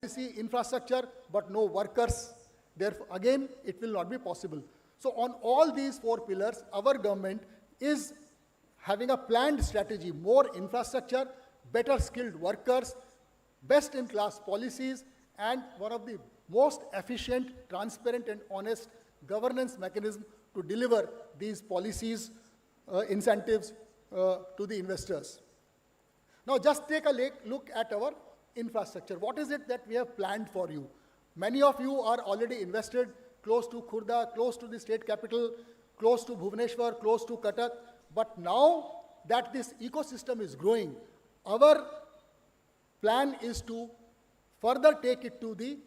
policy infrastructure, but no workers. Therefore, again, it will not be possible. So on all these four pillars, our government is having a planned strategy: more infrastructure, better skilled workers, best-in-class policies, and one of the most efficient, transparent, and honest governance mechanism to deliver these policies, incentives to the investors. Now, just take a look at our infrastructure. What is it that we have planned for you? Many of you are already invested close to Khurda, close to the state capital, close to Bhubaneswar, close to Cuttack. But now that this ecosystem is growing, our plan is to further take it to the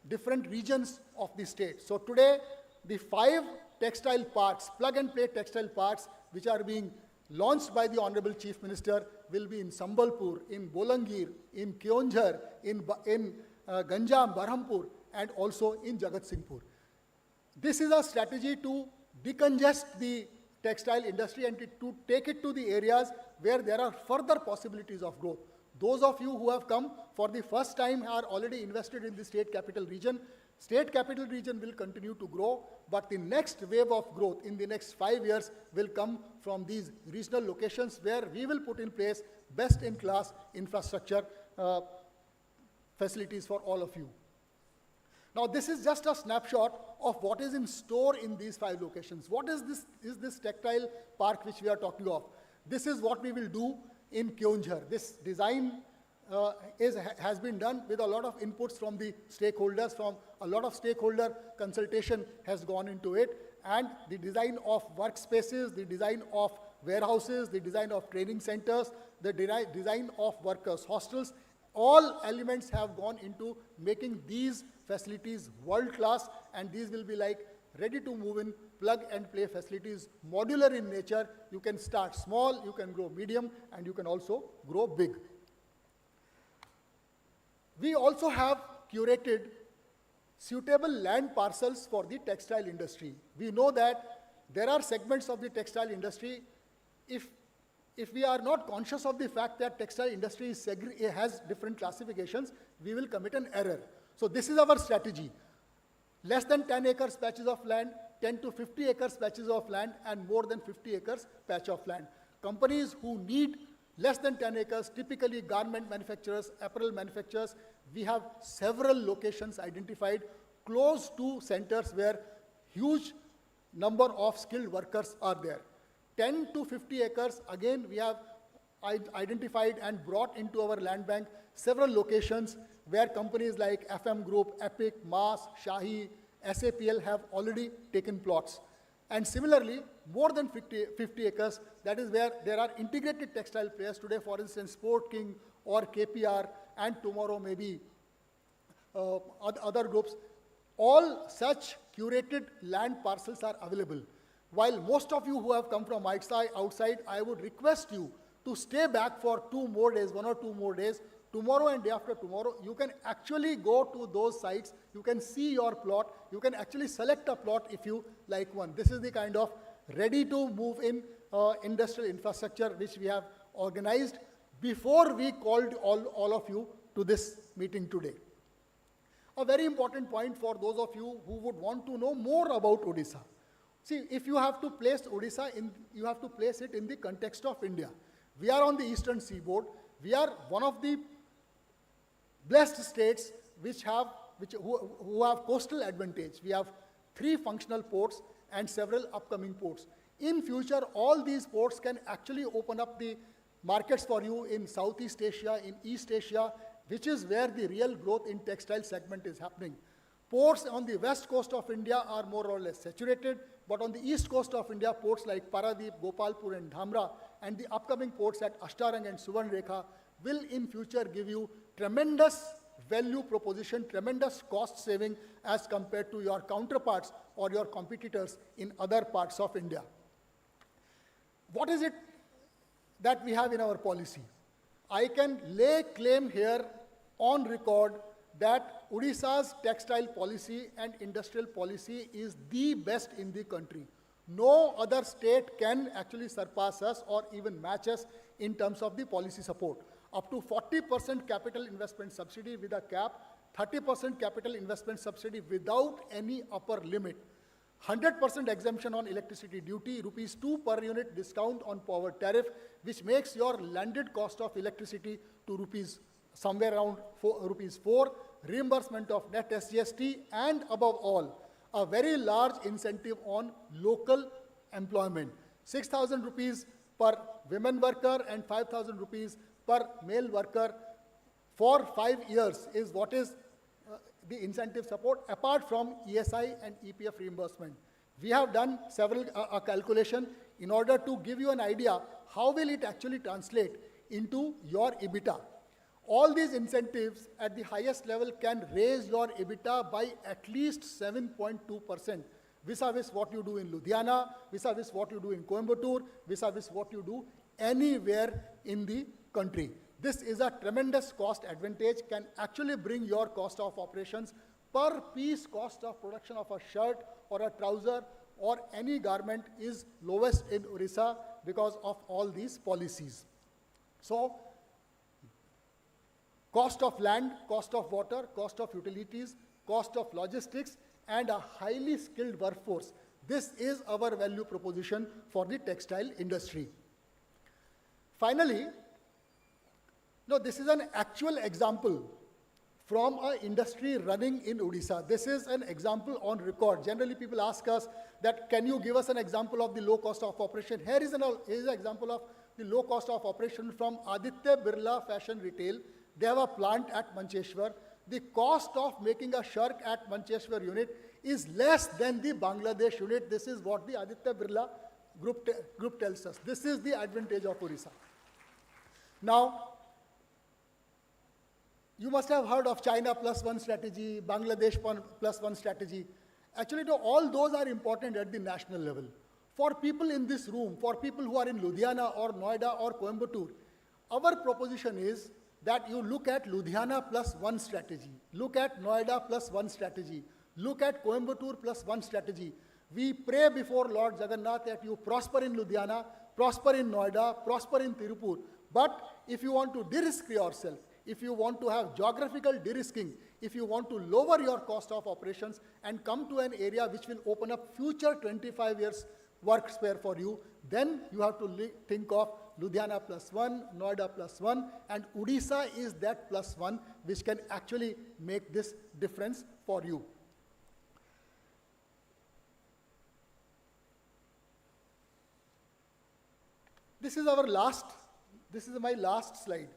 different regions of the state. So today, the 5 textile parks, plug-and-play textile parks, which are being launched by the Honorable Chief Minister, will be in Sambalpur, in Bolangir, in Keonjhar, in Ganjam, Berhampur, and also in Jagatsinghpur. This is a strategy to decongest the textile industry and to take it to the areas where there are further possibilities of growth. Those of you who have come for the first time are already invested in the state capital region. State capital region will continue to grow, but the next wave of growth in the next 5 years will come from these regional locations where we will put in place best-in-class infrastructure facilities for all of you. Now, this is just a snapshot of what is in store in these 5 locations. What is this textile park which we are talking of? This is what we will do in Keonjhar. This design has been done with a lot of inputs from the stakeholders, from a lot of stakeholder consultation has gone into it, and the design of workspaces, the design of warehouses, the design of training centers, the design of workers' hostels, all elements have gone into making these facilities world-class, and these will be like ready to move in, plug-and-play facilities, modular in nature. You can start small, you can grow medium, and you can also grow big. We also have curated suitable land parcels for the textile industry. We know that there are segments of the textile industry, if we are not conscious of the fact that textile industry has different classifications, we will commit an error. So this is our strategy. Less than 10 acres patches of land, 10 to 50 acres patches of land, and more than 50 acres patch of land. Companies who need less than 10 acres, typically garment manufacturers, apparel manufacturers, we have several locations identified close to centers where huge number of skilled workers are there. 10 to 50 acres, again, we have identified and brought into our land bank several locations where companies like FM Group, Epic, Maas, Shahi, SAPL have already taken plots. And similarly, more than 50 acres, that is where there are integrated textile players today, for instance, Sport King or KPR, and tomorrow maybe other groups. All such curated land parcels are available. While most of you who have come from outside, I would request you to stay back for 2 more days, 1 or 2 more days. Tomorrow and day after tomorrow, you can actually go to those sites, you can see your plot, you can actually select a plot if you like one. This is the kind of ready to move in industrial infrastructure which we have organized before we called all of you to this meeting today. A very important point for those of you who would want to know more about Odisha. See, if you have to place Odisha you have to place it in the context of India. We are on the eastern seaboard. We are one of the blessed states who have coastal advantage. We have 3 functional ports and several upcoming ports. In future, all these ports can actually open up the markets for you in Southeast Asia, in East Asia, which is where the real growth in textile segment is happening. Ports on the west coast of India are more or less saturated, but on the east coast of India, ports like Paradip, Gopalpur, and Dhamra, and the upcoming ports at Ashtarang and Suvarnrekha will in future give you tremendous value proposition, tremendous cost saving as compared to your counterparts or your competitors in other parts of India. What is it that we have in our policy? I can lay claim here on record that Odisha's textile policy and industrial policy is the best in the country. No other state can actually surpass us or even match us in terms of the policy support. Up to 40% capital investment subsidy with a cap, 30% capital investment subsidy without any upper limit, 100% exemption on electricity duty, rupees 2 per unit discount on power tariff, which makes your landed cost of electricity to rupees somewhere around rupees 4, reimbursement of net SGST, and above all, a very large incentive on local employment. 6,000 rupees per women worker and 5,000 rupees per male worker for 5 years is what is the incentive support apart from ESI and EPF reimbursement. We have done several calculation in order to give you an idea how will it actually translate into your EBITDA. All these incentives at the highest level can raise your EBITDA by at least 7.2%, vis-a-vis what you do in Ludhiana, vis-a-vis what you do in Coimbatore, vis-a-vis what you do anywhere in the country. This is a tremendous cost advantage, can actually bring your cost of operations per piece cost of production of a shirt or a trouser or any garment is lowest in Odisha because of all these policies. So, cost of land, cost of water, cost of utilities, cost of logistics, and a highly skilled workforce. This is our value proposition for the textile industry. Finally, now this is an actual example from an industry running in Odisha. This is an example on record. Generally, people ask us that, can you give us an example of the low cost of operation? Here is an example of the low cost of operation from Aditya Birla Fashion Retail. They have a plant at Mancheshwar. The cost of making a shirt at Mancheshwar unit is less than the Bangladesh unit. This is what the Aditya Birla group tells us. This is the advantage of Odisha. Now, you must have heard of China plus one strategy, Bangladesh plus one strategy. Actually, all those are important at the national level. For people in this room, for people who are in Ludhiana or Noida or Coimbatore, our proposition is that you look at Ludhiana plus one strategy, look at Noida plus one strategy, look at Coimbatore plus one strategy. We pray before Lord Jagannath that you prosper in Ludhiana, prosper in Noida, prosper in Tirupur. But if you want to de-risk yourself, if you want to have geographical de-risking, if you want to lower your cost of operations and come to an area which will open up future 25 years work spare for you, then you have to think of Ludhiana plus one, Noida plus one, and Odisha is that plus one which can actually make this difference for you. This is my last slide.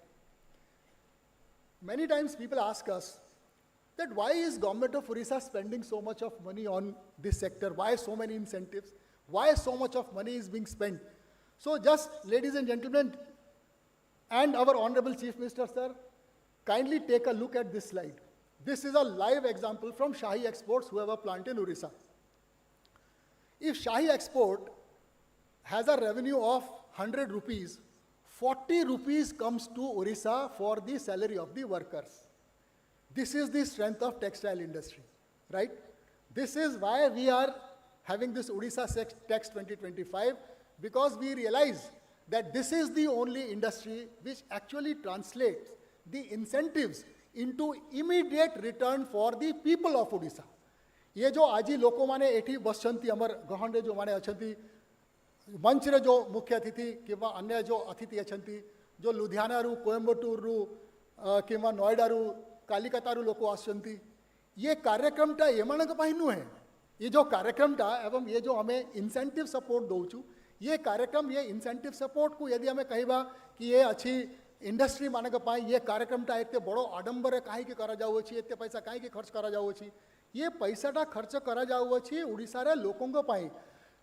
Many times people ask us that why is government of Odisha spending so much of money on this sector? Why so many incentives? Why so much of money is being spent? So just, ladies and gentlemen, and our Honorable Chief Minister, sir, kindly take a look at this slide. This is a live example from Shahi Exports, who have a plant in Odisha. If Shahi Export has a revenue of 100 rupees, 40 rupees comes to Odisha for the salary of the workers. This is the strength of textile industry, right? This is why we are having this Odisha Text 2025, because we realize that this is the only industry which actually translates the incentives into immediate return for the people of Odisha. ये जो आज लोक माने एठी बसचंती अमर गहंडे जो माने अछंती मंच रे जो मुख्य अतिथि किंवा अन्य जो अतिथि अछंती जो लुधियाना रु कोयम्बटूर रु किंवा नोएडा रु कालिकता रु लोक आछंती ये कार्यक्रम टा एमानक पई नुहे ये जो कार्यक्रम टा एवं ये जो हमें इंसेंटिव सपोर्ट दउचु ये कार्यक्रम ये इंसेंटिव सपोर्ट को यदि हमें कहबा कि ये अच्छी इंडस्ट्री मानक पई ये कार्यक्रम टा एते बड़ो आडंबर काहे के करा जाउ अछि एते पैसा काहे के खर्च करा जाउ अछि ये पैसाटा खर्च करा जाउ अछि ओडिसा रे लोकंग पई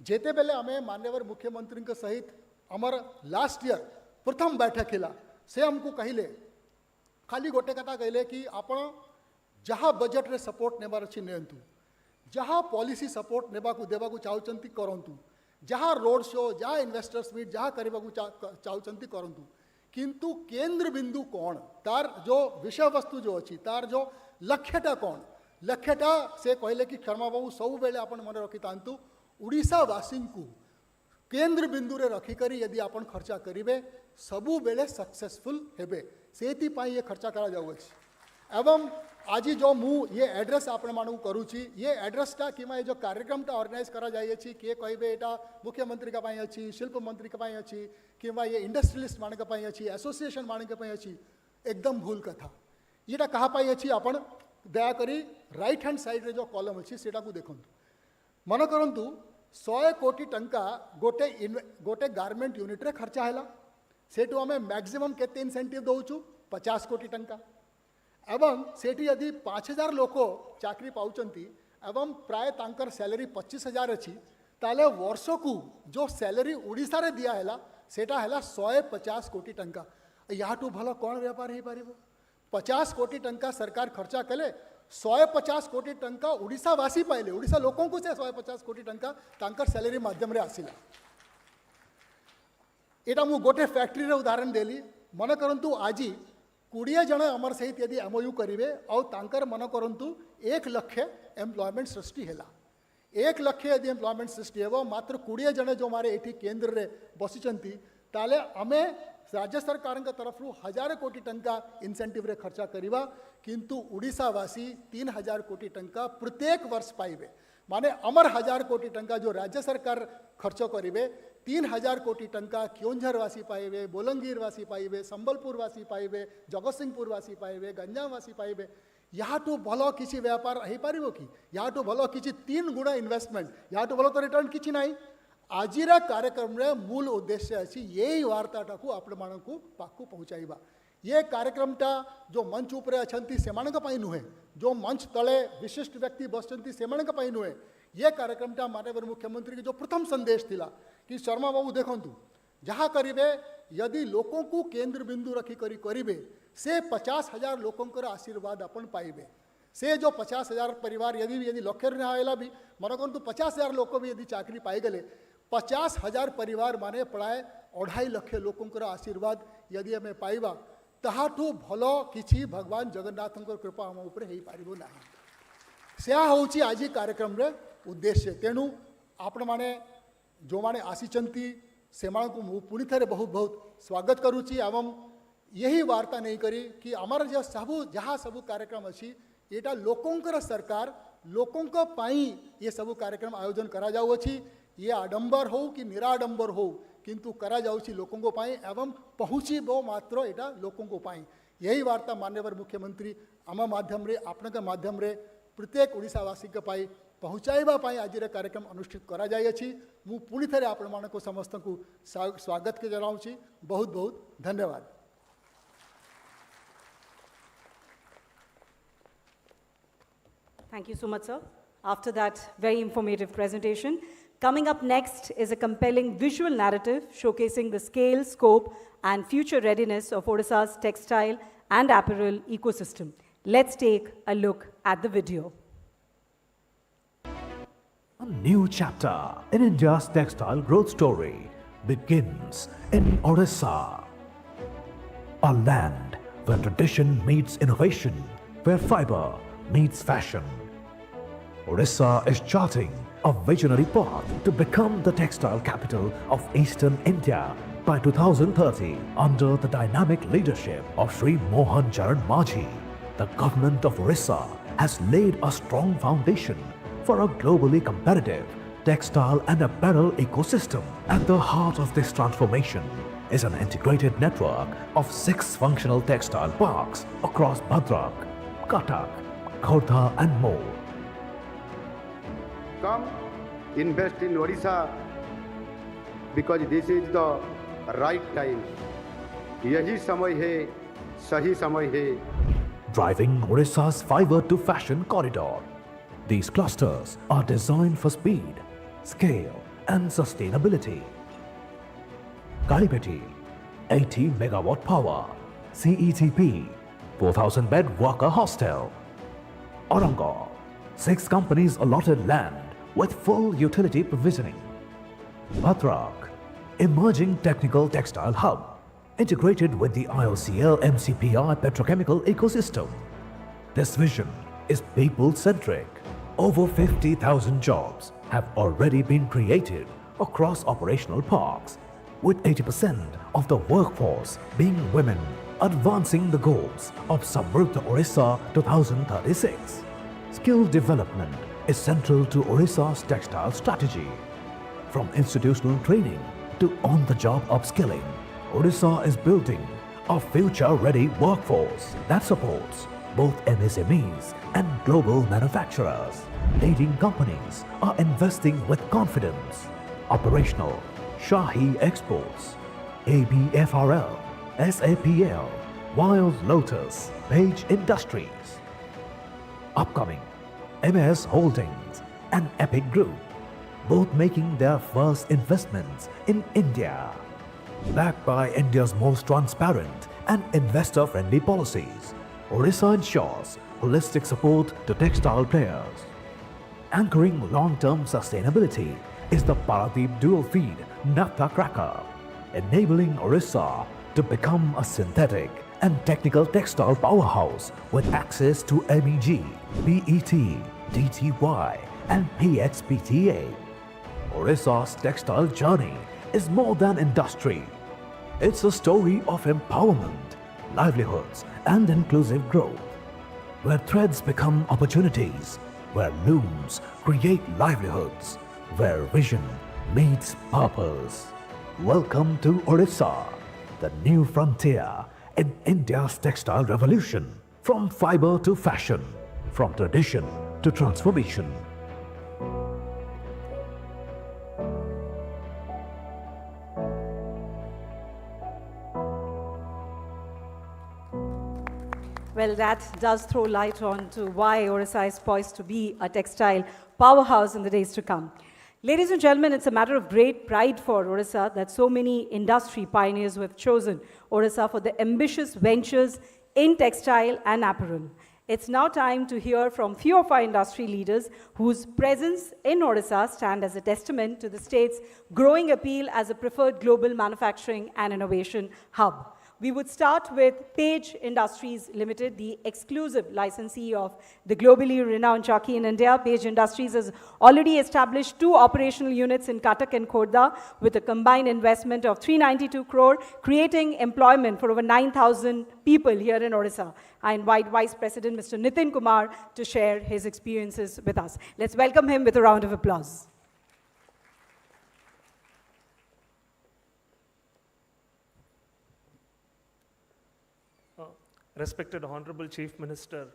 जेते बेले हमें माननीय मुख्यमंत्री के सहित हमर लास्ट ईयर प्रथम बैठक हिला से हमको कहिले खाली गोटे कथा कहले कि आपण जहाँ बजट रे सपोर्ट नेबार अछि नेंतु जहाँ पॉलिसी सपोर्ट नेबा को देबा को चाहउचंती करंतु जहाँ रोड शो जहाँ इन्वेस्टर्स मीट जहाँ करबा को चाहउचंती करंतु किंतु केंद्र बिंदु कौन तार जो विषय वस्तु जो अछि तार जो लक्ष्यटा कौन लक्ष्यटा से कहले कि शर्मा बाबू सब बेले आपण मन रखि तांतु उड़ीसा वासी को केंद्र बिंदु रे रखी करी यदि आपण खर्चा करिवे सबु बेले सक्सेसफुल हेबे सेति पाई ये खर्चा करा जाउ अछि एवं आज जो मु ये एड्रेस आपण मानू करूची ये एड्रेसटा कि ये जो कार्यक्रमटा ऑर्गेनाइज करा जाई अछि किए कहबे एटा मुख्यमंत्री का पाई अछि शिल्प मंत्री का पाई अछि किंवा ये इंडस्ट्रियलिस्ट मान का पाई अछि एसोसिएशन मान का पाई अछि एकदम भूल कथा येटा कहा पाई अछि आपण दया करी राइट हैंड साइड रे जो कॉलम अछि सेटा को देखंतु मन करंतु 100 कोटी टंका गोटे गारमेंट यूनिट रे खर्चा हैला सेटू हमें मैक्सिमम केते इंसेंटिव दउचु 50 कोटी टंका एवं सेठी यदि 5000 लोक चाकरी पाउचंती एवं प्राय तांकर सैलरी 25,000 अच्छी ताले वर्ष को जो सैलरी उड़ीसा रे दिया हैला सेटा हैला 150 कोटी टंका याटू भलो कौन व्यापार हो पार 50 कोटी टंका सरकार खर्चा कले 150 कोटी टंका उड़ीसा वासी पाइले उड़ीसा लोकों को से 150 कोटी टंका तांकर सैलरी माध्यम रे आसिला एटा मु गोटे फैक्ट्री रे उदाहरण देली मन करंतु आजी 20 जन आमर सहित यदि एमओयू करेंगे और तांकर मन करंतु 1 लाख एम्प्लॉयमेंट सृष्टि है 1 लाख यदि एम्प्लॉयमेंट सृष्टि हे मात्र 20 जन जो मारे ये केन्द्र में बसिचंती ताले आमे राज्य सरकार तरफ 1000 कोटी टंका इंसेंटिव रे खर्चा करिबा किंतु उड़ीसावासी 3000 कोटी टंका प्रत्येक वर्ष पाइबे माने अमर 1000 कोटी टंका जो राज्य सरकार खर्च करेंगे 3000 कोटी टंका केओंझरवासी पाइबे बोलंगीरवासी पाइबे संबलपुरवासी पाइबे जगतसिंहपुरवासी पाइबे गंजामवासी पाइबे याटू भलो किसी व्यापार हो पारिबो कि याटू भलो किसी 3 गुणा इन्वेस्टमेंट याटू भलो तो रिटर्न किसी नाई आजिरा कार्यक्रम रे मूल उद्देश्य अच्छी यही वार्ताटा को आपण मानकू पाकू पहुँचाइबा ये कार्यक्रमटा जो मंच उपरे अछंती सेमानक पई नुहे जो मंच तले विशिष्ट व्यक्ति बसचंती सेमानक पई नुहे ये कार्यक्रमटा माननीय मुख्यमंत्री के जो प्रथम संदेश थिला कि शर्मा बाबू देखंतु जहाँ करिवे यदि लोकों को केंद्र बिंदु रखी करिवे से 50,000 लोकंकर आशीर्वाद अपन पाइबे से जो 50,000 परिवार यदि लक्ष्य न आएला भी मन करंतु 50,000 लोक भी यदि चाकरी पाईगले 50,000 परिवार माने प्राय 2.5 लाख लोकंकर आशीर्वाद यदि हमें पाइबा ताहाठू भलो किछि भगवान जगन्नाथंकर कृपा हम ऊपर हेई पारिबो नाही से होउची आज कार्यक्रम रे उद्देश्य तेणु आपण माने जो माने आसीचंती सेमान को पुणी थे बहुत बहुत स्वागत करुच्ची एवं यही वार्ता नहीं करी कि आमर जो सबू जहाँ सबू कार्यक्रम अच्छी यहाँ लोकोंकर सरकार लोकों पाई ये सबू कार्यक्रम आयोजन करा जाऊ अच्छी ये आडंबर हो कि निराडंबर हो किंतु करा जाऊँगी लोकों पाई एवं पहुँची बो मात्र यहाँ लोकों पाई यही वार्ता माननीय मुख्यमंत्री आम माध्यम रे आपण माध्यम रे प्रत्येक ओडिशावासी के पाई पहुँचाइबा पाई आज कार्यक्रम अनुष्ठित करा जाय अछि मु पुणी थे आपण मानको समस्त को स्वागत के जनाऊँगी बहुत बहुत धन्यवाद। Thank you so much, sir. After that very informative presentation, coming up next is a compelling visual narrative showcasing the scale, scope, and future readiness of Odisha's textile and apparel ecosystem. Let's take a look at the video. A new chapter in India's textile growth story begins in Odisha, a land where tradition meets innovation, where fiber meets fashion. Odisha is charting a visionary path to become the textile capital of Eastern India by 2030 under the dynamic leadership of Sri Mohan Charan Majhi. The government of Odisha has laid a strong foundation for a globally competitive textile and apparel ecosystem. At the heart of this transformation is an integrated network of 6 functional textile parks across Bhadrak, Cuttack, Khordha and more. Come invest in Odisha because this is the right time. यही समय है, सही समय है. Driving Odisha's fiber to fashion corridor. These clusters are designed for speed, scale and sustainability. Kalipeti, 80 megawatt power, CETP, 4,000 bed worker hostel. Aurangabad, 6 companies allotted land with full utility provisioning. Bhadrak, emerging technical textile hub, integrated with the IOCL MCPI petrochemical ecosystem. This vision is people-centric. Over 50,000 jobs have already been created across operational parks, with 80% of the workforce being women advancing the goals of Samruddha Odisha 2036. Skill development is central to Odisha's textile strategy. From institutional training to on-the-job upskilling, Odisha is building a future-ready workforce that supports both MSMEs and global manufacturers. Leading companies are investing with confidence. Operational Shahi Exports, ABFRL, SAPL, Wild Lotus, Page Industries. Upcoming MS Holdings and Epic Group, both making their first investments in India. Backed by India's most transparent and investor-friendly policies, Odisha ensures holistic support to textile players. Anchoring long-term sustainability is the Paradeep dual-feed naphtha cracker, enabling Odisha to become a synthetic and technical textile powerhouse with access to MEG, PET, DTY, and PXPTA. Odisha's textile journey is more than industry. It's a story of empowerment, livelihoods, and inclusive growth, where threads become opportunities, where looms create livelihoods, where vision meets purpose. Welcome to Odisha, the new frontier in India's textile revolution. From fiber to fashion, from tradition to transformation. Well, that does throw light on to why Odisha is poised to be a textile powerhouse in the days to come. Ladies and gentlemen, it's a matter of great pride for Odisha that so many industry pioneers who have chosen Odisha for the ambitious ventures in textile and apparel. It's now time to hear from few of our industry leaders whose presence in Odisha stand as a testament to the state's growing appeal as a preferred global manufacturing and innovation hub. We would start with Page Industries Limited, the exclusive licensee of the globally renowned Chakki in India. Page Industries has already established 2 operational units in Cuttack and Khordha with a combined investment of 392 crore, creating employment for over 9,000 people here in Odisha. I invite Vice President Mr. Nitin Kumar to share his experiences with us. Let's welcome him with a round of applause. Respected Honorable Chief Minister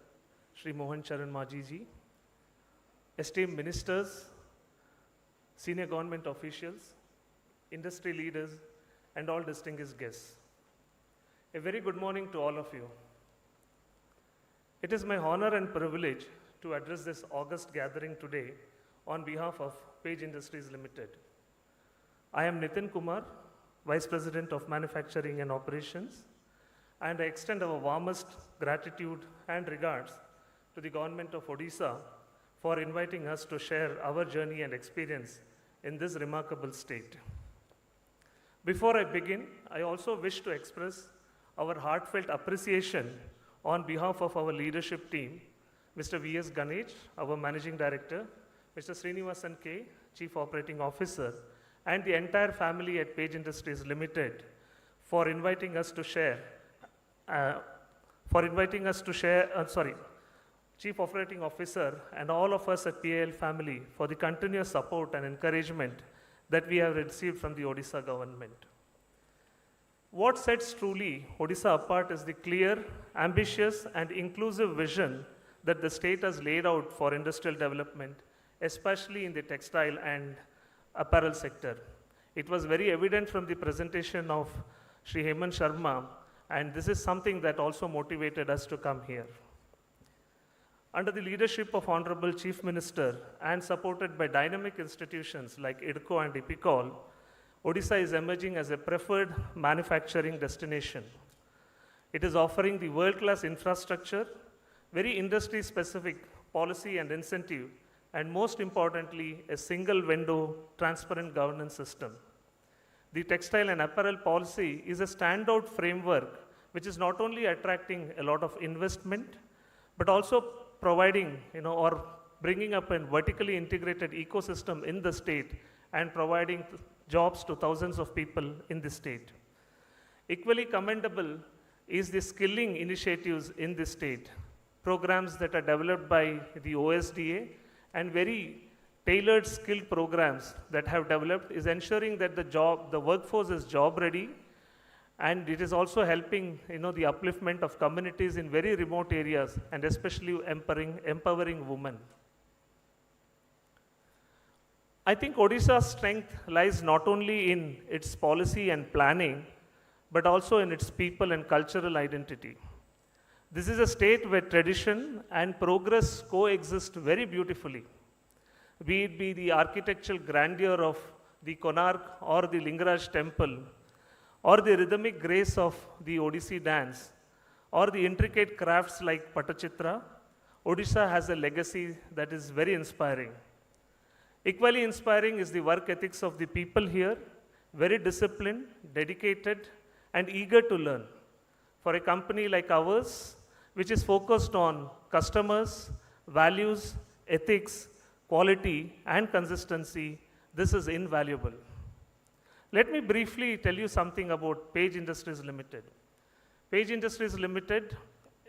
Shri Mohan Charan Maji ji, esteemed ministers, senior government officials, industry leaders, and all distinguished guests. A very good morning to all of you. It is my honor and privilege to address this august gathering today on behalf of Page Industries Limited. I am Nitin Kumar, Vice President of Manufacturing and Operations, and I extend our warmest gratitude and regards to the government of Odisha for inviting us to share our journey and experience in this remarkable state. Before I begin, I also wish to express our heartfelt appreciation on behalf of our leadership team, Mr. V.S. Ganesh, our Managing Director, Mr. Srinivasan K., Chief Operating Officer, and the entire family at Page Industries Limited for inviting us to share Chief Operating Officer and all of us at PAL family for the continuous support and encouragement that we have received from the Odisha government. What sets truly Odisha apart is the clear, ambitious, and inclusive vision that the state has laid out for industrial development, especially in the textile and apparel sector. It was very evident from the presentation of Shri Hemant Sharma, and this is something that also motivated us to come here. Under the leadership of Honorable Chief Minister and supported by dynamic institutions like IDCO and IPICOL, Odisha is emerging as a preferred manufacturing destination. It is offering the world-class infrastructure, very industry-specific policy and incentive, and most importantly, a single window, transparent governance system. The textile and apparel policy is a standout framework which is not only attracting a lot of investment, but also providing, or bringing up a vertically integrated ecosystem in the state and providing jobs to thousands of people in the state. Equally commendable is the skilling initiatives in the state, programs that are developed by the OSDA and very tailored skilled programs that have developed is ensuring that the workforce is job ready, and it is also helping the upliftment of communities in very remote areas and especially empowering women. I think Odisha's strength lies not only in its policy and planning, but also in its people and cultural identity. This is a state where tradition and progress coexist very beautifully. Be it be the architectural grandeur of the Konark or the Lingaraj temple, or the rhythmic grace of the Odissi dance, or the intricate crafts like Patachitra, Odisha has a legacy that is very inspiring. Equally inspiring is the work ethics of the people here, very disciplined, dedicated, and eager to learn. For a company like ours, which is focused on customers, values, ethics, quality, and consistency, this is invaluable. Let me briefly tell you something about Page Industries Limited. Page Industries Limited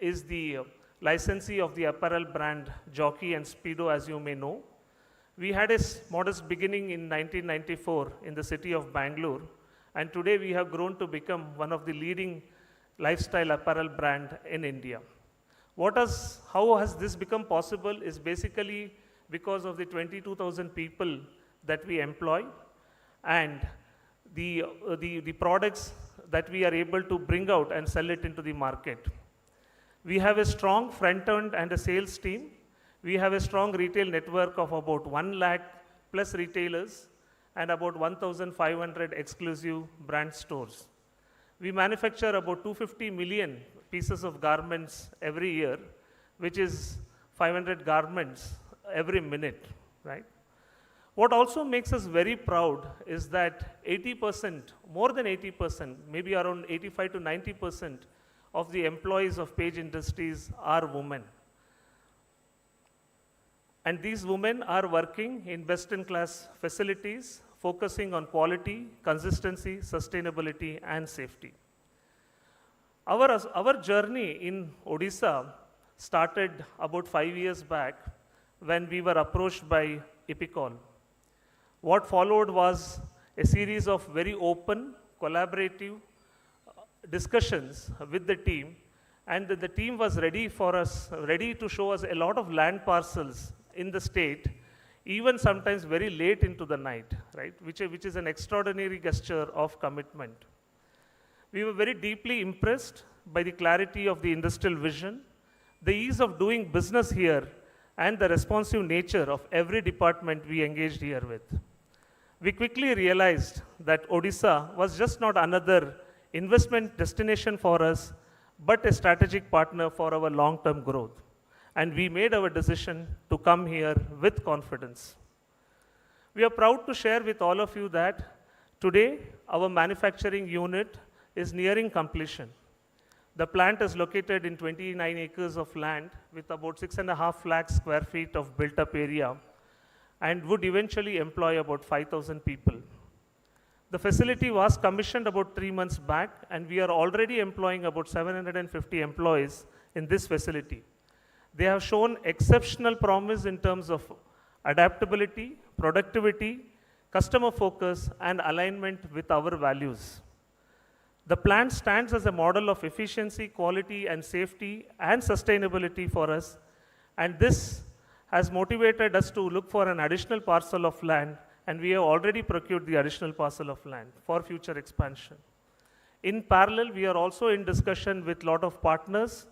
is the licensee of the apparel brand Jockey and Speedo, as you may know. We had a modest beginning in 1994 in the city of Bangalore, and today we have grown to become one of the leading lifestyle apparel brand in India. How has this become possible is basically because of the 22,000 people that we employ and the products that we are able to bring out and sell it into the market. We have a strong front end and a sales team. We have a strong retail network of about 1 lakh plus retailers and about 1,500 exclusive brand stores. We manufacture about 250 million pieces of garments every year, which is 500 garments every minute, right? What also makes us very proud is that 80%, more than 80%, maybe around 85 to 90% of the employees of Page Industries are women. And these women are working in best-in-class facilities, focusing on quality, consistency, sustainability, and safety. Our journey in Odisha started about 5 years back when we were approached by Epicol. What followed was a series of very open, collaborative discussions with the team, and the team was ready to show us a lot of land parcels in the state, even sometimes very late into the night, right? Which is an extraordinary gesture of commitment. We were very deeply impressed by the clarity of the industrial vision, the ease of doing business here, and the responsive nature of every department we engaged here with. We quickly realized that Odisha was just not another investment destination for us, but a strategic partner for our long-term growth. And we made our decision to come here with confidence. We are proud to share with all of you that today our manufacturing unit is nearing completion. The plant is located in 29 acres of land with about 6.5 lakh square feet of built-up area and would eventually employ about 5,000 people. The facility was commissioned about 3 months back, and we are already employing about 750 employees in this facility. They have shown exceptional promise in terms of adaptability, productivity, customer focus, and alignment with our values. The plant stands as a model of efficiency, quality, and safety and sustainability for us, and this has motivated us to look for an additional parcel of land, and we have already procured the additional parcel of land for future expansion. In parallel, we are also in discussion with a lot of partners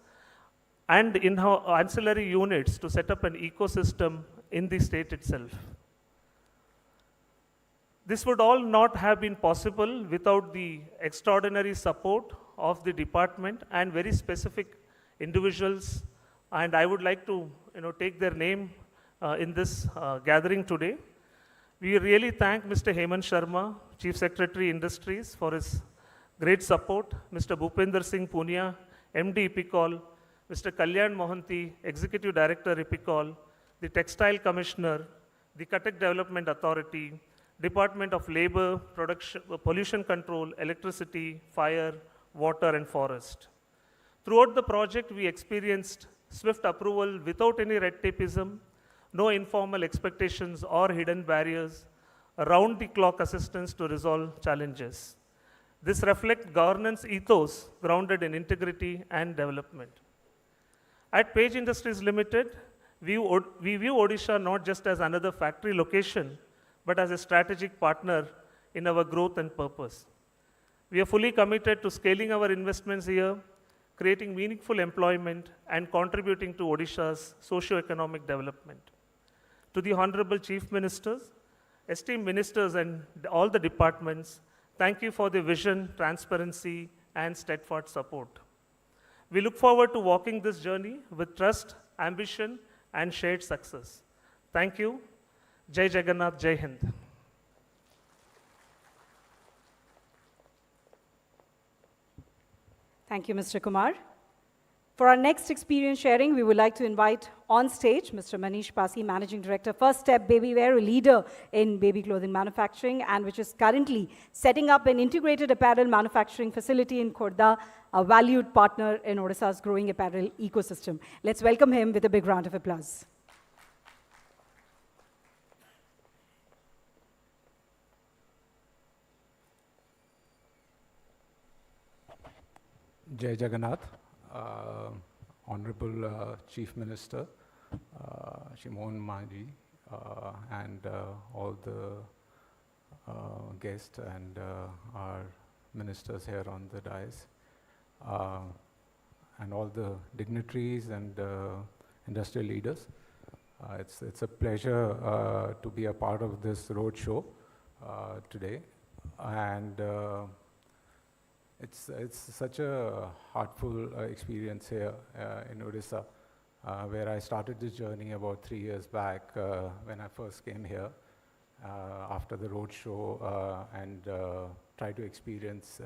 and ancillary units to set up an ecosystem in the state itself. This would all not have been possible without the extraordinary support of the department and very specific individuals, and I would like to take their name in this gathering today. We really thank Mr. Hemant Sharma, Chief Secretary Industries, for his great support, Mr. Bhupender Singh Punia, MD Epicol, Mr. Kalyan Mohanty, Executive Director Epicol, the Textile Commissioner, the Cuttack Development Authority, Department of Labor, Pollution Control, Electricity, Fire, Water and Forest. Throughout the project, we experienced swift approval without any red tapeism, no informal expectations or hidden barriers, round-the-clock assistance to resolve challenges. This reflects governance ethos grounded in integrity and development. At Page Industries Limited, we view Odisha not just as another factory location, but as a strategic partner in our growth and purpose. We are fully committed to scaling our investments here, creating meaningful employment, and contributing to Odisha's socio-economic development. To the Honorable Chief Ministers, esteemed ministers, and all the departments, thank you for the vision, transparency, and steadfast support. We look forward to walking this journey with trust, ambition, and shared success. Thank you. Jai Jagannath, Jai Hind. Thank you, Mr. Kumar. For our next experience sharing, we would like to invite on stage Mr. Manish Pasi, Managing Director, First Step Baby Wear, a leader in baby clothing manufacturing, and which is currently setting up an integrated apparel manufacturing facility in Khordha, a valued partner in Odisha's growing apparel ecosystem. Let's welcome him with a big round of applause. Jai Jagannath, Honorable Chief Minister, Shimohan Maji, and all the guests and our ministers here on the dais, and all the dignitaries and industrial leaders. It's a pleasure to be a part of this roadshow today, and it's such a heartful experience here in Odisha, where I started this journey about 3 years back when I first came here after the roadshow and tried to experience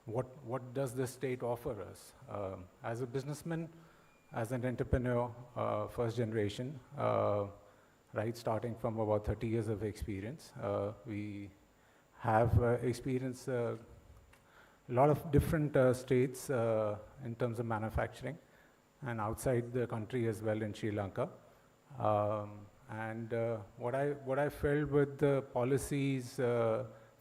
what does the state offer us. As a businessman, as an entrepreneur, first generation, right, starting from about 30 years of experience, we have experienced a lot of different states in terms of manufacturing, and outside the country as well in Sri Lanka. What I felt with the policies,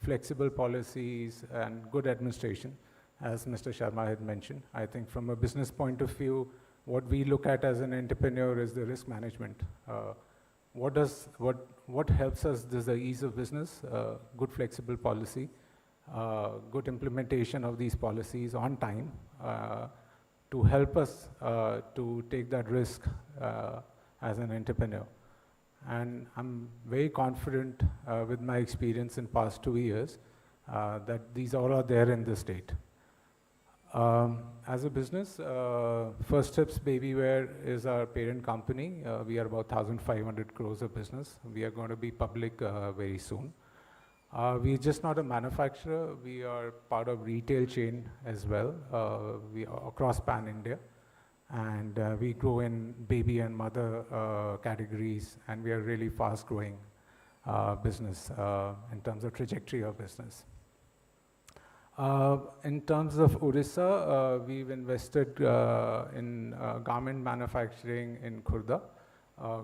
flexible policies and good administration, as Mr. Sharma had mentioned, I think from a business point of view, what we look at as an entrepreneur is the risk management. What helps us? There's the ease of business, good flexible policy, good implementation of these policies on time to help us to take that risk as an entrepreneur. And I'm very confident with my experience in past 2 years that these all are there in the state. As a business, First Steps Baby Wear is our parent company. We are about 1,500 crores of business. We are going to be public very soon. We're just not a manufacturer, we are part of retail chain as well. We are across pan-India, and we grow in baby and mother categories, and we are really fast growing business in terms of trajectory of business. In terms of Odisha, we've invested in garment manufacturing in Khordha,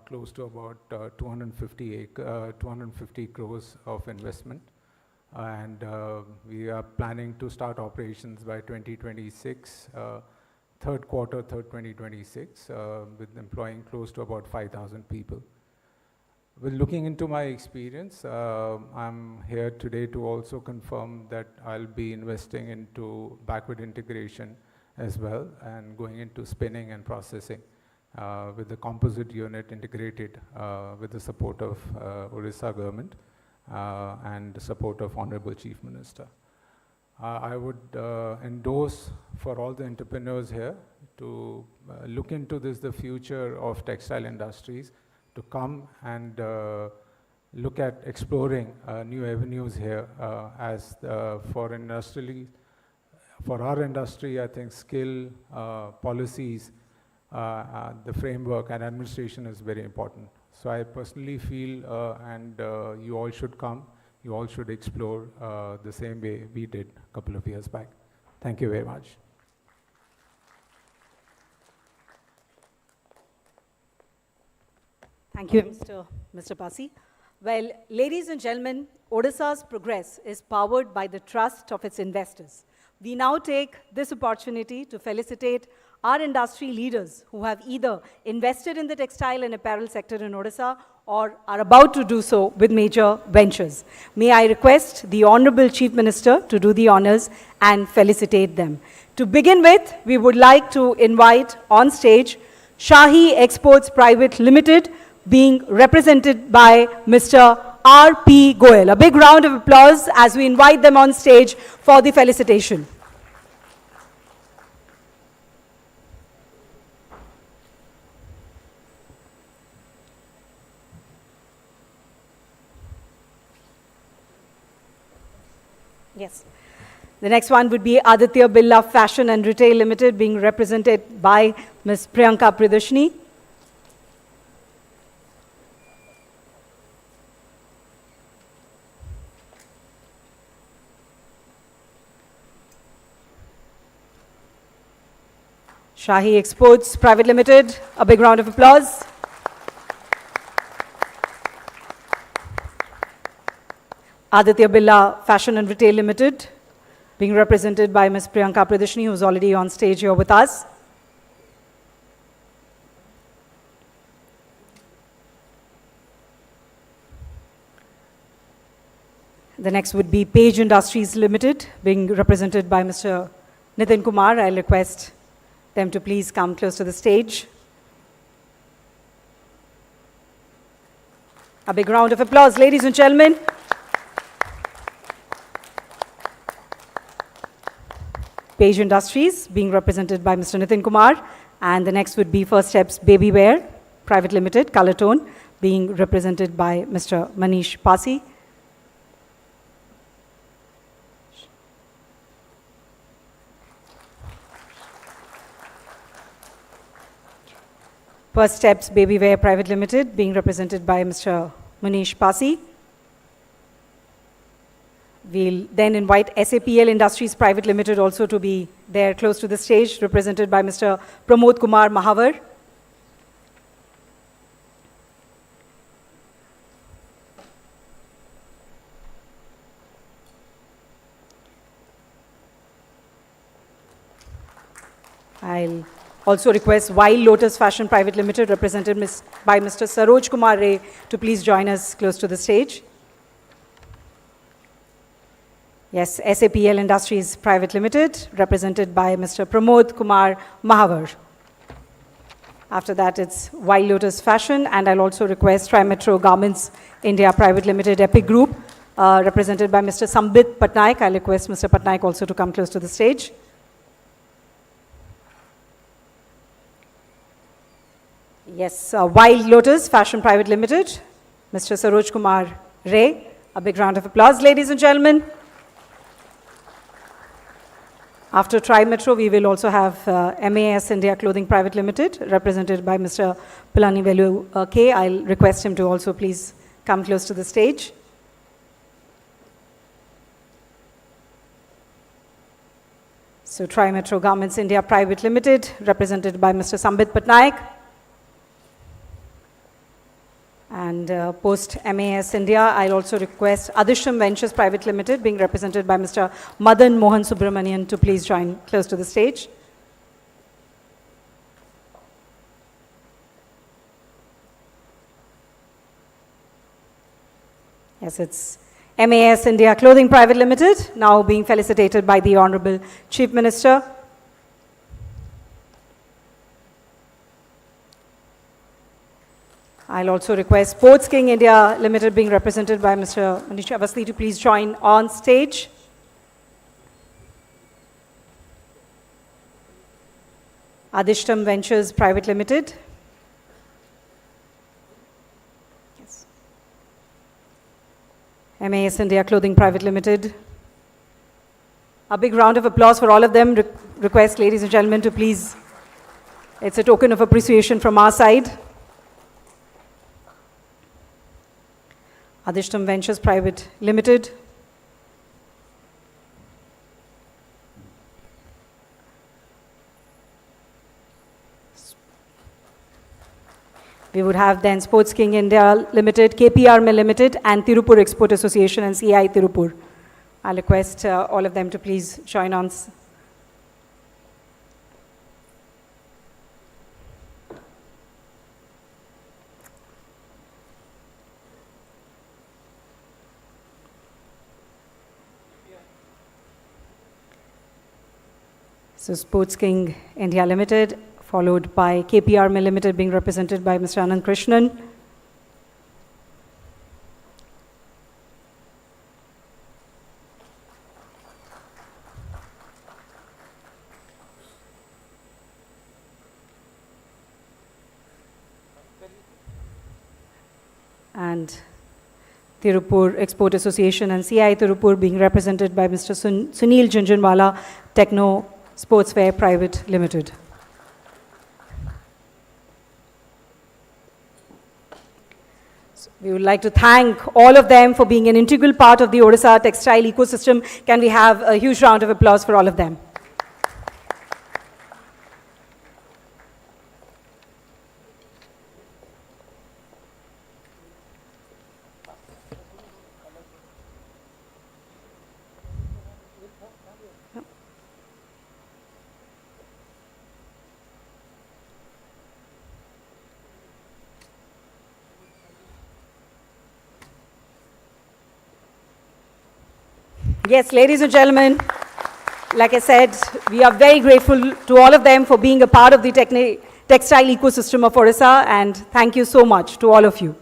close to about 250 crores of investment, and we are planning to start operations by 2026, third 2026, with employing close to about 5,000 people. Well, looking into my experience, I'm here today to also confirm that I'll be investing into backward integration as well, and going into spinning and processing with the composite unit integrated with the support of Odisha government and the support of Honorable Chief Minister. I would endorse for all the entrepreneurs here to look into this, the future of textile industries, to come and look at exploring new avenues here as for our industry, I think skill, policies, the framework and administration is very important. So I personally feel, and you all should come, you all should explore the same way we did a couple of years back. Thank you very much. Thank you, Mr. Pasi. Well, ladies and gentlemen, Odisha's progress is powered by the trust of its investors. We now take this opportunity to felicitate our industry leaders who have either invested in the textile and apparel sector in Odisha or are about to do so with major ventures. May I request the Honorable Chief Minister to do the honors and felicitate them. To begin with, we would like to invite on stage Shahi Exports Private Limited, being represented by Mr. R.P. Goyal. A big round of applause as we invite them on stage for the felicitation. Yes. The next one would be Aditya Birla Fashion and Retail Limited, being represented by Ms. Priyanka Priyadarshini. Shahi Exports Private Limited, a big round of applause. Aditya Birla Fashion and Retail Limited, being represented by Ms. Priyanka Priyadarshini, who is already on stage here with us. The next would be Page Industries Limited, being represented by Mr. Nitin Kumar. I'll request them to please come close to the stage. A big round of applause, ladies and gentlemen. Page Industries, being represented by Mr. Nitin Kumar. And the next would be First Steps Baby Wear Private Limited, Color Tone, being represented by Mr. Manish Pasi. First Steps Baby Wear Private Limited, being represented by Mr. Manish Pasi. We'll then invite SAPL Industries Private Limited also to be there close to the stage, represented by Mr. Pramod Kumar Mahavar. I'll also request Wild Lotus Fashion Private Limited, represented by Mr. Saroj Kumar Ray, to please join us close to the stage. Yes, SAPL Industries Private Limited, represented by Mr. Pramod Kumar Mahavar. After that, it's Wild Lotus Fashion, and I'll also request Tri-Metro Garments India Private Limited, Epic Group, represented by Mr. Sambit Patnaik. I'll request Mr. Patnaik also to come close to the stage. Yes, Wild Lotus Fashion Private Limited, Mr. Saroj Kumar Ray. A big round of applause, ladies and gentlemen. After Tri-Metro, we will also have MAS India Clothing Private Limited, represented by Mr. Pilani Velu K. I'll request him to also please come close to the stage. So Tri-Metro Garments India Private Limited, represented by Mr. Sambit Patnaik. And post MAS India, I'll also request Adishram Ventures Private Limited, being represented by Mr. Madan Mohan Subramanian, to please join close to the stage. Yes, it's MAS India Clothing Private Limited, now being felicitated by the Honorable Chief Minister. I'll also request Sports King India Limited, being represented by Mr. Manish Avasthi, to please join on stage. Adishtam Ventures Private Limited. Yes. MAS India Clothing Private Limited. A big round of applause for all of them. Request, ladies and gentlemen, to please, it's a token of appreciation from our side. Adishtam Ventures Private Limited. We would have then Sports King India Limited, KPR Mill Limited, and Tirupur Export Association and CI Tirupur. I'll request all of them to please join on. So Sports King India Limited, followed by KPR Mill Limited being represented by Mr. Anand Krishnan. And Tirupur Export Association and CI Tirupur being represented by Mr. Sunil Junjunwala, Techno Sportswear Private Limited. So we would like to thank all of them for being an integral part of the Odisha textile ecosystem. Can we have a huge round of applause for all of them? Yes, ladies and gentlemen, like I said, we are very grateful to all of them for being a part of the textile ecosystem of Odisha, and thank you so much to all of you.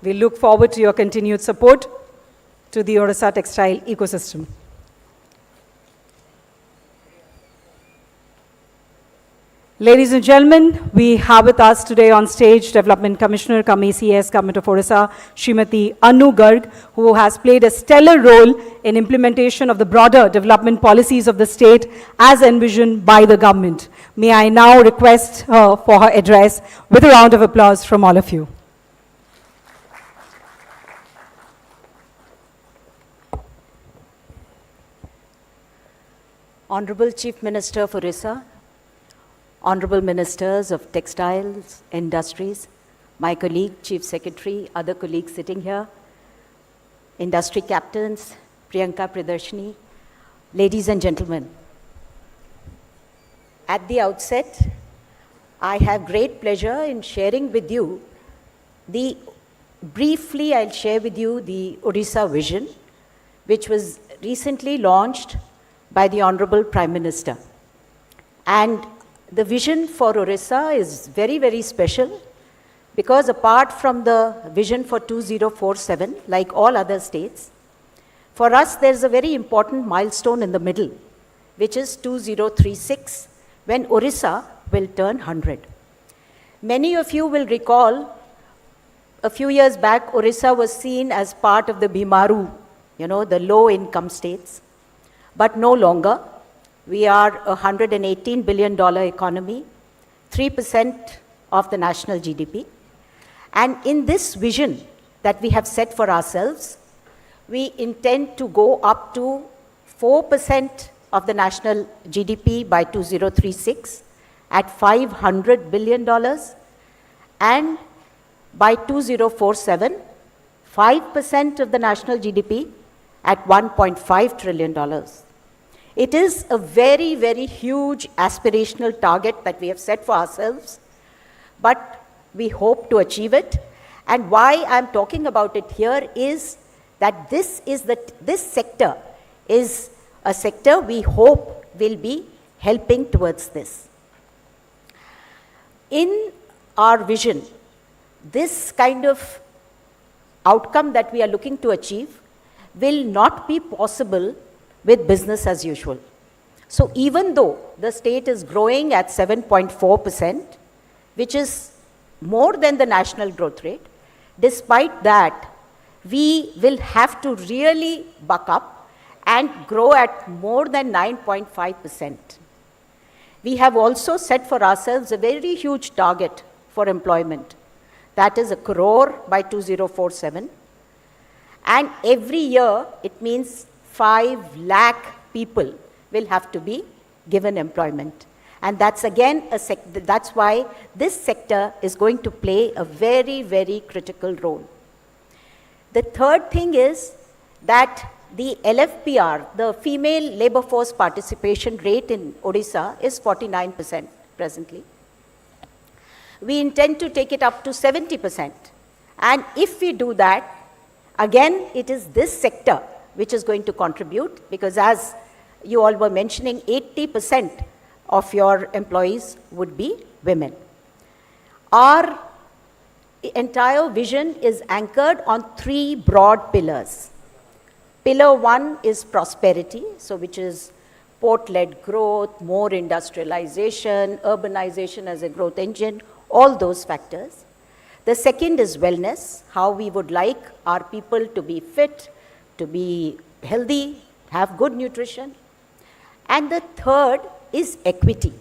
We look forward to your continued support to the Odisha textile ecosystem. Ladies and gentlemen, we have with us today on stage Development Commissioner, ACS, Government of Odisha, Srimati Anu Garg, who has played a stellar role in implementation of the broader development policies of the state as envisioned by the government. May I now request her for her address with a round of applause from all of you. Honorable Chief Minister of Odisha, Honorable Ministers of Textiles, Industries, my colleague, Chief Secretary, other colleagues sitting here, industry captains, Priyanka Pridarshini, ladies and gentlemen. At the outset, I have great pleasure in sharing with you briefly I'll share with you the Odisha vision, which was recently launched by the Honorable Prime Minister. And the vision for Odisha is very, very special because apart from the vision for 2047, like all other states, for us there's a very important milestone in the middle, which is 2036, when Odisha will turn 100. Many of you will recall a few years back, Odisha was seen as part of the Bimaru, the low-income states, but no longer. We are a $118 billion economy, 3% of the national GDP. And in this vision that we have set for ourselves, we intend to go up to 4% of the national GDP by 2036 at $500 billion, and by 2047, 5% of the national GDP at $1.5 trillion. It is a very, very huge aspirational target that we have set for ourselves, but we hope to achieve it. And why I'm talking about it here is that this sector is a sector we hope will be helping towards this. In our vision, this kind of outcome that we are looking to achieve will not be possible with business as usual. So even though the state is growing at 7.4%, which is more than the national growth rate, despite that, we will have to really buck up and grow at more than 9.5%. We have also set for ourselves a very huge target for employment. That is 1 crore by 2047. And every year, it means 5 lakh people will have to be given employment. And that's again that's why this sector is going to play a very, very critical role. The third thing is that the LFPR, the female labor force participation rate in Odisha is 49% presently. We intend to take it up to 70%. And if we do that, again, it is this sector which is going to contribute, because as you all were mentioning, 80% of your employees would be women. Our entire vision is anchored on 3 broad pillars. Pillar 1 is prosperity, so which is port-led growth, more industrialization, urbanization as a growth engine, all those factors. The second is wellness, how we would like our people to be fit, to be healthy, have good nutrition. And the third is equity.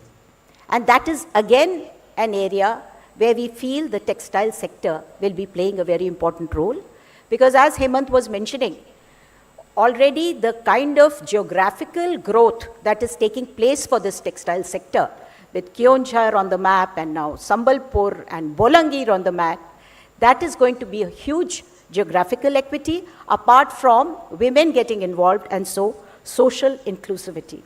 And that is again an area where we feel the textile sector will be playing a very important role. Because as Hemant was mentioning, already the kind of geographical growth that is taking place for this textile sector, with Keonjhar on the map and now Sambalpur and Bolangir on the map, that is going to be a huge geographical equity apart from women getting involved, and so social inclusivity.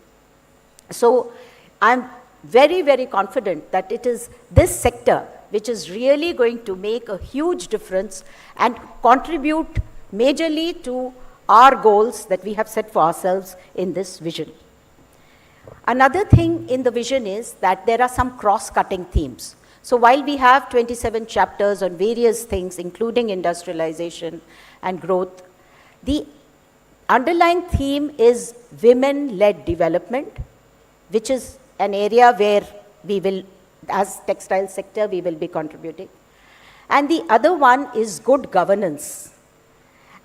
So I'm very, very confident that it is this sector which is really going to make a huge difference and contribute majorly to our goals that we have set for ourselves in this vision. Another thing in the vision is that there are some cross-cutting themes. So while we have 27 chapters on various things, including industrialization and growth, the underlying theme is women-led development, which is an area where we will, as textile sector, we will be contributing. And the other one is good governance.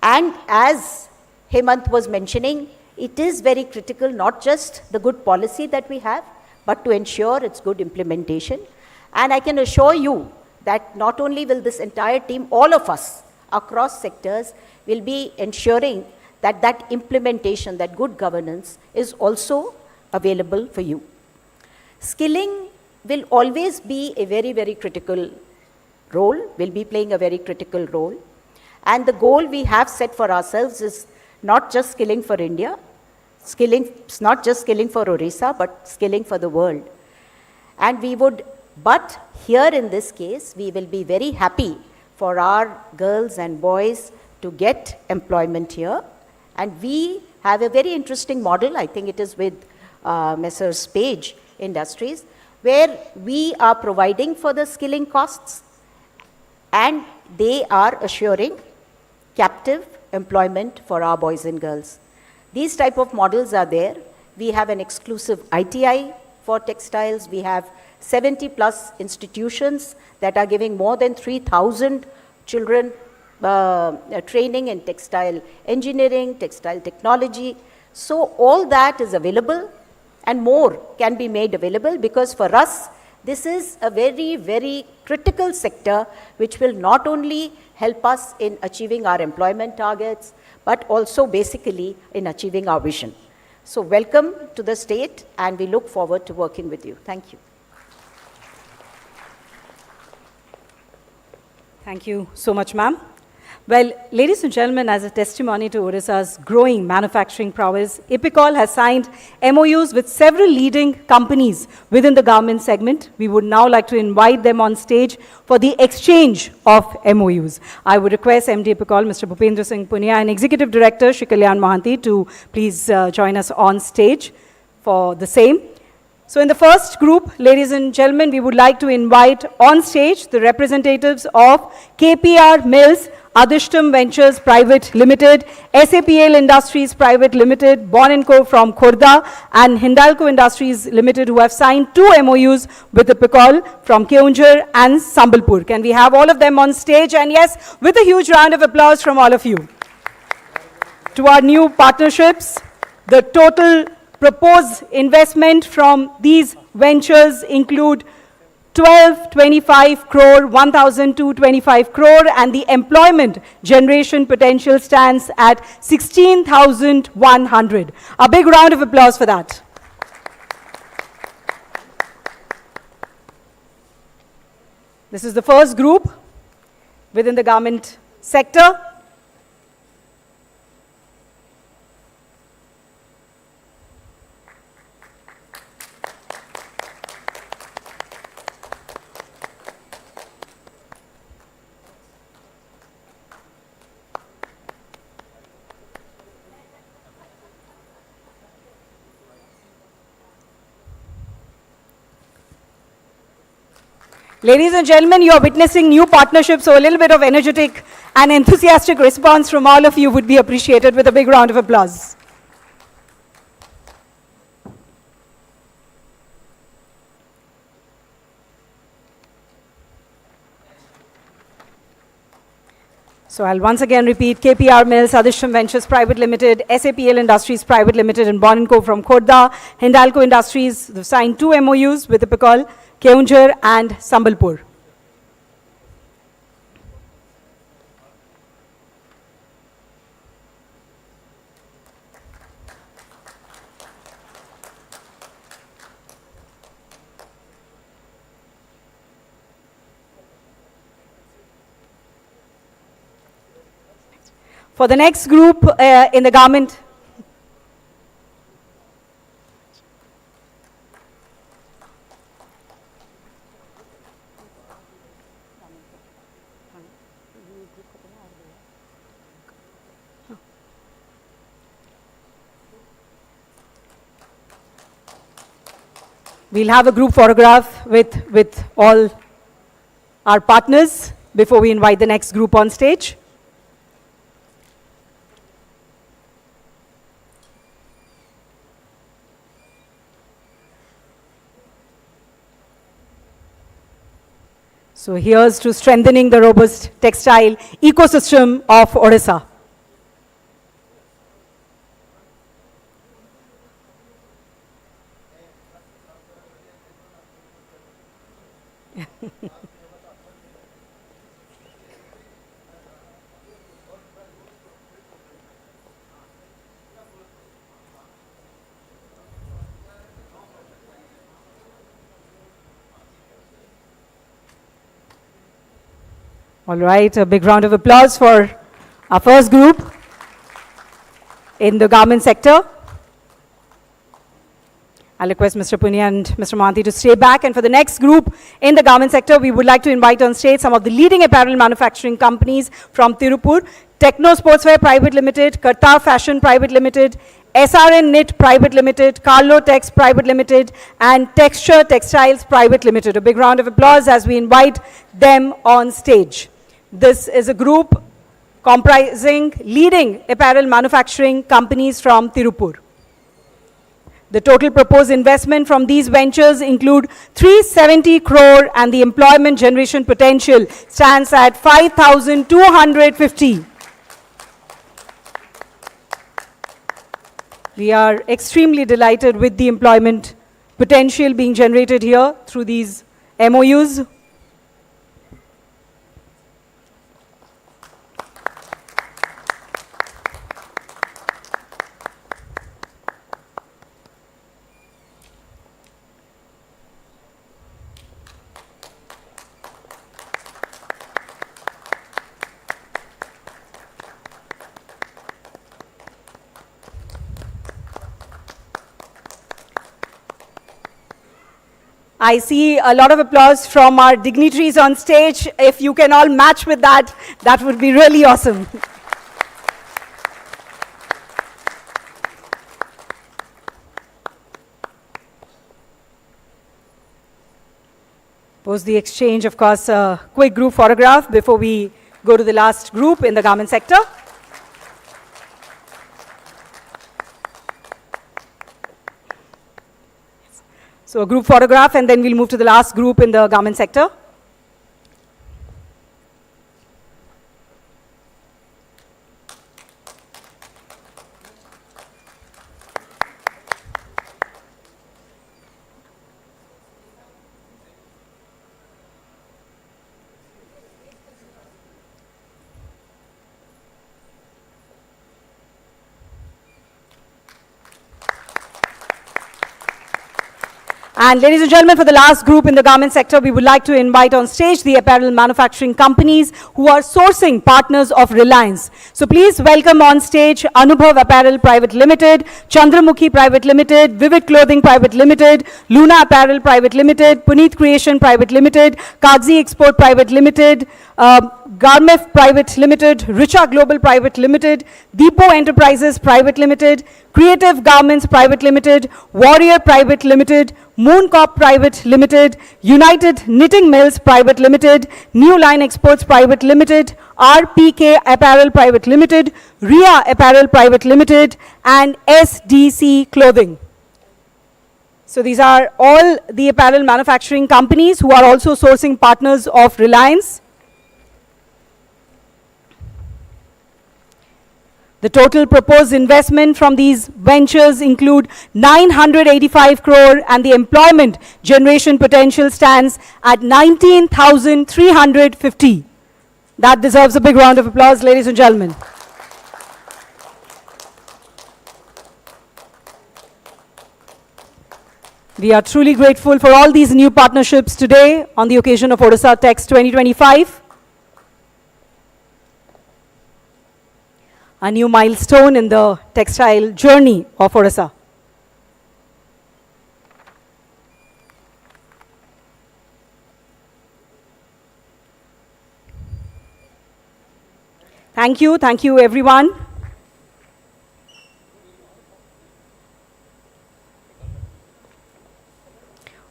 And as Hemant was mentioning, it is very critical, not just the good policy that we have, but to ensure its good implementation. And I can assure you that not only will this entire team, all of us across sectors will be ensuring that that implementation, that good governance is also available for you. Skilling will always be a very, very critical role, will be playing a very critical role. And the goal we have set for ourselves is not just skilling for India, it's not just skilling for Odisha, but skilling for the world. And we would, but here in this case, we will be very happy for our girls and boys to get employment here. And we have a very interesting model, I think it is with Messrs. Page Industries, where we are providing for the skilling costs and they are assuring captive employment for our boys and girls. These type of models are there. We have an exclusive ITI for textiles. We have 70 plus institutions that are giving more than 3,000 children training in textile engineering, textile technology. So all that is available and more can be made available, because for us, this is a very, very critical sector which will not only help us in achieving our employment targets, but also basically in achieving our vision. So welcome to the state, and we look forward to working with you. Thank you. Thank you so much, ma'am. Well, ladies and gentlemen, as a testimony to Odisha's growing manufacturing prowess, IPICOL has signed MOUs with several leading companies within the garment segment. We would now like to invite them on stage for the exchange of MOUs. I would request MD IPICOL, Mr. Bhupendra Singh Punia, and Executive Director, Shri Kalyan Mohanty, to please join us on stage for the same. So in the first group, ladies and gentlemen, we would like to invite on stage the representatives of KPR Mills, Adishtam Ventures Private Limited, SAPL Industries Private Limited, Bon & Co from Khurda, and Hindalco Industries Limited, who have signed 2 MOUs with the IPICOL from Keonjhar and Sambalpur. Can we have all of them on stage? And yes, with a huge round of applause from all of you. To our new partnerships, the total proposed investment from these ventures include 1225 crore, 1,225 crore, and the employment generation potential stands at 16,100. A big round of applause for that. This is the first group within the garment sector. Ladies and gentlemen, you are witnessing new partnerships, so a little bit of energetic and enthusiastic response from all of you would be appreciated with a big round of applause. So I'll once again repeat, KPR Mills, Adisham Ventures Private Limited, SAPL Industries Private Limited and Bonenco from Khordha, Hindalco Industries, they've signed 2 MOUs with Ipakol, Keonjhar and Sambalpur. For the next group in the garment, we'll have a group photograph with all our partners before we invite the next group on stage. So here's to strengthening the robust textile ecosystem of Odisha. All right, a big round of applause for our first group in the garment sector. I'll request Mr. Punia and Mr. Mohanty to stay back. And for the next group in the garment sector, we would like to invite on stage some of the leading apparel manufacturing companies from Tirupur: Techno Sportswear Private Limited, Kartar Fashion Private Limited, SRN Knit Private Limited, Carlo Tex Private Limited, and Texture Textiles Private Limited. A big round of applause as we invite them on stage. This is a group comprising leading apparel manufacturing companies from Tirupur. The total proposed investment from these ventures include 370 crore and the employment generation potential stands at 5,250. We are extremely delighted with the employment potential being generated here through these MOUs. I see a lot of applause from our dignitaries on stage. If you can all match with that, that would be really awesome. Post the exchange, of course, a quick group photograph before we go to the last group in the garment sector. So a group photograph, and then we'll move to the last group in the garment sector. And ladies and gentlemen, for the last group in the garment sector, we would like to invite on stage the apparel manufacturing companies who are sourcing partners of Reliance. So please welcome on stage Anubhav Apparel Private Limited, Chandramukhi Private Limited, Vivid Clothing Private Limited, Luna Apparel Private Limited, Puneet Creation Private Limited, Kagzi Export Private Limited, Garmef Private Limited, Richa Global Private Limited, Deepo Enterprises Private Limited, Creative Garments Private Limited, Warrior Private Limited, Mooncorp Private Limited, United Knitting Mills Private Limited, New Line Exports Private Limited, RPK Apparel Private Limited, Ria Apparel Private Limited, and SDC Clothing. So these are all the apparel manufacturing companies who are also sourcing partners of Reliance. The total proposed investment from these ventures include 985 crore and the employment generation potential stands at 19,350. That deserves a big round of applause, ladies and gentlemen. We are truly grateful for all these new partnerships today on the occasion of Odisha Text 2025. A new milestone in the textile journey of Odisha. Thank you everyone.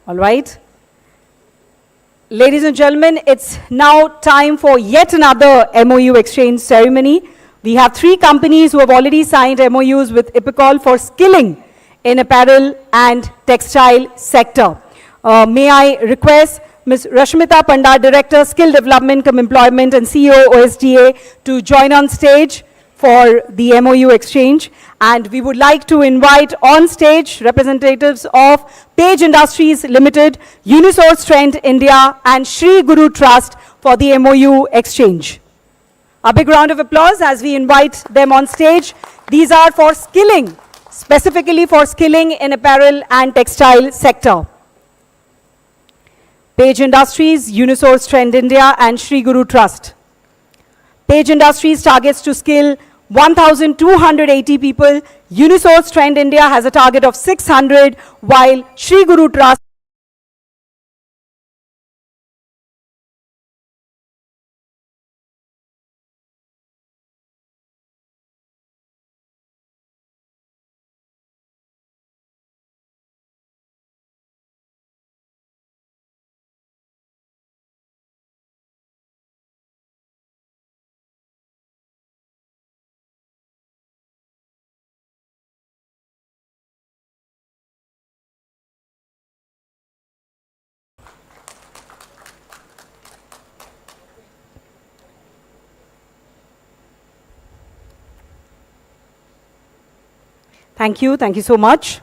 All right. Ladies and gentlemen, it's now time for yet another MOU exchange ceremony. We have 3 companies who have already signed MOUs with IPICOL for skilling in apparel and textile sector. May I request Ms. Rashmita Pandar, Director, Skill Development cum Employment and CEO, OSDA, to join on stage for the MOU exchange. And we would like to invite on stage representatives of Page Industries Limited, Unisource Trend India, and Sri Guru Trust for the MOU exchange. A big round of applause as we invite them on stage. These are for skilling, specifically for skilling in apparel and textile sector. Page Industries, Unisource Trend India, and Sri Guru Trust. Page Industries targets to skill 1,280 people. Unisource Trend India has a target of 600, while Sri Guru Trust Thank you so much.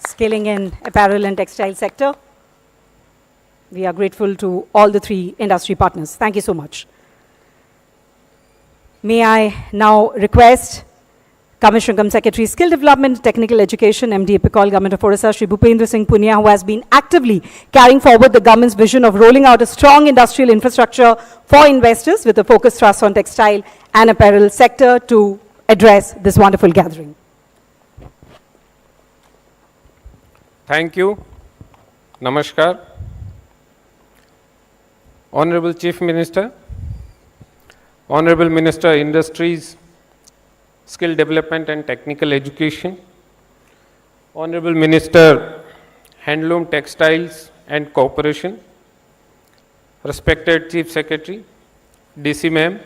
Skilling in apparel and textile sector. We are grateful to all the 3 industry partners. Thank you so much. May I now request Commissioner cum Secretary, Skill Development, Technical Education, MD IPICOL, Government of Odisha, Shri Bhupendra Singh Punia, who has been actively carrying forward the government's vision of rolling out a strong industrial infrastructure for investors with a focused thrust on textile and apparel sector, to address this wonderful gathering. Thank you. Namaskar. Honorable Chief Minister, Honorable Minister, Industries, Skill Development and Technical Education, Honorable Minister, Handloom, Textiles and Cooperation, respected Chief Secretary, DC Ma'am,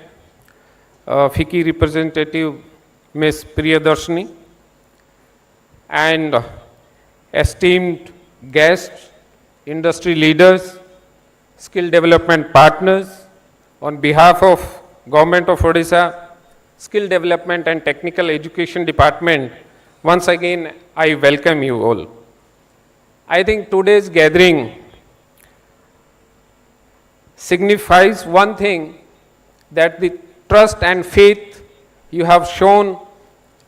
FICCI representative Ms. Priyadarshini, and esteemed guests, industry leaders, skill development partners, on behalf of Government of Odisha, Skill Development and Technical Education Department, once again, I welcome you all. I think today's gathering signifies one thing, that the trust and faith you have shown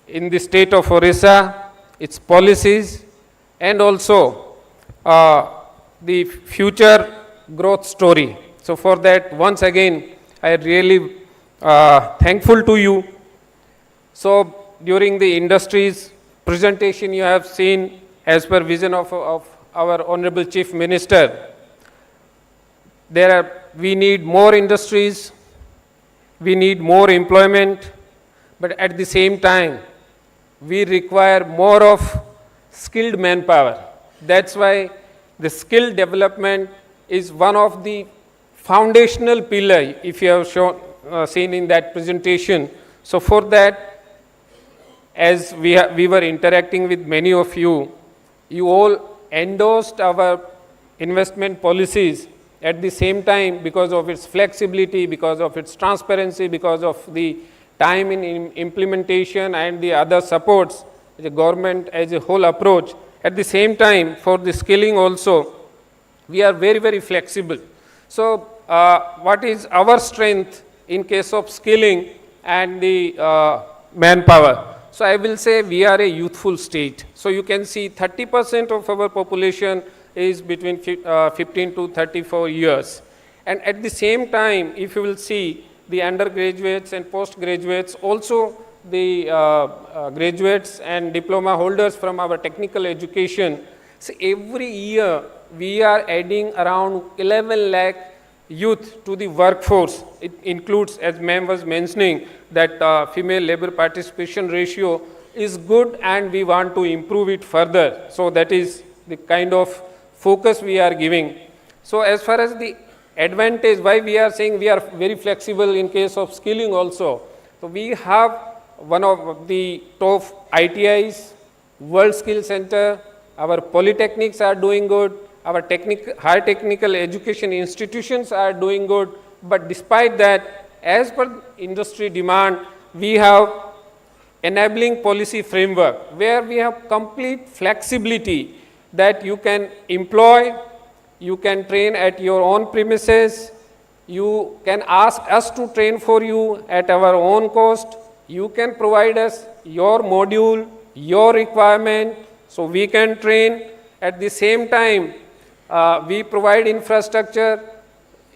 in the state of Odisha, its policies, and also the future growth story. So for that, once again, I really thankful to you. So during the industry's presentation, you have seen, as per vision of our Honorable Chief Minister, we need more industries, we need more employment, but at the same time, we require more of skilled manpower. That's why the skill development is one of the foundational pillar, if you have seen in that presentation. So for that, as we were interacting with many of you, you all endorsed our investment policies. At the same time, because of its flexibility, because of its transparency, because of the time in implementation and the other supports, the government as a whole approach. At the same time, for the skilling also, we are very, very flexible. So what is our strength in case of skilling and the manpower? So I will say we are a youthful state. So you can see 30% of our population is between 15 to 34 years. And at the same time, if you will see the undergraduates and postgraduates, also the graduates and diploma holders from our technical education. So every year we are adding around 11 lakh youth to the workforce. It includes, as ma'am was mentioning, that female labor participation ratio is good and we want to improve it further. So that is the kind of focus we are giving. So as far as the advantage, why we are saying we are very flexible in case of skilling also. So we have one of the top ITIs, World Skill Center, our polytechnics are doing good, our higher technical education institutions are doing good, but despite that, as per industry demand, we have enabling policy framework where we have complete flexibility that you can employ, you can train at your own premises, you can ask us to train for you at our own cost, you can provide us your module, your requirement, so we can train. At the same time, we provide infrastructure,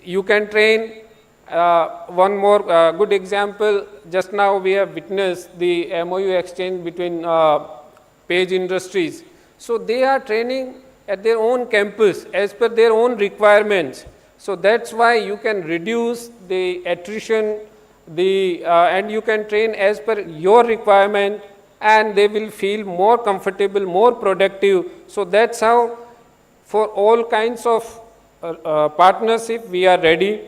you can train. One more good example, just now we have witnessed the MOU exchange between Page Industries. So they are training at their own campus as per their own requirements. So that's why you can reduce the attrition, and you can train as per your requirement, and they will feel more comfortable, more productive. So that's how for all kinds of partnership we are ready.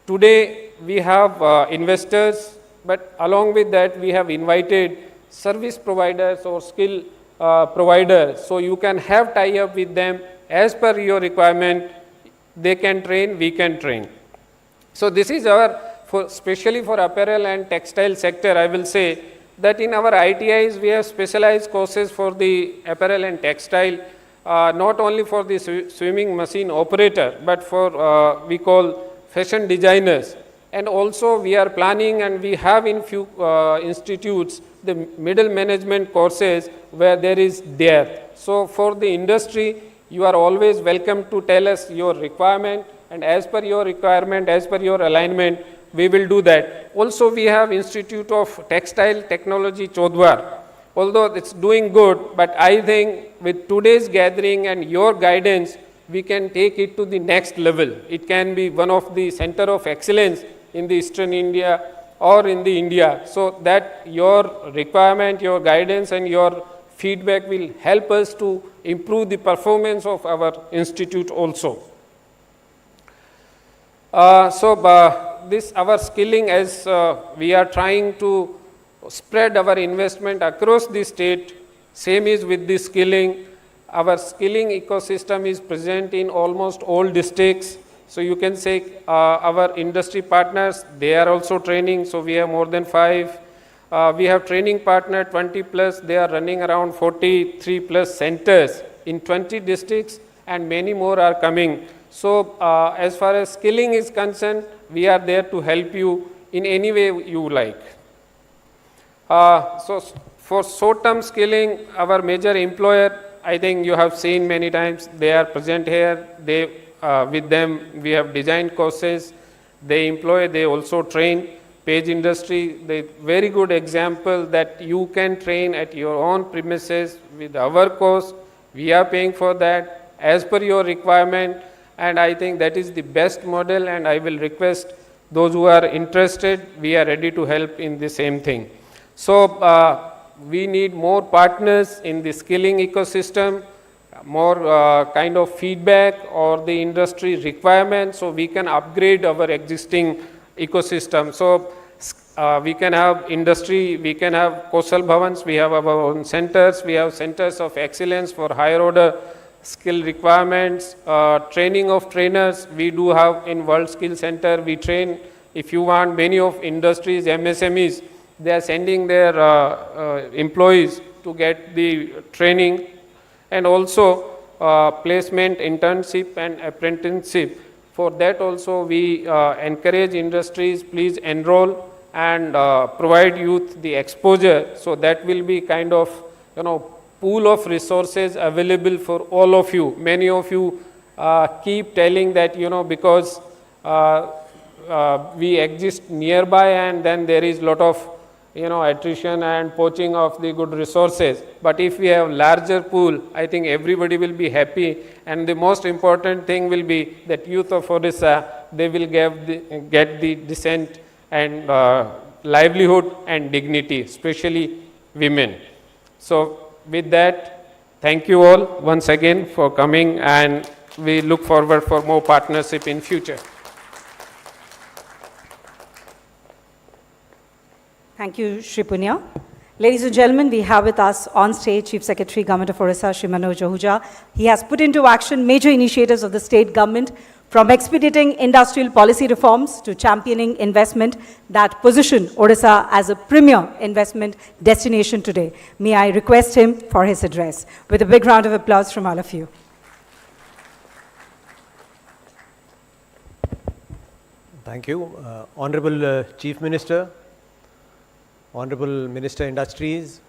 Today we have investors, but along with that we have invited service providers or skill providers. So you can have tie-up with them as per your requirement. They can train, we can train. So this is our, especially for apparel and textile sector, I will say that in our ITIs we have specialized courses for the apparel and textile, not only for the sewing machine operator, but for we call fashion designers. And also we are planning, and we have in few institutes the middle management courses where there is there. So for the industry, you are always welcome to tell us your requirement, and as per your requirement, as per your alignment, we will do that. Also we have Institute of Textile Technology Chodwar. Although it's doing good, but I think with today's gathering and your guidance, we can take it to the next level. It can be one of the center of excellence in the Eastern India or in the India. So that your requirement, your guidance and your feedback will help us to improve the performance of our institute also. This our skilling, as we are trying to spread our investment across the state, same is with the skilling. Our skilling ecosystem is present in almost all districts. So you can say our industry partners, they are also training. So we have more than 5 We have training partner 20 plus, they are running around 43 plus centers in 20 districts and many more are coming. So as far as skilling is concerned, we are there to help you in any way you like. So for short-term skilling, our major employer, I think you have seen many times, they are present here. They, with them, we have designed courses. They employ, they also train. Page industry, the very good example that you can train at your own premises with our course. We are paying for that as per your requirement, and I think that is the best model, and I will request those who are interested, we are ready to help in the same thing. So we need more partners in the skilling ecosystem, more kind of feedback or the industry requirements, so we can upgrade our existing ecosystem. So we can have industry, we can have Kosal Bhavans, we have our own centers, we have centers of excellence for higher order skill requirements, training of trainers, we do have in World Skill Center, we train, if you want, many of industries, MSMEs, they are sending their employees to get the training, and also placement, internship and apprenticeship. For that also we encourage industries, please enroll and provide youth the exposure, so that will be kind of, pool of resources available for all of you. Many of you keep telling that, because we exist nearby and then there is lot of, attrition and poaching of the good resources. But if we have larger pool, I think everybody will be happy, and the most important thing will be that youth of Odisha, they will get the decent and livelihood and dignity, especially women. So with that, thank you all once again for coming, and we look forward for more partnership in future. Thank you, Shri Punya. Ladies and gentlemen, we have with us on stage Chief Secretary, Government of Odisha, Shri Manoj Ahuja. He has put into action major initiatives of the state government, from expediting industrial policy reforms to championing investment that position Odisha as a premier investment destination today. May I request him for his address, with a big round of applause from all of you. Thank you. Honorable Chief Minister, Honorable Minister Industries,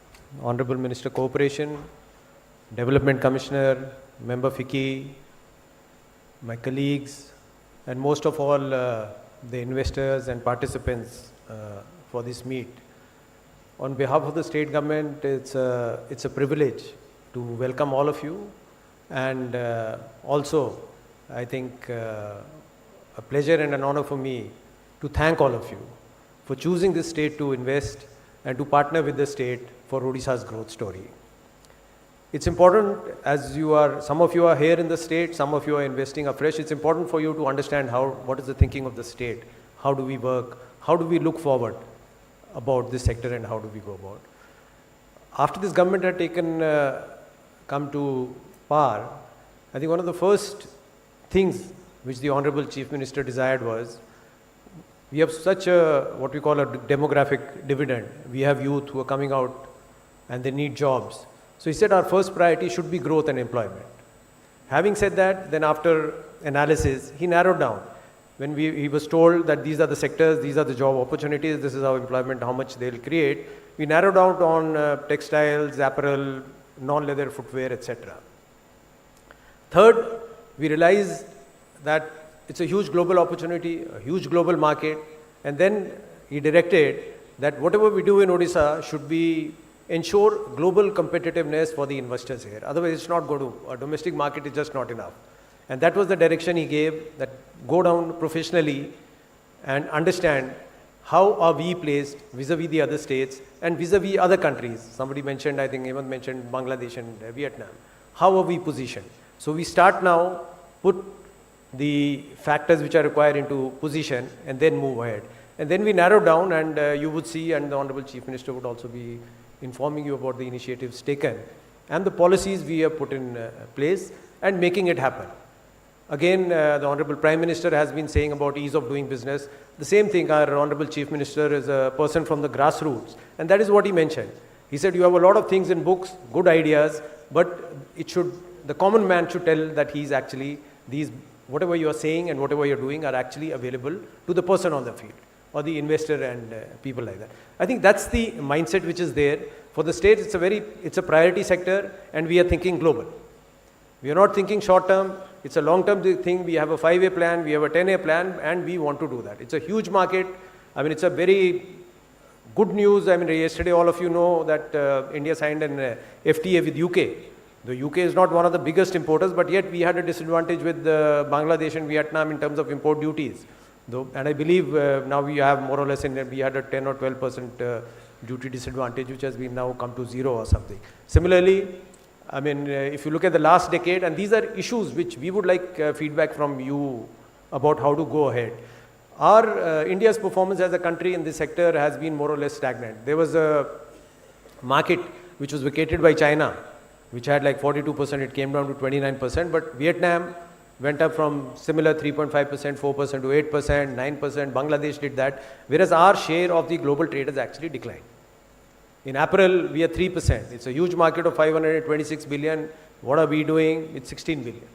Honorable Minister Cooperation, Development Commissioner, Member FICCI, my colleagues, and most of all the investors and participants for this meet. On behalf of the state government, it's a privilege to welcome all of you, and also I think a pleasure and an honor for me to thank all of you for choosing this state to invest and to partner with the state for Odisha's growth story. It's important, as some of you are here in the state, some of you are investing afresh, it's important for you to understand what is the thinking of the state, how do we work, how do we look forward about this sector, and how do we go about. After this government had come to power, I think one of the first things which the Honorable Chief Minister desired was, we have such what we call a demographic dividend. We have youth who are coming out and they need jobs. So he said our first priority should be growth and employment. Having said that, then after analysis, he narrowed down. When he was told that these are the sectors, these are the job opportunities, this is how employment, how much they'll create, we narrowed down on textiles, apparel, non-leather footwear, etc. Third, we realized that it's a huge global opportunity, a huge global market, and then he directed that whatever we do in Odisha should be ensure global competitiveness for the investors here. Otherwise, it's not going to, a domestic market is just not enough. And that was the direction he gave, that go down professionally and understand how are we placed vis-a-vis the other states and vis-a-vis other countries. Somebody mentioned, I think Hemant mentioned Bangladesh and Vietnam. How are we positioned? So we start now, put the factors which are required into position and then move ahead. And then we narrow down, and you would see, and the Honorable Chief Minister would also be informing you about the initiatives taken and the policies we have put in place and making it happen. Again, the Honorable Prime Minister has been saying about ease of doing business. The same thing, our Honorable Chief Minister is a person from the grassroots, and that is what he mentioned. He said, you have a lot of things in books, good ideas, but the common man should tell that he's actually, whatever you are saying and whatever you're doing are actually available to the person on the field, or the investor and people like that. I think that's the mindset which is there. For the state, it's a priority sector, and we are thinking global. We are not thinking short term, it's a long term thing. We have a 5-year plan, we have a 10-year plan, and we want to do that. It's a huge market. I mean, it's a very good news. I mean, yesterday all of you know that India signed an FTA with UK. The UK is not one of the biggest importers, but yet we had a disadvantage with Bangladesh and Vietnam in terms of import duties. And I believe now we have more or less, we had a 10 or 12% duty disadvantage, which has been now come to 0 or something. Similarly, I mean, if you look at the last decade, and these are issues which we would like feedback from you about how to go ahead. Our India's performance as a country in this sector has been more or less stagnant. There was a market which was vacated by China, which had like 42%, it came down to 29%, but Vietnam went up from similar 3.5%, 4% to 8%, 9%, Bangladesh did that, whereas our share of the global trade has actually declined. In apparel, we are 3%. It's a huge market of 526 billion. What are we doing? It's 16 billion.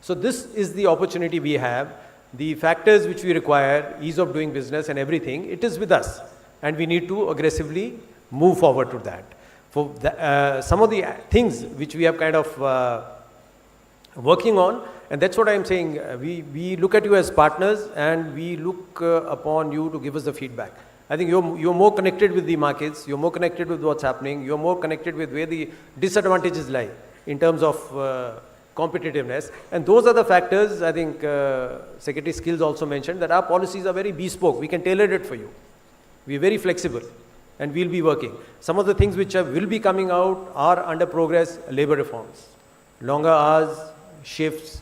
So this is the opportunity we have. The factors which we require, ease of doing business and everything, it is with us. And we need to aggressively move forward to that. For some of the things which we have kind of working on, and that's what I'm saying, we look at you as partners, and we look upon you to give us the feedback. I think you're more connected with the markets, you're more connected with what's happening, you're more connected with where the disadvantages lie in terms of competitiveness. And those are the factors, I think Secretary Skills also mentioned, that our policies are very bespoke. We can tailor it for you. We're very flexible, and we'll be working. Some of the things which will be coming out are under progress: labor reforms, longer hours, shifts,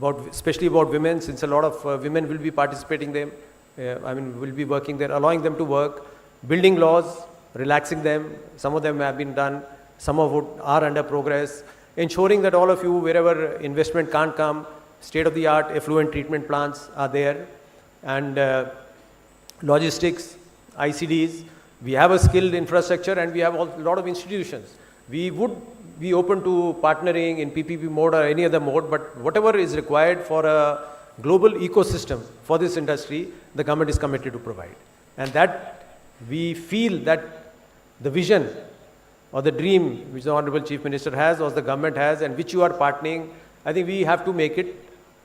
especially about women, since a lot of women will be participating there. Will be working there, allowing them to work, building laws, relaxing them. Some of them have been done, some of them are under progress, ensuring that all of you, wherever investment can't come, state-of-the-art effluent treatment plants are there, and logistics, ICDs. We have a skilled infrastructure, and we have a lot of institutions. We would be open to partnering in PPP mode or any other mode, but whatever is required for a global ecosystem for this industry, the government is committed to provide. And that we feel that the vision or the dream which the Honorable Chief Minister has, or the government has, and which you are partnering, I think we have to make it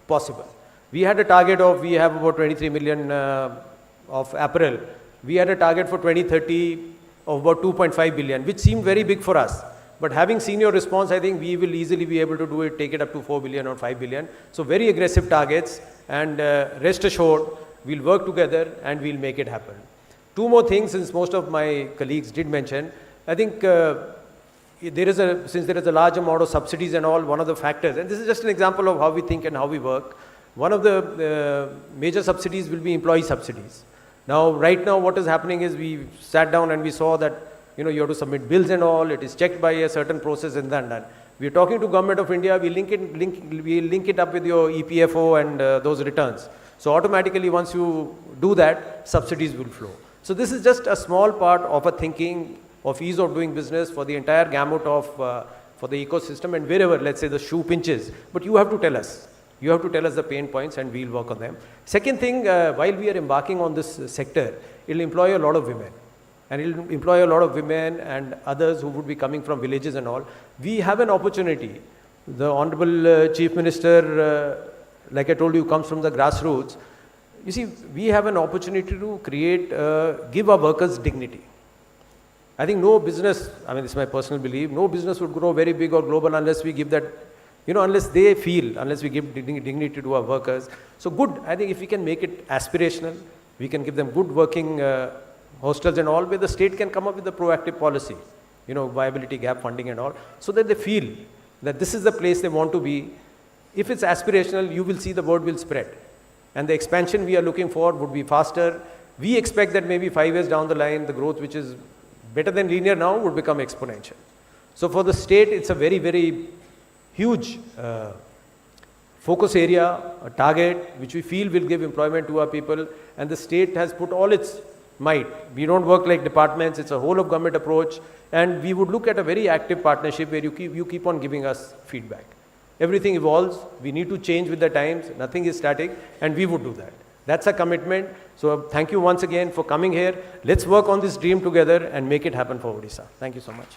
possible. We had a target of, we have about 23 million of apparel. We had a target for 2030 of about 2.5 billion, which seemed very big for us. But having seen your response, I think we will easily be able to do it, take it up to 4 billion or 5 billion. So very aggressive targets, and rest assured, we'll work together and we'll make it happen. Two more things, since most of my colleagues did mention. I think since there is a large amount of subsidies and all, one of the factors, and this is just an example of how we think and how we work, one of the major subsidies will be employee subsidies. Now, right now, what is happening is we sat down and we saw that you have to submit bills and all, it is checked by a certain process and then. We are talking to Government of India, we link it up with your EPFO and those returns. So automatically once you do that, subsidies will flow. So this is just a small part of a thinking of ease of doing business for the entire gamut of, for the ecosystem, and wherever, let's say, the shoe pinches, but you have to tell us. You have to tell us the pain points and we'll work on them. Second thing, while we are embarking on this sector, it will employ a lot of women. And it will employ a lot of women and others who would be coming from villages and all. We have an opportunity. The Honorable Chief Minister, like I told you, comes from the grassroots. You see, we have an opportunity to create, give our workers dignity. I think no business, this is my personal belief, no business would grow very big or global unless we give that, unless they feel, unless we give dignity to our workers. So good, I think if we can make it aspirational, we can give them good working hostels and all, where the state can come up with a proactive policy, viability gap funding and all, so that they feel that this is the place they want to be. If it's aspirational, you will see the word will spread. And the expansion we are looking for would be faster. We expect that maybe 5 years down the line, the growth, which is better than linear now, would become exponential. So for the state, it's a very, very huge focus area, a target which we feel will give employment to our people, and the state has put all its might. We don't work like departments, it's a whole of government approach, and we would look at a very active partnership where you keep on giving us feedback. Everything evolves, we need to change with the times, nothing is static, and we would do that. That's a commitment. So thank you once again for coming here. Let's work on this dream together and make it happen for Odisha. Thank you so much.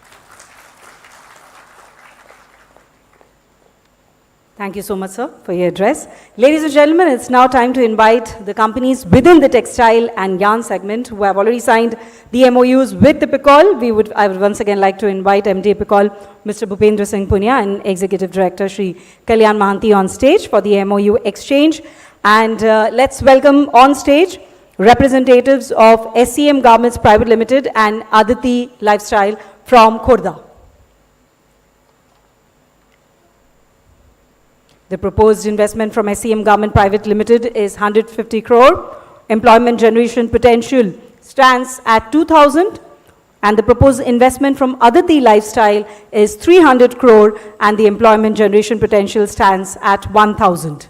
Thank you so much, sir, for your address. Ladies and gentlemen, it's now time to invite the companies within the textile and yarn segment who have already signed the MOUs with the PICOL. I would once again like to invite MD PICOL, Mr. Bhupendra Singh Punia, and Executive Director Shri Kalyan Mahanti on stage for the MOU exchange. And let's welcome on stage representatives of SCM Garments Private Limited and Aditi Lifestyle from Khordha. The proposed investment from SCM Garment Private Limited is 150 crore. Employment generation potential stands at 2,000. And the proposed investment from Aditi Lifestyle is 300 crore, and the employment generation potential stands at 1,000.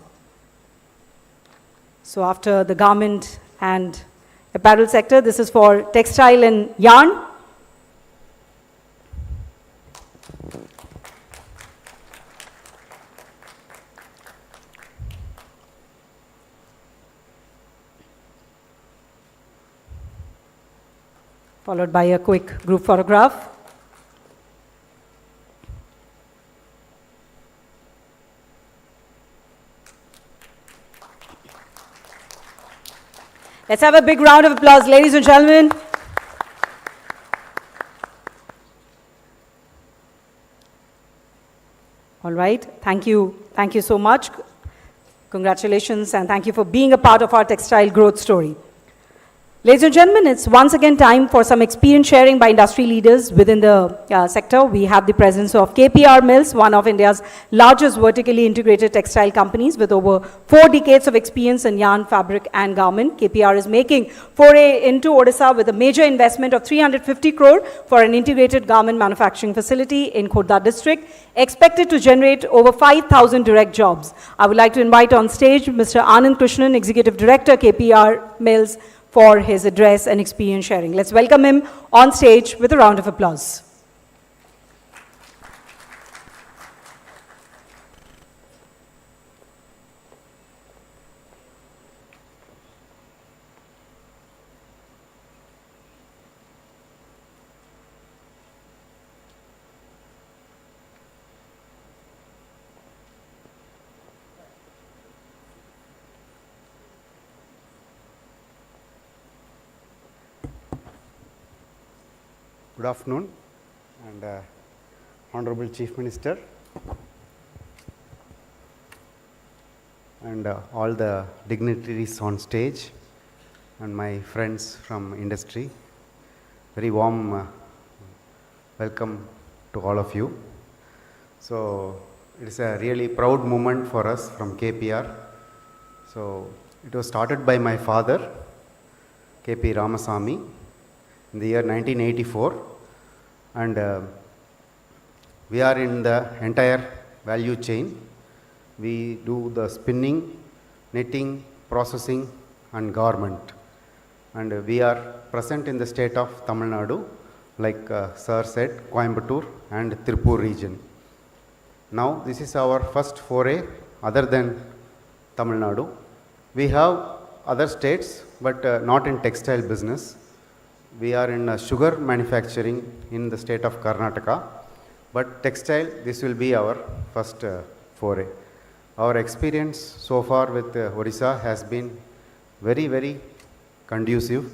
So after the garment and apparel sector, this is for textile and yarn. Followed by a quick group photograph. Let's have a big round of applause, ladies and gentlemen. All right, thank you so much. Congratulations, and thank you for being a part of our textile growth story. Ladies and gentlemen, it's once again time for some experience sharing by industry leaders within the sector. We have the presence of KPR Mills, one of India's largest vertically integrated textile companies with over 4 decades of experience in yarn, fabric and garment. KPR is making foray into Odisha with a major investment of 350 crore for an integrated garment manufacturing facility in Khordha district, expected to generate over 5,000 direct jobs. I would like to invite on stage Mr. Anand Krishnan, Executive Director, KPR Mills, for his address and experience sharing. Let's welcome him on stage with a round of applause. Good afternoon, and Honorable Chief Minister, and all the dignitaries on stage, and my friends from industry. Very warm welcome to all of you. So it is a really proud moment for us from KPR. So it was started by my father, KP Ramasamy, in the year 1984, and we are in the entire value chain. We do the spinning, knitting, processing and garment, and we are present in the state of Tamil Nadu, like Sir said, Coimbatore and Tirupur region. Now this is our first foray other than Tamil Nadu. We have other states, but not in textile business. We are in sugar manufacturing in the state of Karnataka, but textile, this will be our first foray. Our experience so far with Odisha has been very, very conducive.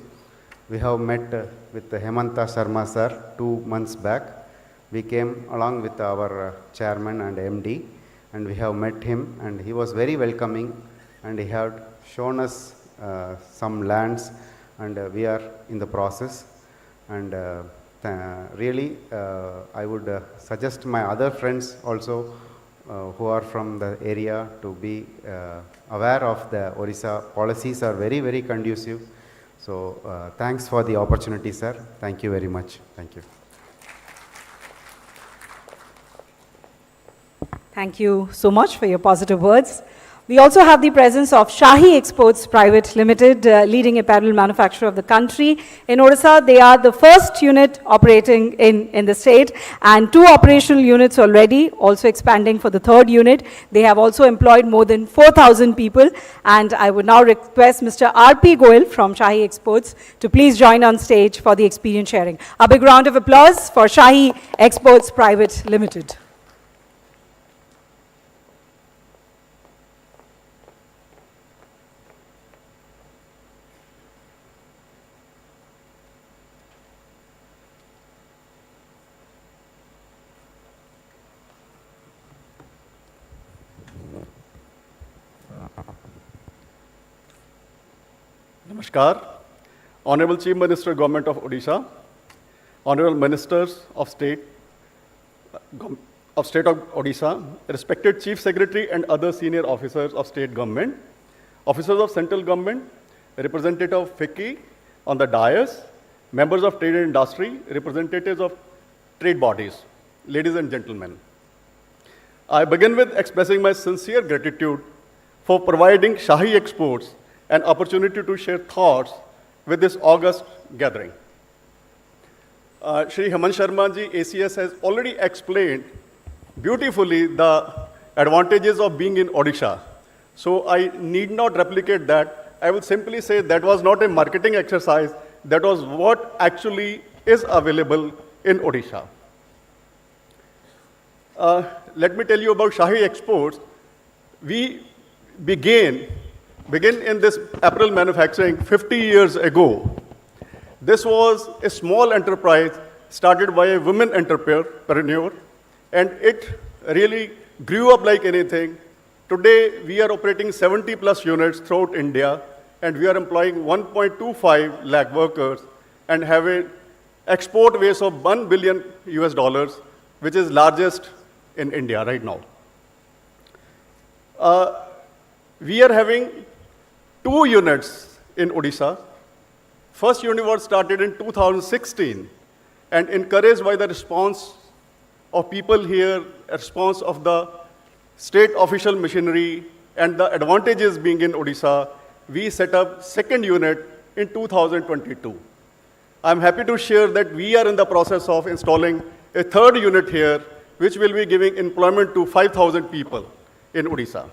We have met with Hemanta Sharma sir 2 months back. We came along with our chairman and MD, and we have met him, and he was very welcoming, and he had shown us some lands, and we are in the process. And really, I would suggest my other friends also who are from the area to be aware of the Odisha policies are very, very conducive. So thanks for the opportunity, sir. Thank you very much. Thank you. Thank you so much for your positive words. We also have the presence of Shahi Exports Private Limited, leading apparel manufacturer of the country. In Odisha, they are the first unit operating in the state, and 2 operational units already, also expanding for the 3rd unit. They have also employed more than 4,000 people, and I would now request Mr. R.P. Goyal from Shahi Exports to please join on stage for the experience sharing. A big round of applause for Shahi Exports Private Limited. Namaskar. Honorable Chief Minister, Government of Odisha, Honorable Ministers of State of Odisha, respected Chief Secretary and other senior officers of State Government, officers of Central Government, representative of FICCI on the dais, members of trade and industry, representatives of trade bodies, ladies and gentlemen. I begin with expressing my sincere gratitude for providing Shahi Exports an opportunity to share thoughts with this august gathering. Shri Hemant Sharma ji, ACS, has already explained beautifully the advantages of being in Odisha. So I need not replicate that. I will simply say that was not a marketing exercise. That was what actually is available in Odisha. Let me tell you about Shahi Exports. We begin in this apparel manufacturing 50 years ago. This was a small enterprise started by a woman entrepreneur, and it really grew up like anything. Today, we are operating 70 plus units throughout India, and we are employing 1.25 lakh workers and have an export base of $1 billion US, which is largest in India right now. We are having 2 units in Odisha. First unit was started in 2016, and encouraged by the response of people here, response of the state official machinery, and the advantages being in Odisha, we set up 2nd unit in 2022. I'm happy to share that we are in the process of installing a 3rd unit here, which will be giving employment to 5,000 people in Odisha.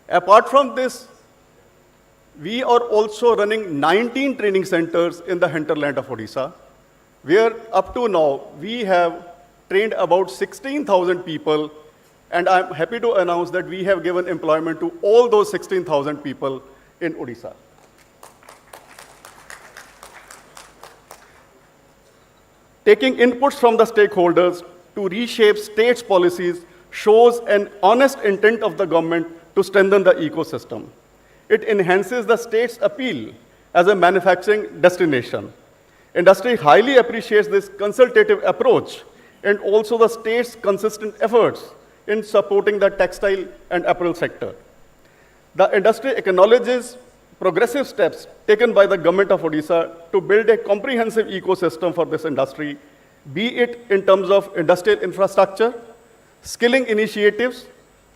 Apart from this, we are also running 19 training centers in the hinterland of Odisha, where up to now we have trained about 16,000 people, and I'm happy to announce that we have given employment to all those 16,000 people in Odisha. Taking inputs from the stakeholders to reshape states' policies shows an honest intent of the government to strengthen the ecosystem. It enhances the state's appeal as a manufacturing destination. Industry highly appreciates this consultative approach and also the state's consistent efforts in supporting the textile and apparel sector. The industry acknowledges progressive steps taken by the government of Odisha to build a comprehensive ecosystem for this industry, be it in terms of industrial infrastructure, skilling initiatives,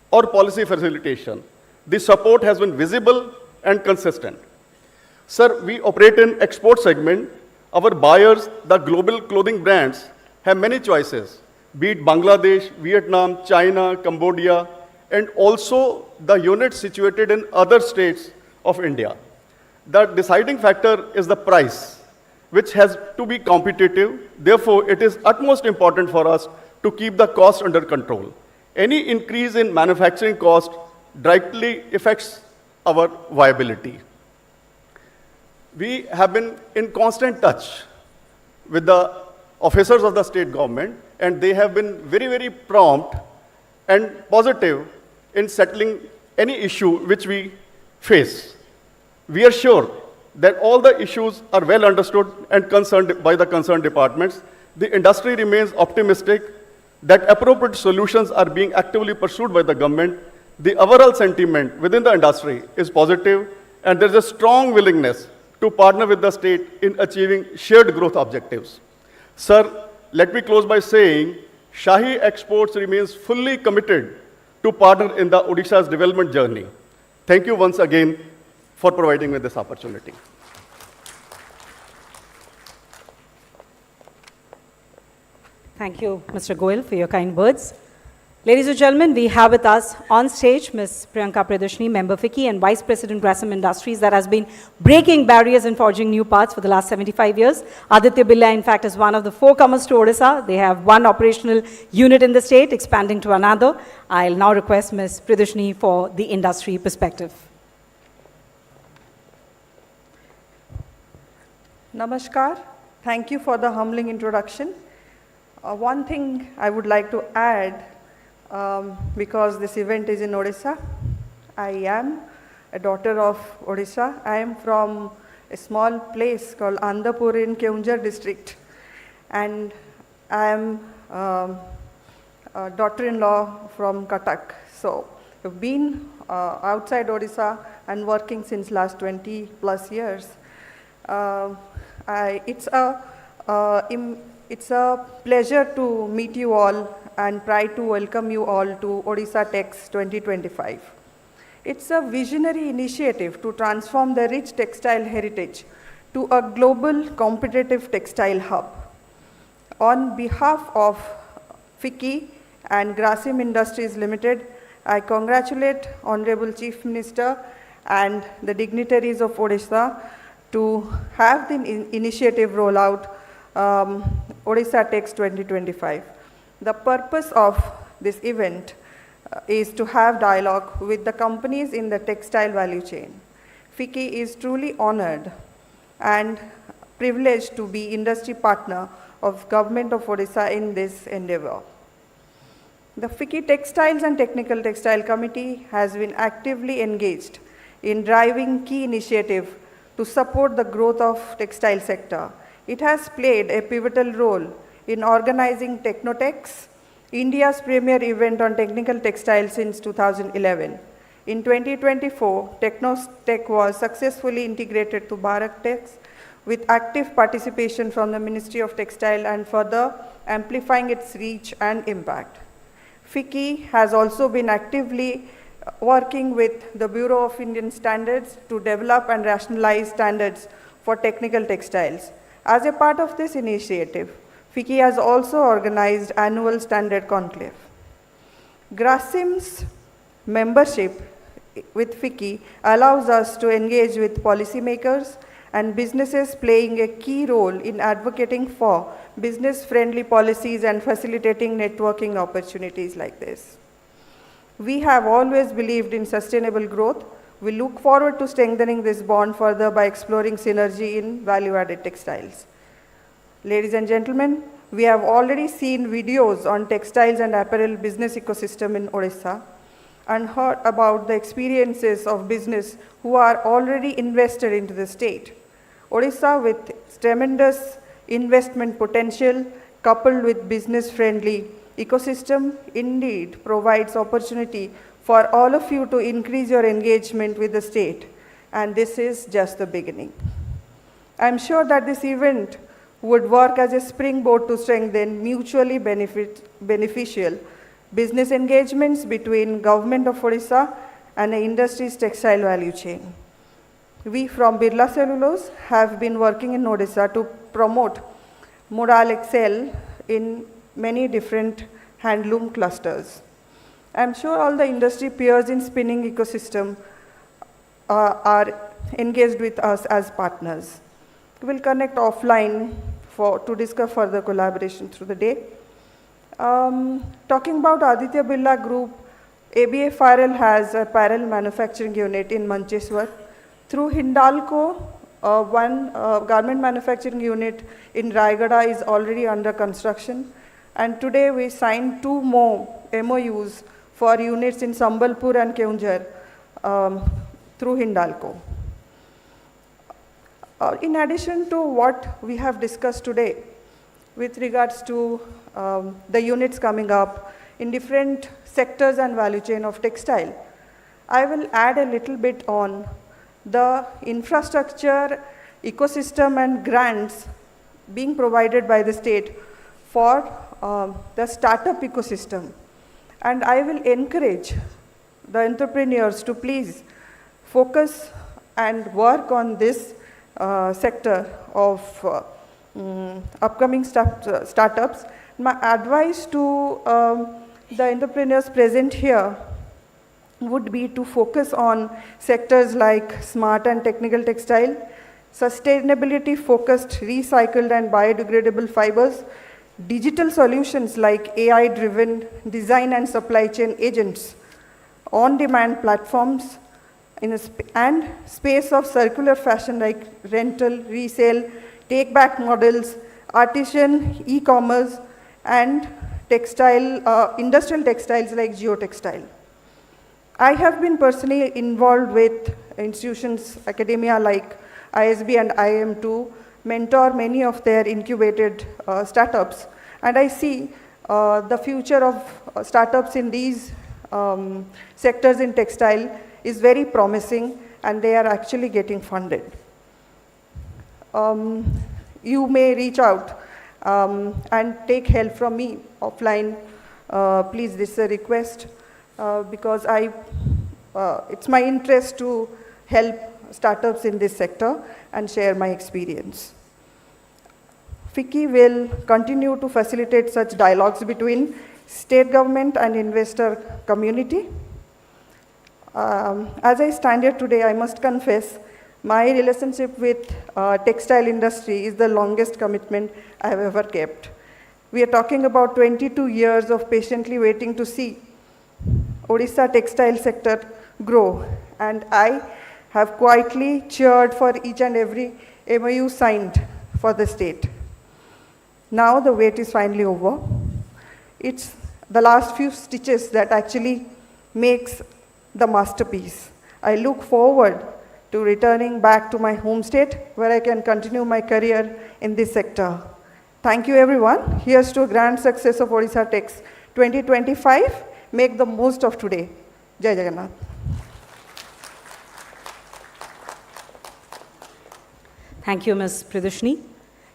or policy facilitation. The support has been visible and consistent. Sir, we operate in export segment. Our buyers, the global clothing brands, have many choices, be it Bangladesh, Vietnam, China, Cambodia, and also the units situated in other states of India. The deciding factor is the price, which has to be competitive. Therefore, it is utmost important for us to keep the cost under control. Any increase in manufacturing cost directly affects our viability. We have been in constant touch with the officers of the state government, and they have been very, very prompt and positive in settling any issue which we face. We are sure that all the issues are well understood and concerned by the concerned departments. The industry remains optimistic that appropriate solutions are being actively pursued by the government. The overall sentiment within the industry is positive, and there is a strong willingness to partner with the state in achieving shared growth objectives. Sir, let me close by saying Shahi Exports remains fully committed to partner in the Odisha's development journey. Thank you once again for providing me this opportunity. Thank you, Mr. Goyal, for your kind words. Ladies and gentlemen, we have with us on stage Ms. Priyanka Priyadarshini, Member FICCI and Vice President Grasim Industries, that has been breaking barriers and forging new paths for the last 75 years. Aditya Birla, in fact, is one of the forecomers to Odisha. They have one operational unit in the state, expanding to another. I'll now request Ms. Priyadarshini for the industry perspective. Namaskar. Thank you for the humbling introduction. One thing I would like to add, because this event is in Odisha. I am a daughter of Odisha. I am from a small place called Andapur in Keonjhar district, and I am a daughter-in-law from Cuttack. So I've been outside Odisha and working since last 20 plus years. It's a pleasure to meet you all and try to welcome you all to Odisha Tex 2025. It's a visionary initiative to transform the rich textile heritage to a global competitive textile hub. On behalf of FICCI and Grasim Industries Limited, I congratulate Honorable Chief Minister and the dignitaries of Odisha to have the initiative roll out Odisha Tex 2025. The purpose of this event is to have dialogue with the companies in the textile value chain. FICCI is truly honored and privileged to be industry partner of Government of Odisha in this endeavor. The FICCI Textiles and Technical Textile Committee has been actively engaged in driving key initiatives to support the growth of textile sector. It has played a pivotal role in organizing Technotex, India's premier event on technical textiles since 2011. In 2024, Technotech was successfully integrated to BharatTex with active participation from the Ministry of Textile and further amplifying its reach and impact. FICCI has also been actively working with the Bureau of Indian Standards to develop and rationalize standards for technical textiles. As a part of this initiative, FICCI has also organized annual standard conclave. Grasim's membership with FICCI allows us to engage with policymakers and businesses, playing a key role in advocating for business-friendly policies and facilitating networking opportunities like this. We have always believed in sustainable growth. We look forward to strengthening this bond further by exploring synergy in value-added textiles. Ladies and gentlemen, we have already seen videos on textiles and apparel business ecosystem in Odisha and heard about the experiences of business who are already invested into the state. Odisha, with tremendous investment potential coupled with business-friendly ecosystem, indeed provides opportunity for all of you to increase your engagement with the state, and this is just the beginning. I'm sure that this event would work as a springboard to strengthen mutually beneficial business engagements between Government of Odisha and the industry's textile value chain. We from Birla Cellulose have been working in Odisha to promote Modal Excel in many different handloom clusters. I'm sure all the industry peers in spinning ecosystem are engaged with us as partners. We will connect offline to discuss further collaboration through the day. Talking about Aditya Birla Group, ABA Apparel has a apparel manufacturing unit in Mancheswar. Through Hindalco, one garment manufacturing unit in Raigada is already under construction. And today we signed 2 more MOUs for units in Sambalpur and Keonjhar through Hindalco. In addition to what we have discussed today with regards to the units coming up in different sectors and value chain of textile, I will add a little bit on the infrastructure, ecosystem and grants being provided by the state for the startup ecosystem. And I will encourage the entrepreneurs to please focus and work on this sector of upcoming startups. My advice to the entrepreneurs present here would be to focus on sectors like smart and technical textile, sustainability focused recycled and biodegradable fibers, digital solutions like AI driven design and supply chain agents, on demand platforms, and space of circular fashion like rental, resale, take back models, artisan e-commerce, and textile, industrial textiles like geotextile. I have been personally involved with institutions, academia like ISB and IIM to mentor many of their incubated startups. And I see the future of startups in these sectors in textile is very promising, and they are actually getting funded. You may reach out and take help from me offline. Please, this is a request because it's my interest to help startups in this sector and share my experience. FICCI will continue to facilitate such dialogues between state government and investor community. As I stand here today, I must confess, my relationship with textile industry is the longest commitment I have ever kept. We are talking about 22 years of patiently waiting to see Odisha textile sector grow, and I have quietly cheered for each and every MOU signed for the state. Now the wait is finally over. It's the last few stitches that actually makes the masterpiece. I look forward to returning back to my home state where I can continue my career in this sector. Thank you everyone. Here's to a grand success of Odisha Techs 2025. Make the most of today. Jai Jagannath. Thank you, Ms. Pradeshni.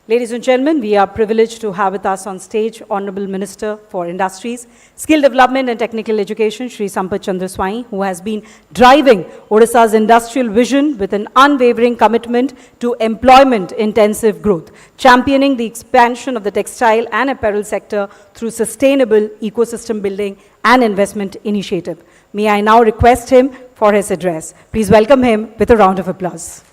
Ladies and gentlemen, we are privileged to have with us on stage Honorable Minister for Industries, Skill Development and Technical Education, Shri Sampath Chandra Swai, who has been driving Odisha's industrial vision with an unwavering commitment to employment-intensive growth, championing the expansion of the textile and apparel sector through sustainable ecosystem building and investment initiative. May I now request him for his address. Please welcome him with a round of applause.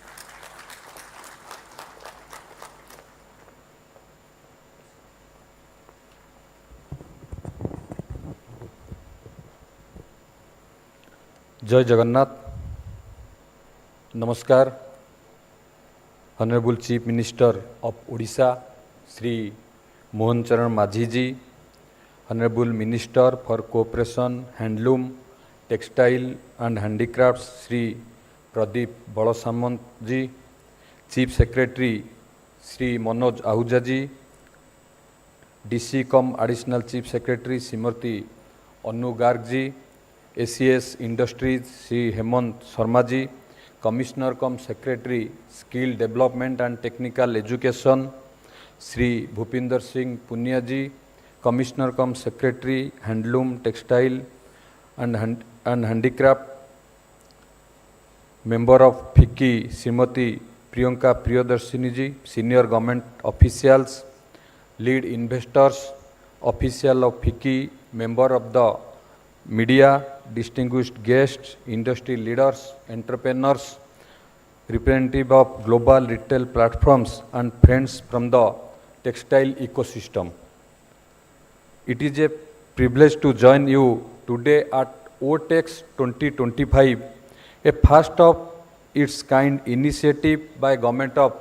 जय जगन्नाथ, नमस्कार. Honorable Chief Minister of Odisha, Sri Mohan Charan Majhi ji, Honorable Minister for Cooperation, Handloom, Textile and Handicrafts, Sri Pradeep Balasamant ji, Chief Secretary, Sri Manoj Ahuja ji, DC Com Additional Chief Secretary, Srimati Anu Garg ji, ACS Industries, Sri Hemant Sharma ji, Commissioner cum Secretary, Skill Development and Technical Education, Sri Bhupinder Singh Punia ji, Commissioner cum Secretary, Handloom, Textile and Handicraft, Member of FICCI, Srimati Priyanka Priyadarshini ji, Senior Government Officials, Lead Investors, Official of FICCI, Member of the Media, distinguished guests, industry leaders, entrepreneurs, representative of global retail platforms and friends from the textile ecosystem. It is a privilege to join you today at OTEX 2025, a first of its kind initiative by Government of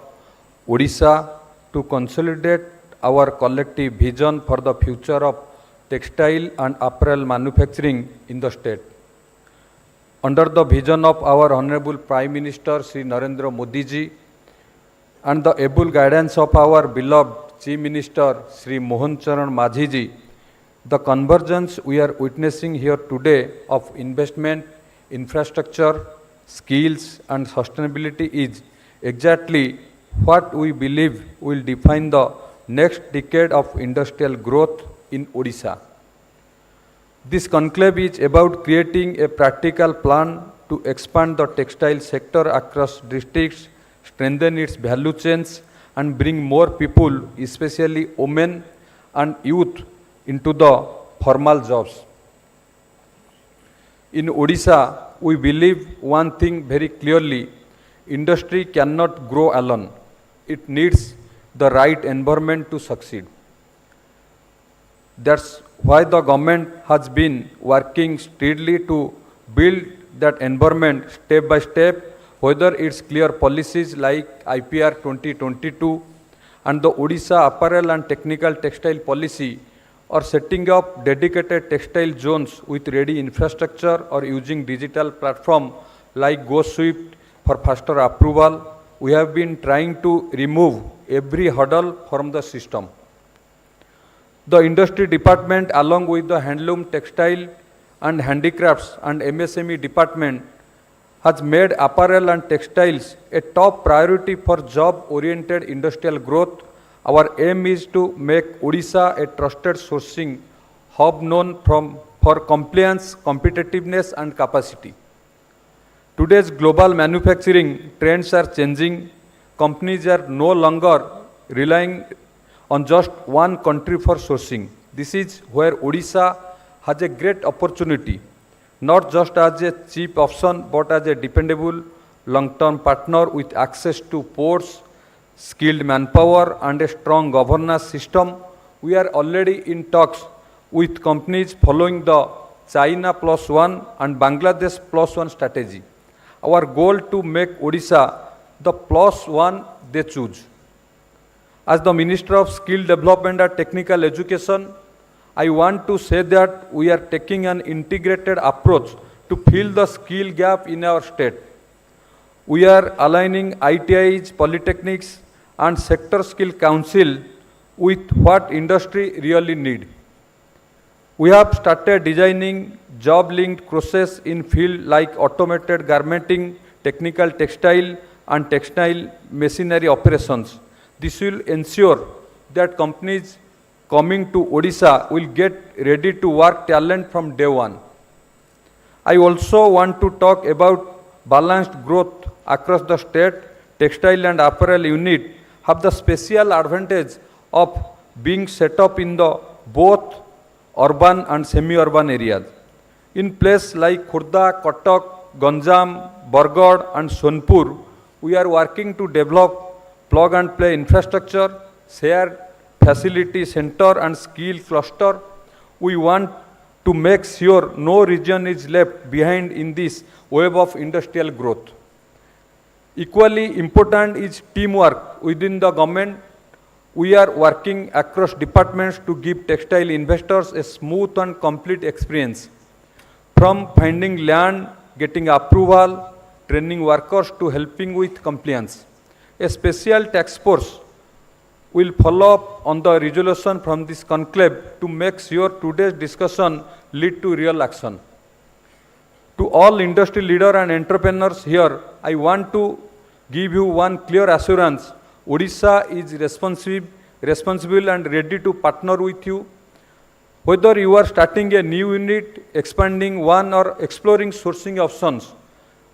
Odisha to consolidate our collective vision for the future of textile and apparel manufacturing in the state. Under the vision of our Honorable Prime Minister Sri Narendra Modi ji and the able guidance of our beloved Chief Minister Sri Mohan Charan Majhi ji, the convergence we are witnessing here today of investment, infrastructure, skills and sustainability is exactly what we believe will define the next decade of industrial growth in Odisha. This conclave is about creating a practical plan to expand the textile sector across districts, strengthen its value chains, and bring more people, especially women and youth, into the formal jobs. In Odisha, we believe one thing very clearly: industry cannot grow alone. It needs the right environment to succeed. That's why the government has been working steadily to build that environment step by step, whether it's clear policies like IPR 2022 and the Odisha apparel and technical textile policy, or setting up dedicated textile zones with ready infrastructure, or using digital platform like GoSwift for faster approval. We have been trying to remove every hurdle from the system. The industry department, along with the handloom, textile and handicrafts and MSME department, has made apparel and textiles a top priority for job-oriented industrial growth. Our aim is to make Odisha a trusted sourcing hub known for compliance, competitiveness and capacity. Today's global manufacturing trends are changing. Companies are no longer relying on just one country for sourcing. This is where Odisha has a great opportunity, not just as a cheap option, but as a dependable long-term partner with access to ports, skilled manpower and a strong governance system. We are already in talks with companies following the China +1 and Bangladesh +1 strategy. Our goal to make Odisha the +1 they choose. As the Minister of Skill Development and Technical Education, I want to say that we are taking an integrated approach to fill the skill gap in our state. We are aligning ITIs, polytechnics and sector skill council with what industry really need. We have started designing job-linked courses in fields like automated garmenting, technical textile and textile machinery operations. This will ensure that companies coming to Odisha will get ready to work talent from day one. I also want to talk about balanced growth across the state. Textile and apparel unit have the special advantage of being set up in the both urban and semi-urban areas. In places like Khurda, Cuttack, Ganjam, Bargarh and Sonpur, we are working to develop plug-and-play infrastructure, shared facility center and skill cluster. We want to make sure no region is left behind in this wave of industrial growth. Equally important is teamwork within the government. We are working across departments to give textile investors a smooth and complete experience, from finding land, getting approval, training workers to helping with compliance. A special task force will follow up on the resolution from this conclave to make sure today's discussion lead to real action. To all industry leaders and entrepreneurs here, I want to give you one clear assurance: Odisha is responsible and ready to partner with you. Whether you are starting a new unit, expanding one or exploring sourcing options,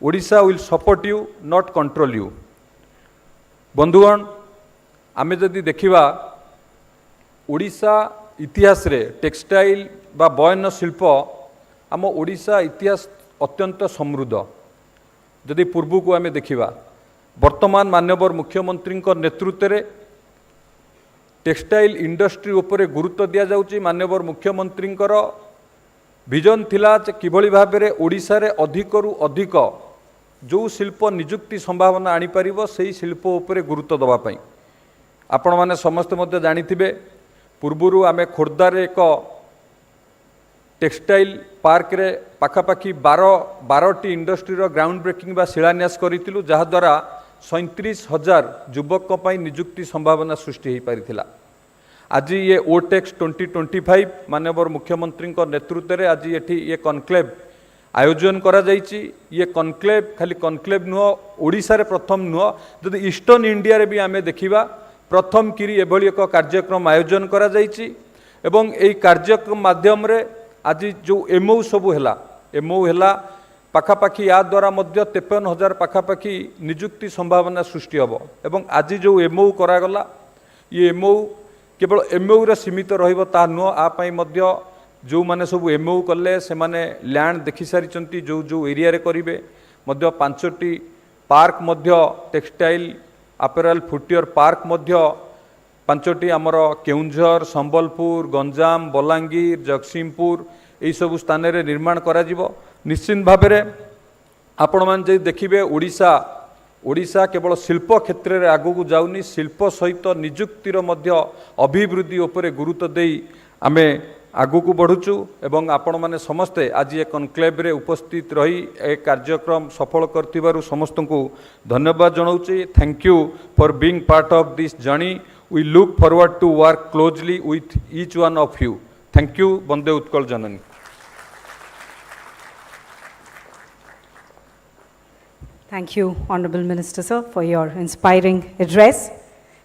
Odisha will support you, not control you. बंधुगण, आमे जदि देखिबा ओडिशा इतिहास रे textile बा बयन शिल्प आम ओडिशा इतिहास अत्यंत समृद्ध. जदि पूर्व को आमे देखिबा वर्तमान माननीय मुख्यमंत्री नेतृत्व रे टेक्सटाइल इंडस्ट्री उपरे गुरुत्व दिया जाउची. माननीय मुख्यमंत्री विजन थिला किभଳି भाबरे ओडिशा रे अधिकरु अधिक जो शिल्प निजुक्ति संभावना आनी परिबो सेही शिल्प उपरे गुरुत्व दबा पई. आपण माने समस्त मध्य जानिथिबे पूर्वरु आमे खोर्धार एक टेक्सटाइल पार्क रे पाखापाखी 12टी इंडस्ट्री रो ग्राउंड ब्रेकिंग बा शिलान्यास करितिलु, जहा द्वारा 37,000 युवक पई निजुक्ति संभावना सृष्टि हो पारिथिला. आज ये ओटेक्स 2025 माननीय मुख्यमंत्री नेतृत्व रे आज एठी ये कॉन्क्लेव आयोजन करा जाइछि. ये कॉन्क्लेव खाली कॉन्क्लेव नुह, ओडिशा रे प्रथम नुह, जदि ईस्टर्न इंडिया रे भी आमे देखिबा प्रथम किरी एभली एक कार्यक्रम आयोजन करा जाइछि. एवं यही कार्यक्रम माध्यम रे आज जो एमओ सब है एमओ है पाखापाखि या द्वारा 53,000 पाखापाखि निजुक्ति संभावना सृष्टि हम एवं आज जो एमओ करागला ये एमओ केवल एमओ रे सीमित रहा नुह आपाई जो माने सब एमओ कले से माने लैंड देखि सारी जो जो एरिया रे करिवे 5टी park textile apparel footwear park 5टी आमर केउंझर संबलपुर गंजाम बलांगीर जगतसिंहपुर यही सब स्थान रे निर्माण करा जिवो। निश्चित भाव में आपण मैंने देखिए ओडिशा केवल शिल्प क्षेत्र में आगू जाऊनी शिल्प सहित निजुक्तिर अभिवृद्धि उपरे गुरुत्व देई आमे आगू को बढ़ुचु एवं आपण माने समस्ते आज ये कनक्लेव रे उपस्थित रही एक कार्यक्रम सफल करथिबारु समस्त को धन्यवाद जनाऊँगी। Thank you for being part of this journey. We look forward to work closely with each one of you. Thank you. Vande Utkal Janani. Thank you, Honorable Minister, sir, for your inspiring address.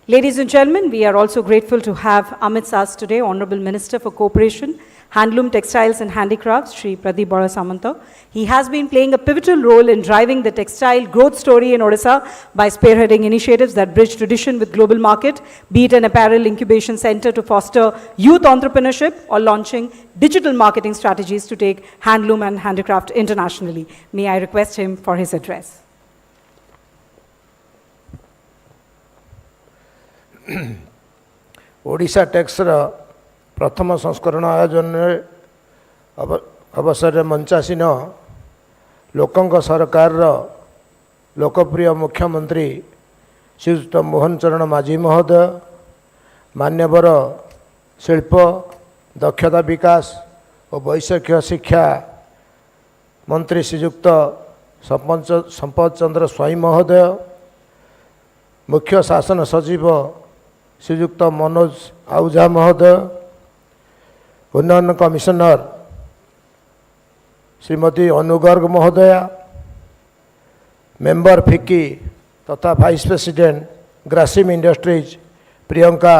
Ladies and gentlemen, we are also grateful to have amidst us today Honorable Minister for Cooperation, Handloom, Textiles and Handicrafts, Shri Pradeep Bora Samanta. He has been playing a pivotal role in driving the textile growth story in Odisha by spearheading initiatives that bridge tradition with global market, be it an apparel incubation center to foster youth entrepreneurship or launching digital marketing strategies to take handloom and handicraft internationally. May I request him for his address. Odisha टेक्सर प्रथम संस्करण आयोजन अवसर मंचासीन लोकंक सरकार लोकप्रिय मुख्यमंत्री श्रीयुक्त मोहन चरण माझी महोदय, मान्यवर शिल्प दक्षता विकास और वैषयिक शिक्षा मंत्री श्रीयुक्त संपत चंद्र स्वाई महोदय, मुख्य शासन सचिव श्रीयुक्त मनोज आहुजा महोदय, उन्नयन कमिश्नर श्रीमती अनु गर्ग महोदया, मेंबर फिकी तथा vice president Grasim industries Priyanka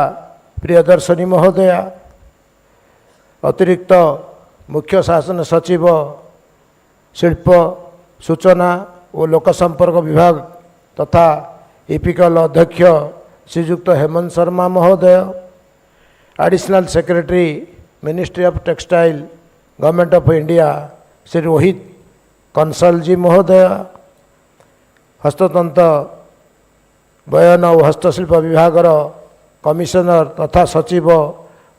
Priyadarshini महोदया, अतिरिक्त मुख्य शासन सचिव शिल्प सूचना और लोक संपर्क विभाग तथा इपिकल अध्यक्ष श्रीयुक्त हेमंत शर्मा महोदय, additional secretary ministry of textile government of India Shri Rohit Kansal ji महोदय, हस्ततंत्र बयन और हस्तशिल्प विभाग कमिशनर तथा सचिव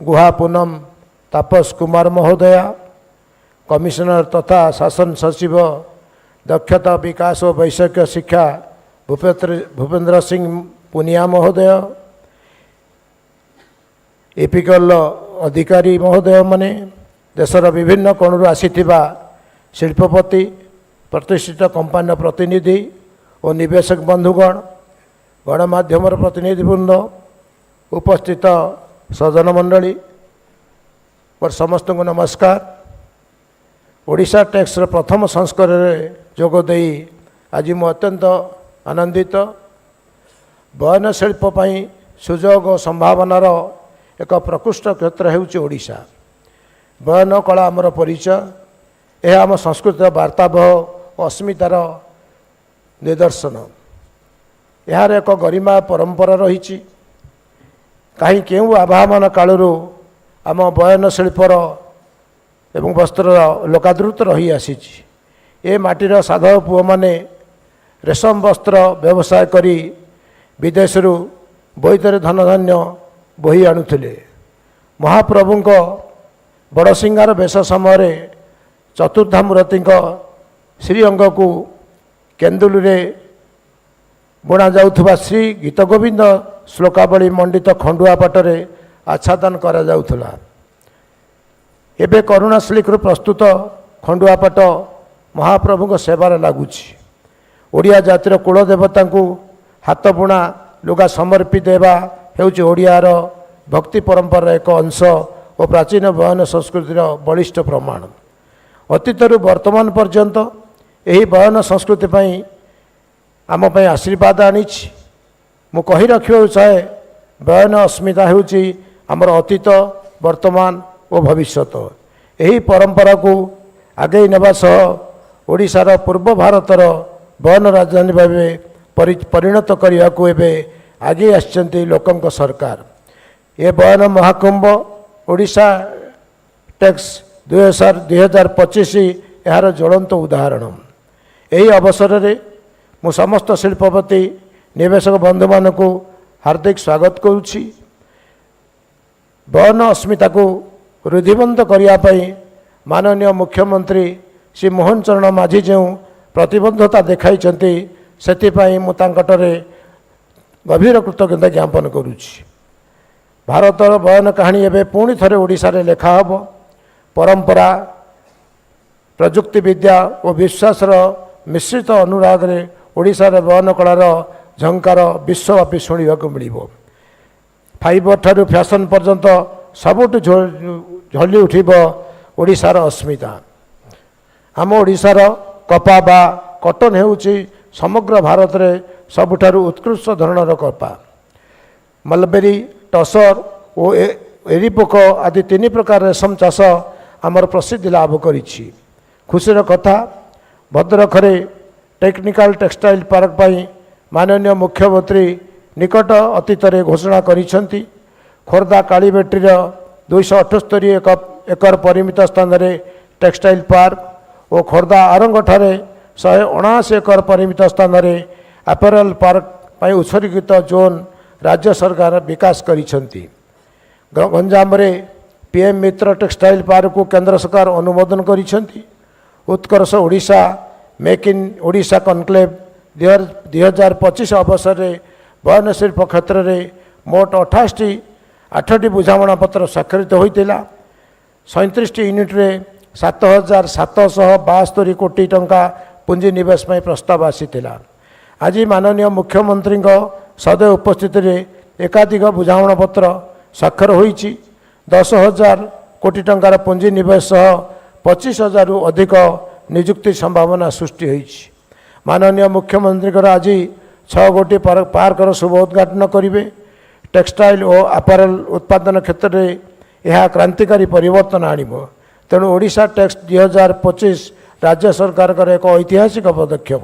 गुहा पूनम तापस कुमार महोदया, कमिशनर तथा शासन सचिव दक्षता विकास और वैषयिक शिक्षा भूपेंद्र सिंह पुनिया महोदय, एपिकल अधिकारी महोदय माने, देशर विभिन्न कोणरू आसीथिबा शिल्पपति प्रतिष्ठित कंपानी प्रतिनिधि और निवेशक बंधुगण, गणमाध्यम प्रतिनिधिवृंद, उपस्थित सज्जन मंडली और समस्त को नमस्कार। ओडिशा टेक्सर प्रथम संस्करण में जोगदे आज मु अत्यंत आनंदित। बयन शिल्प सुजोग और संभावनार एक प्रकृष्ट क्षेत्र होउछि ओडिशा। बयन कला आमर परिचय, यह आम संस्कृत वार्तावह और अस्मितार निदर्शन। यार एक गरिमा परंपरा रही। कहीं केउ आवाहमान कालरू आम बयन शिल्पर एवं वस्त्र लोकादृत रही आसी। ए माटीर साधव पुओ माने रेशम वस्त्र व्यवसाय करी विदेशरू बोईतरे धन धान्य बोही आणुथिले। महाप्रभुंक बड़ सिंगार बेश समय चतुर्धामूर्ति श्रीअंग को केन्दुलुरे बुणा जाउथुबा श्री गीत गोविंद श्लोकावली मंडित खंडुआ पाटरे आच्छादन करा जाउथला। एबे करुणा श्लीक प्रस्तुत खंडुआ पाट महाप्रभुंक सेवार लगुच। ओडिया जातिर कुल देवता को हाथ बुणा लुगा समर्पित देवा हेउछि ओडियार भक्ति परंपरा एक अंश और प्राचीन बयन संस्कृतिर बलिष्ठ प्रमाण। अतीतरू वर्तमान पर्यंत यही बयन संस्कृति आम आशीर्वाद आनी। मु कही रखा चाहे बयन अस्मिता हेउछि आमर अतीत वर्तमान और भविष्यत यही परंपरा को आगे नेबा सह ओडिशार पूर्व भारतर बयन राजधानी भाव परिणत करने को एवं आगे आसचंती लोकंक सरकार ये बयन महाकुंभ ओडिशा टैक्स 2025 यार ज्वलंत उदाहरण यही अवसर में मु समस्त शिल्पपति निवेशक बंधु मान को हार्दिक स्वागत करुछि। बयन अस्मिता को वृद्धिबंत करने माननीय मुख्यमंत्री श्री मोहन चरण माझी जो प्रतिबद्धता देखाई से मुझे गभीर कृतज्ञता ज्ञापन करुछि। भारतर बयन कहानी एवं पुणी थे ओडिशा रे लेखा हब परंपरा प्रजुक्ति विद्या और विश्वास मिश्रित अनुराग रे ओडिशा रे बयन कलार झंकार विश्वव्यापी शुणा मिल फाइबर ठारू फैशन पर्यंत सबुठ झली उठब ओडिशार अस्मिता। आम ओडिशार कपा बा कटन हेउची समग्र भारत रे सबुठारू उत्कृष्ट धरणर कपा मलबेरी टसर और एरीपोक आदि 3 प्रकार रेशम चाष आमर प्रसिद्धि लाभ करिछि। खुशीर कथा भद्रखरे टेक्निकल टेक्सटाइल पार्क पाई माननीय मुख्यमंत्री निकट अतीत घोषणा करिसेंती। खोर्धा कालीबेट्टीर 278 एकर परिमित स्थान में टेक्सटाइल पार्क और खोर्धा आरंगठारे 179 एकर परिमित स्थान में apparel पार्क पाई उत्सर्गित जोन राज्य सरकार विकास करिसेंती। गंजाम रे पीएम मित्र टेक्सटाइल पार्क को केंद्र सरकार अनुमोदन करिसेंती। Utkarsh Odisha make in Odisha conclave 2025 अवसर में बयन शिल्प क्षेत्र में मोट 8टी बुझामणा पत्र स्वाक्षरित होता। 37 यूनिट रे 7,772 कोटी टंका पुंजी निवेश में प्रस्ताव आसीथिला। आज माननीय मुख्यमंत्री सदैव उपस्थिति रे एकाधिक बुझामणा पत्र स्वाक्षर होईछि। 10,000 कोटी टंकार पुंजी निवेश 25,000 रु अधिक नियुक्ति संभावना सृष्टि होईछि। माननीय मुख्यमंत्री आज 6 गोटी पार्कर शुभ उद्घाटन करेंगे। टेक्सटाइल और अपैरल उत्पादन क्षेत्र में यह क्रांतिकारी परिवर्तन आणिब। तेणु ओडिशा टैक्स 2025 राज्य सरकार एक ऐतिहासिक पदक्षेप।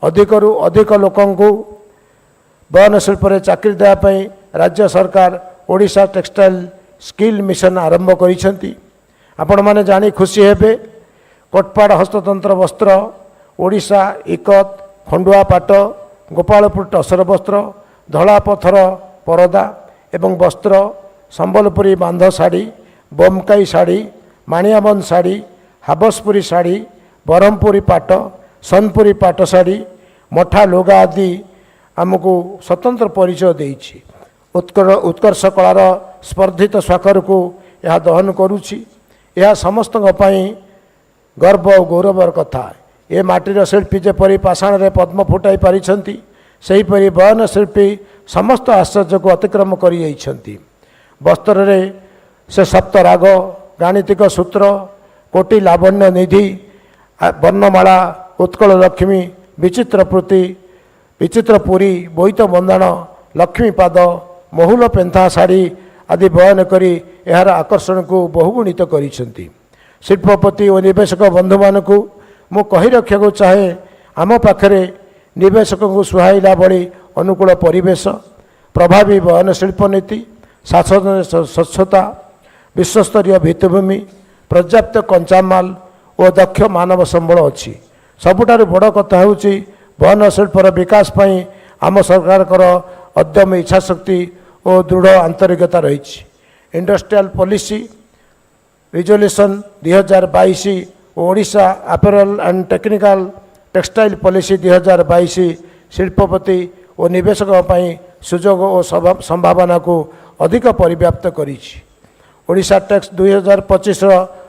अधिकरू अधिक लोकंकु बयन शिल्प में चाकरी देवाई राज्य सरकार ओडिशा टेक्सटाइल स्किल मिशन आरंभ करिसेंती। आपण माने जानी खुशी हेबे कोटपाड़ हस्ततंत्र वस्त्र ओडिशा इकत खंडुआ पाट गोपालपुर टसर वस्त्र धला पथर परदा एवं वस्त्र संबलपुरी बांध शाढ़ी बोमकाई शाढ़ी माणियाबंद शाढ़ी हाबसपुरी शाढ़ी ब्रह्मपुरी पाट सोनपुरी पाट शाढ़ी मठा लुगा आदि आमको स्वतंत्र परिचय देइछि। उत्कर्ष कलार स्पर्धित स्वाक्षर को यह दहन करुछि। यह समस्त गर्व और गौरवर कथा। ये माटीर शिल्पी जेपरी पाषाण रे पद्म फुटाई पारिछंती सेहीपरि बयन शिल्पी समस्त आश्चर्य को अतिक्रम करि जाइछंती। वस्त्र रे से सप्तराग गाणितिक सूत्र कोटि लावण्य निधि वर्णमाला उत्कल लक्ष्मी विचित्रपूर्ति विचित्रपुरी बोईत बंधन लक्ष्मीपाद महुल पेंथा शाढ़ी आदि बयन करी यार आकर्षण को बहुगुणित करिसेंती। शिल्पपति और निवेशक बंधु मानकु मु कहि रखिया चाहे आम पाखरे निवेशक को सुहाइला भली अनुकूल परिवेश प्रभावी बयन शिल्प नीति शासन स्वच्छता विश्वस्तरीय भित्तिभूमि पर्याप्त कंचामाल और दक्ष मानव संबल अच्छी। सबुठारु बड़ कथा होउची बयन शिल्पर विकास पई आम सरकार अद्यम इच्छाशक्ति और दृढ़ आंतरिकता रही। Industrial policy resolution 2022 Odisha apparel and technical textile policy 2022 शिल्पपति और निवेशक सुजोग और संभावना को अधिक परिव्याप्त करिछि। ओडिशा टैक्स 2025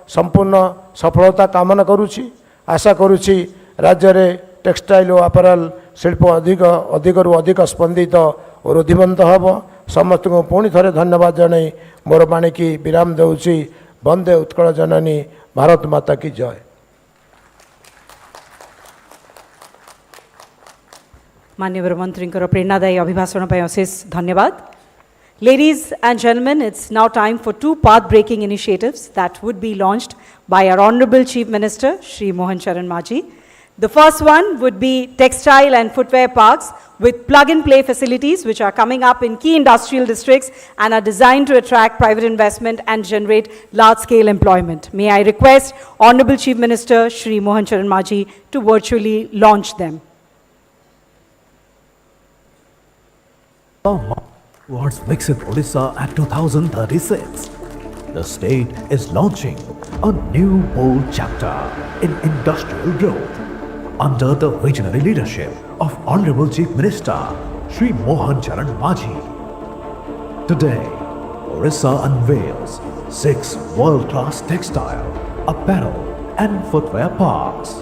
संपूर्ण सफलता कामना करुछि। आशा करुछि राज्य रे टेक्सटाइल और अपैरल शिल्प अधिक स्पंदित और उद्दीमंत हब। समस्त को पुणी थे धन्यवाद जनाई मोर बाणी की विराम देउछि। वंदे उत्कल जननी भारत माता की जय। माननीय मंत्री प्रेरणादायी अभिभाषण पर अशेष धन्यवाद। Ladies and gentlemen, it's now time for two path-breaking initiatives that would be launched by our Honorable Chief Minister, Shri Mohan Charan Maji. The first one would be textile and footwear parks with plug-and-play facilities which are coming up in key industrial districts and are designed to attract private investment and generate large-scale employment. May I request Honorable Chief Minister Shri Mohan Charan Maji to virtually launch them. Towards Viksit Odisha at 2036, the state is launching a new bold chapter in industrial growth under the visionary leadership of Honorable Chief Minister Shri Mohan Charan Maji. Today, Odisha unveils 6 world-class textile, apparel and footwear parks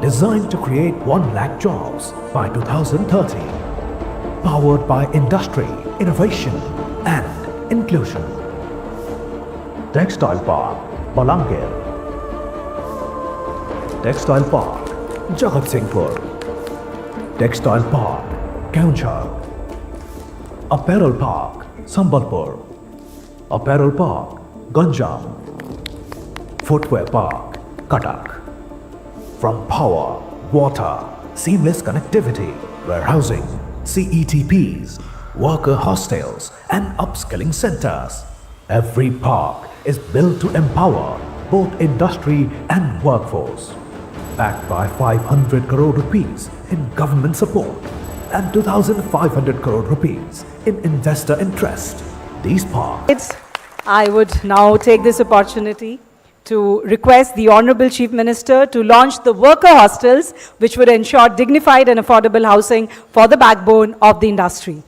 designed to create 1 lakh jobs by 2030, powered by industry, innovation and inclusion. Textile Park, Balangir. Textile Park, Jagat Singhpur. Textile Park, Keonjhar. Apparel Park, Sambalpur. Apparel Park, Ganjam. Footwear Park, Cuttack. From power, water, seamless connectivity, warehousing, CETPs, worker hostels and upskilling centers, every park is built to empower both industry and workforce. Backed by 500 crore rupees in government support and 2,500 crore rupees in investor interest, these parks... I would now take this opportunity to request the Honorable Chief Minister to launch the worker hostels which would ensure dignified and affordable housing for the backbone of the industry.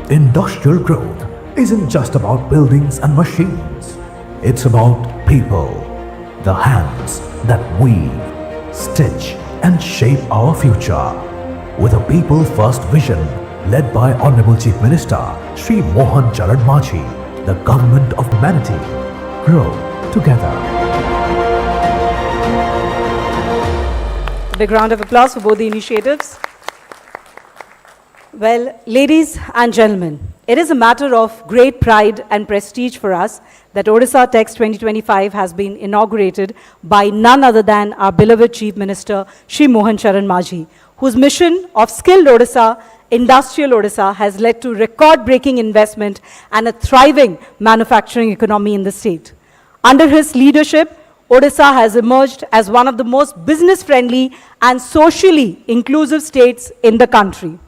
Industrial growth isn't just about buildings and machines. It's about people, the hands that weave, stitch and shape our future. With a people-first vision led by Honorable Chief Minister Shri Mohan Charan Maji, the government of humanity, grow together. A big round of applause for both the initiatives. Well, ladies and gentlemen, it is a matter of great pride and prestige for us that Odisha Text 2025 has been inaugurated by none other than our beloved Chief Minister, Shri Mohan Charan Maji, whose mission of skilled Odisha, industrial Odisha has led to record-breaking investment and a thriving manufacturing economy in the state. Under his leadership, Odisha has emerged as one of the most business-friendly and socially inclusive states in the country.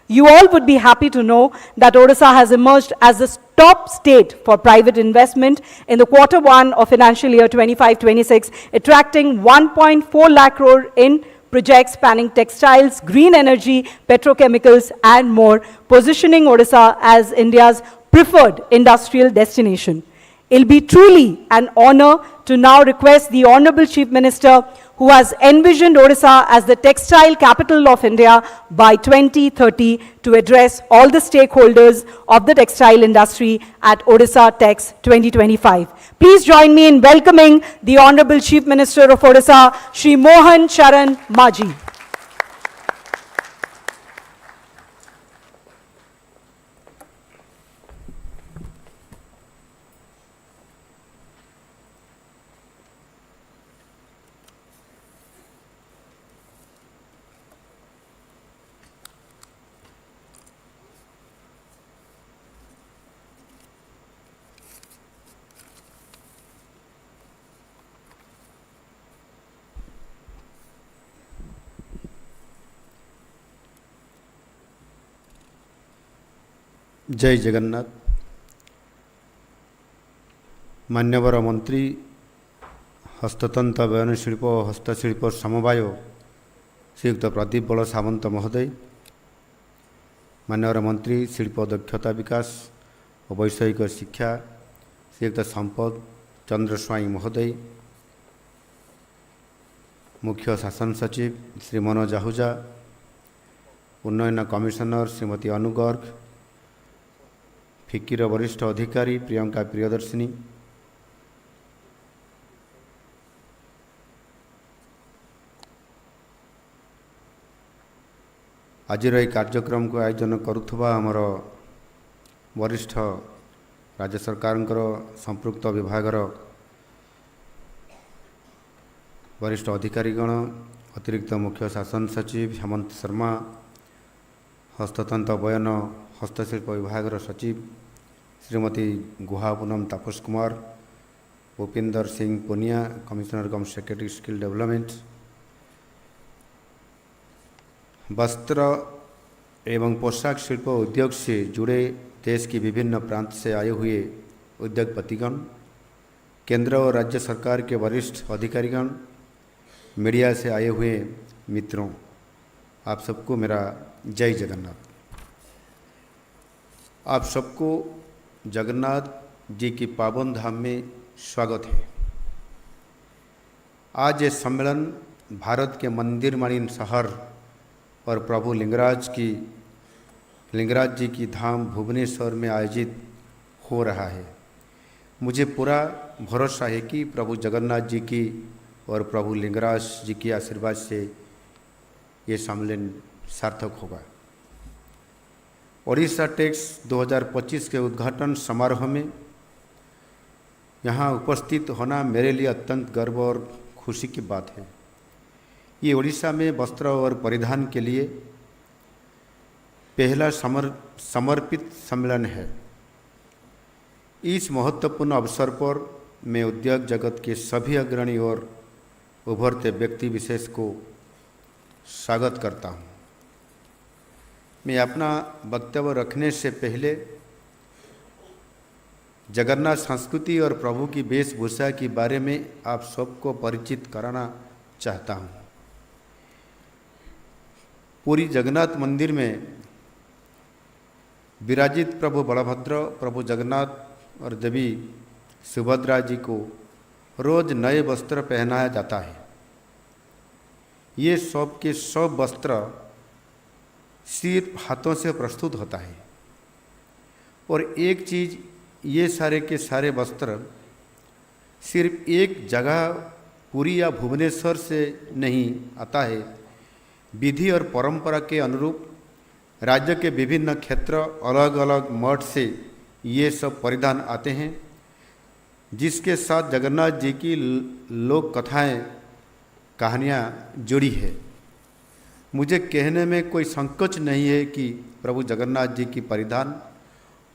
You all would be happy to know that Odisha has emerged as the top state for private investment in the Q1 of financial year 25-26, attracting 1.4 lakh crore in projects spanning textiles, green energy, petrochemicals and more, positioning Odisha as India's preferred industrial destination. It'll be truly an honor to now request the Honorable Chief Minister, who has envisioned Odisha as the textile capital of India by 2030, to address all the stakeholders of the textile industry at Odisha Text 2025. Please join me in welcoming the Honorable Chief Minister of Odisha, Shri Mohan Charan Maji. जय जगन्नाथ। मान्यवर मंत्री हस्ततंत्र बयनशिल्प हस्तशिल्प समवाय श्रीयुक्त प्रदीप बल सामंत महोदय, मान्यवर मंत्री शिल्प दक्षता विकास और वैषयिक शिक्षा श्रीयुक्त संपद चंद्र स्वाई महोदय, मुख्य शासन सचिव श्री मनोज आहूजा, उन्नयन कमिशनर श्रीमती अनु गर्ग, फिक्कीर वरिष्ठ अधिकारी प्रियंका प्रियदर्शिनी, आज कार्यक्रम को आयोजन करुवा आमर वरिष्ठ राज्य सरकार संपृक्त विभाग वरिष्ठ अधिकारीगण अतिरिक्त मुख्य शासन सचिव हेमंत शर्मा हस्ततंत्र बयन हस्तशिल्प विभाग सचिव Shrimati Guha Poonam Tapas Kumar Bhupinder Singh Punia commissioner cum secretary skill development वस्त्र एवं पोशाक शिल्प उद्योग से जुड़े देश की विभिन्न प्रांत से आए हुए उद्योगपतिगण केंद्र और राज्य सरकार के वरिष्ठ अधिकारीगण मीडिया से आए हुए मित्रों, आप सबको मेरा जय जगन्नाथ। आप सबको जगन्नाथ जी की पावन धाम में स्वागत है। आज ये सम्मेलन भारत के मंदिर मालिन शहर और प्रभु लिंगराज जी की धाम भुवनेश्वर में आयोजित हो रहा है। मुझे पूरा भरोसा है कि प्रभु जगन्नाथ जी की और प्रभु लिंगराज जी के आशीर्वाद से ये सम्मेलन सार्थक होगा। ओडिशा टेक्स 2025 के उद्घाटन समारोह में यहाँ उपस्थित होना मेरे लिए अत्यंत गर्व और खुशी की बात है। ये ओडिशा में वस्त्र और परिधान के लिए पहला समर्पित सम्मेलन है। इस महत्वपूर्ण अवसर पर मैं उद्योग जगत के सभी अग्रणी और उभरते व्यक्ति विशेष को स्वागत करता हूँ। मैं अपना वक्तव्य रखने से पहले जगन्नाथ संस्कृति और प्रभु की वेशभूषा के बारे में आप सबको परिचित कराना चाहता हूँ। पूरी जगन्नाथ मंदिर में विराजित प्रभु बलभद्र, प्रभु जगन्नाथ और देवी सुभद्रा जी को रोज नए वस्त्र पहनाया जाता है। ये सब के सब वस्त्र सिर्फ हाथों से प्रस्तुत होता है और एक चीज़, ये सारे के सारे वस्त्र सिर्फ एक जगह पुरी या भुवनेश्वर से नहीं आता है। विधि और परंपरा के अनुरूप राज्य के विभिन्न क्षेत्र अलग अलग मठ से ये सब परिधान आते हैं, जिसके साथ जगन्नाथ जी की लोक कथाएँ कहानियाँ जुड़ी है। मुझे कहने में कोई संकोच नहीं है कि प्रभु जगन्नाथ जी की परिधान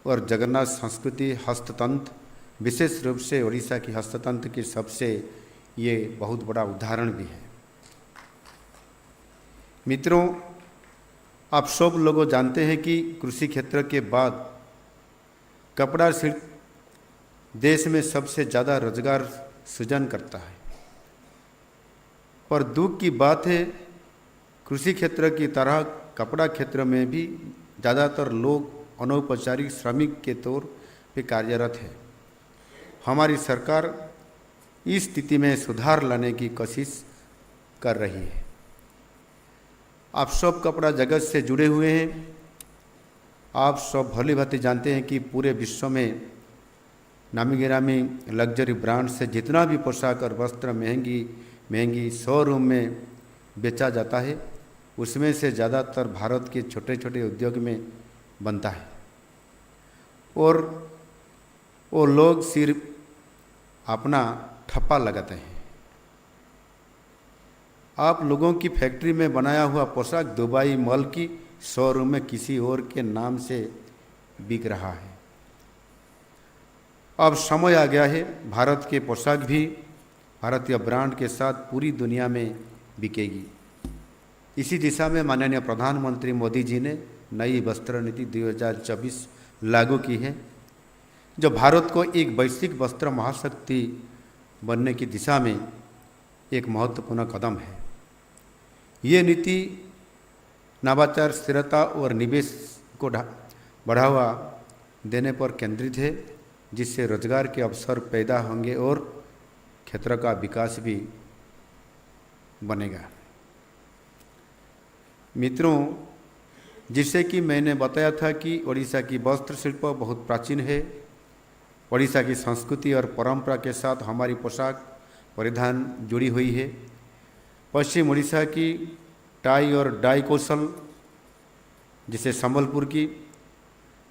और जगन्नाथ संस्कृति हस्ततंत्र, विशेष रूप से ओडिशा की हस्ततंत्र की सबसे ये बहुत बड़ा उदाहरण भी है। मित्रों, आप सब लोग जानते हैं कि कृषि क्षेत्र के बाद कपड़ा शिल्प देश में सबसे ज़्यादा रोजगार सृजन करता है। पर दुख की बात है, कृषि क्षेत्र की तरह कपड़ा क्षेत्र में भी ज़्यादातर लोग अनौपचारिक श्रमिक के तौर पे कार्यरत है। हमारी सरकार इस स्थिति में सुधार लाने की कोशिश कर रही है। आप सब कपड़ा जगत से जुड़े हुए हैं। आप सब भली भांति जानते हैं कि पूरे विश्व में नामी गिरामी लग्जरी ब्रांड से जितना भी पोशाक और वस्त्र महंगी शोरूम में बेचा जाता है, उसमें से ज़्यादातर भारत के छोटे छोटे उद्योग में बनता है और वो लोग सिर्फ अपना ठप्पा लगाते हैं। आप लोगों की फैक्ट्री में बनाया हुआ पोशाक दुबई मॉल की शोरूम में किसी और के नाम से बिक रहा है। अब समय आ गया है, भारत के पोशाक भी भारतीय ब्रांड के साथ पूरी दुनिया में बिकेगी। इसी दिशा में माननीय प्रधानमंत्री मोदी जी ने नई वस्त्र नीति 2024 लागू की है, जो भारत को एक वैश्विक वस्त्र महाशक्ति बनने की दिशा में एक महत्वपूर्ण कदम है। ये नीति नवाचार, स्थिरता और निवेश को बढ़ावा देने पर केंद्रित है, जिससे रोजगार के अवसर पैदा होंगे और क्षेत्र का विकास भी बनेगा। मित्रों, जिससे कि मैंने बताया था कि ओडिशा की वस्त्र शिल्प बहुत प्राचीन है। ओडिशा की संस्कृति और परंपरा के साथ हमारी पोशाक परिधान जुड़ी हुई है। पश्चिम ओडिशा की टाई और डाई कौशल जिसे संबलपुर की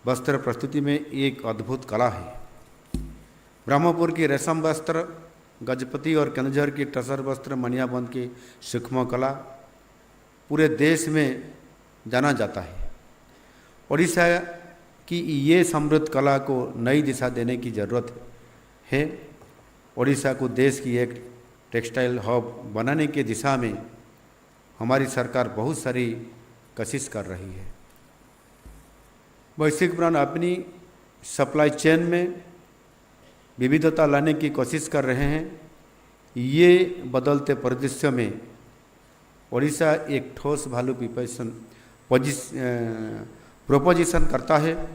वस्त्र प्रस्तुति में एक अद्भुत कला है। ब्रह्मपुर की रेशम वस्त्र, गजपति और केंदुझर की टसर वस्त्र, मनियाबंद की सूक्ष्म कला पूरे देश में जाना जाता है। ओडिशा की ये समृद्ध कला को नई दिशा देने की ज़रूरत है। ओडिशा को देश की एक टेक्सटाइल हब बनाने की दिशा में हमारी सरकार बहुत सारी कोशिश कर रही है। वैश्विक ब्रांड अपनी सप्लाई चेन में विविधता लाने की कोशिश कर रहे हैं। ये बदलते परिदृश्य में ओडिशा एक ठोस वैल्यू प्रोपोजिशन करता है।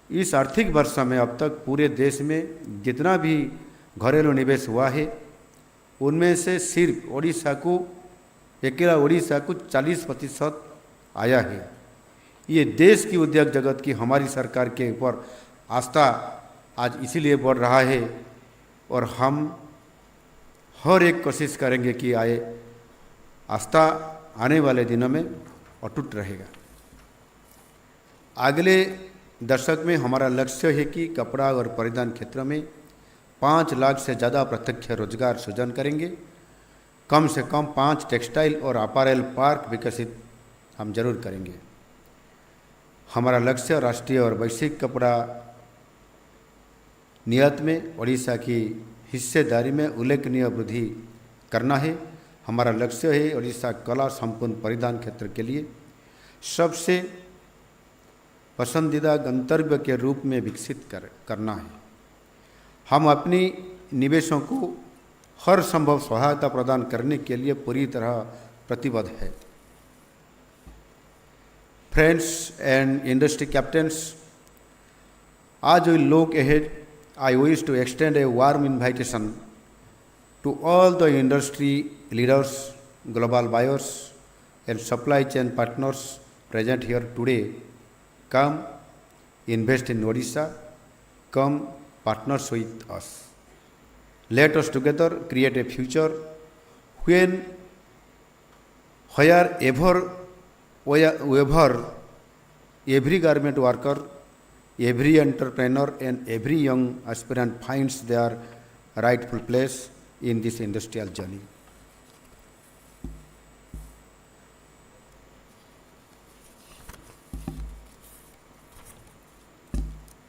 इस आर्थिक वर्ष में अब तक पूरे देश में जितना भी घरेलू निवेश हुआ है उनमें से सिर्फ ओडिशा को, अकेला ओडिशा को 40% आया है। ये देश की उद्योग जगत की हमारी सरकार के ऊपर आस्था आज इसीलिए बढ़ रहा है और हम हर एक कोशिश करेंगे कि आस्था आने वाले दिनों में अटूट रहेगा। अगले दशक में हमारा लक्ष्य है कि कपड़ा और परिधान क्षेत्र में 5 लाख से ज़्यादा प्रत्यक्ष रोजगार सृजन करेंगे। कम से कम 5 टेक्सटाइल और अपैरल पार्क विकसित हम जरूर करेंगे। हमारा लक्ष्य राष्ट्रीय और वैश्विक कपड़ा निर्यात में ओडिशा की हिस्सेदारी में उल्लेखनीय वृद्धि करना है। हमारा लक्ष्य है ओडिशा कला संपूर्ण परिधान क्षेत्र के लिए सबसे पसंदीदा गंतव्य के रूप में विकसित करना है। हम अपनी निवेशों को हर संभव सहायता प्रदान करने के लिए पूरी तरह प्रतिबद्ध है। Friends and industry captains, as we look ahead, I wish to extend a warm invitation to all the industry leaders, global buyers, and supply chain partners present here today. Come invest in Odisha, come partners with us. Let us together create a future wherever every garment worker, every entrepreneur and every young aspirant finds their rightful place in this industrial journey.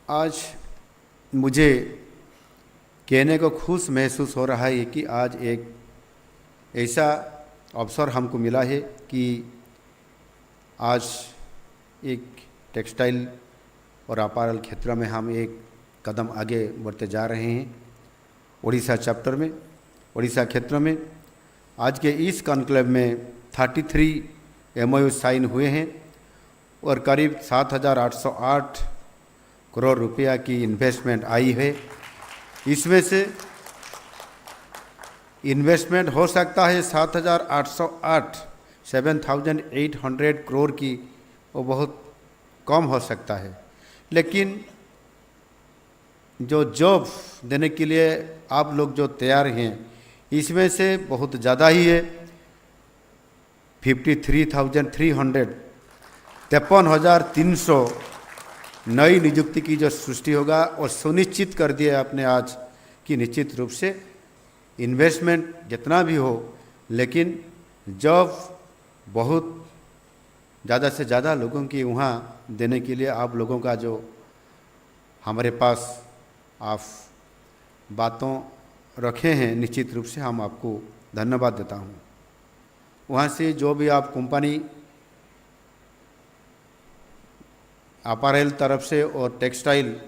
आज मुझे कहने को खुश महसूस हो रहा है कि आज एक ऐसा अवसर हमको मिला है कि आज एक टेक्सटाइल और अपैरल क्षेत्र में हम एक कदम आगे बढ़ते जा रहे हैं। ओडिशा चैप्टर में, ओडिशा क्षेत्र में आज के इस कॉन्क्लेव में 33 MOU साइन हुए हैं और करीब 7,808 करोड़ रुपया की इन्वेस्टमेंट आई है। इसमें से इन्वेस्टमेंट हो सकता है 7,800 करोड़ की, वो बहुत कम हो सकता है, लेकिन जो जॉब देने के लिए आप लोग जो तैयार हैं इसमें से बहुत ज़्यादा ही है। 53,300 53,300 नई नियुक्ति की जो सृष्टि होगा और सुनिश्चित कर दिया आपने आज कि निश्चित रूप से इन्वेस्टमेंट जितना भी हो, लेकिन जॉब बहुत ज़्यादा से ज़्यादा लोगों की वहाँ देने के लिए आप लोगों का जो हमारे पास आप बातों रखे हैं, निश्चित रूप से हम आपको धन्यवाद देता हूँ। वहाँ से जो भी आप कंपनी अपैरल तरफ से और टेक्सटाइल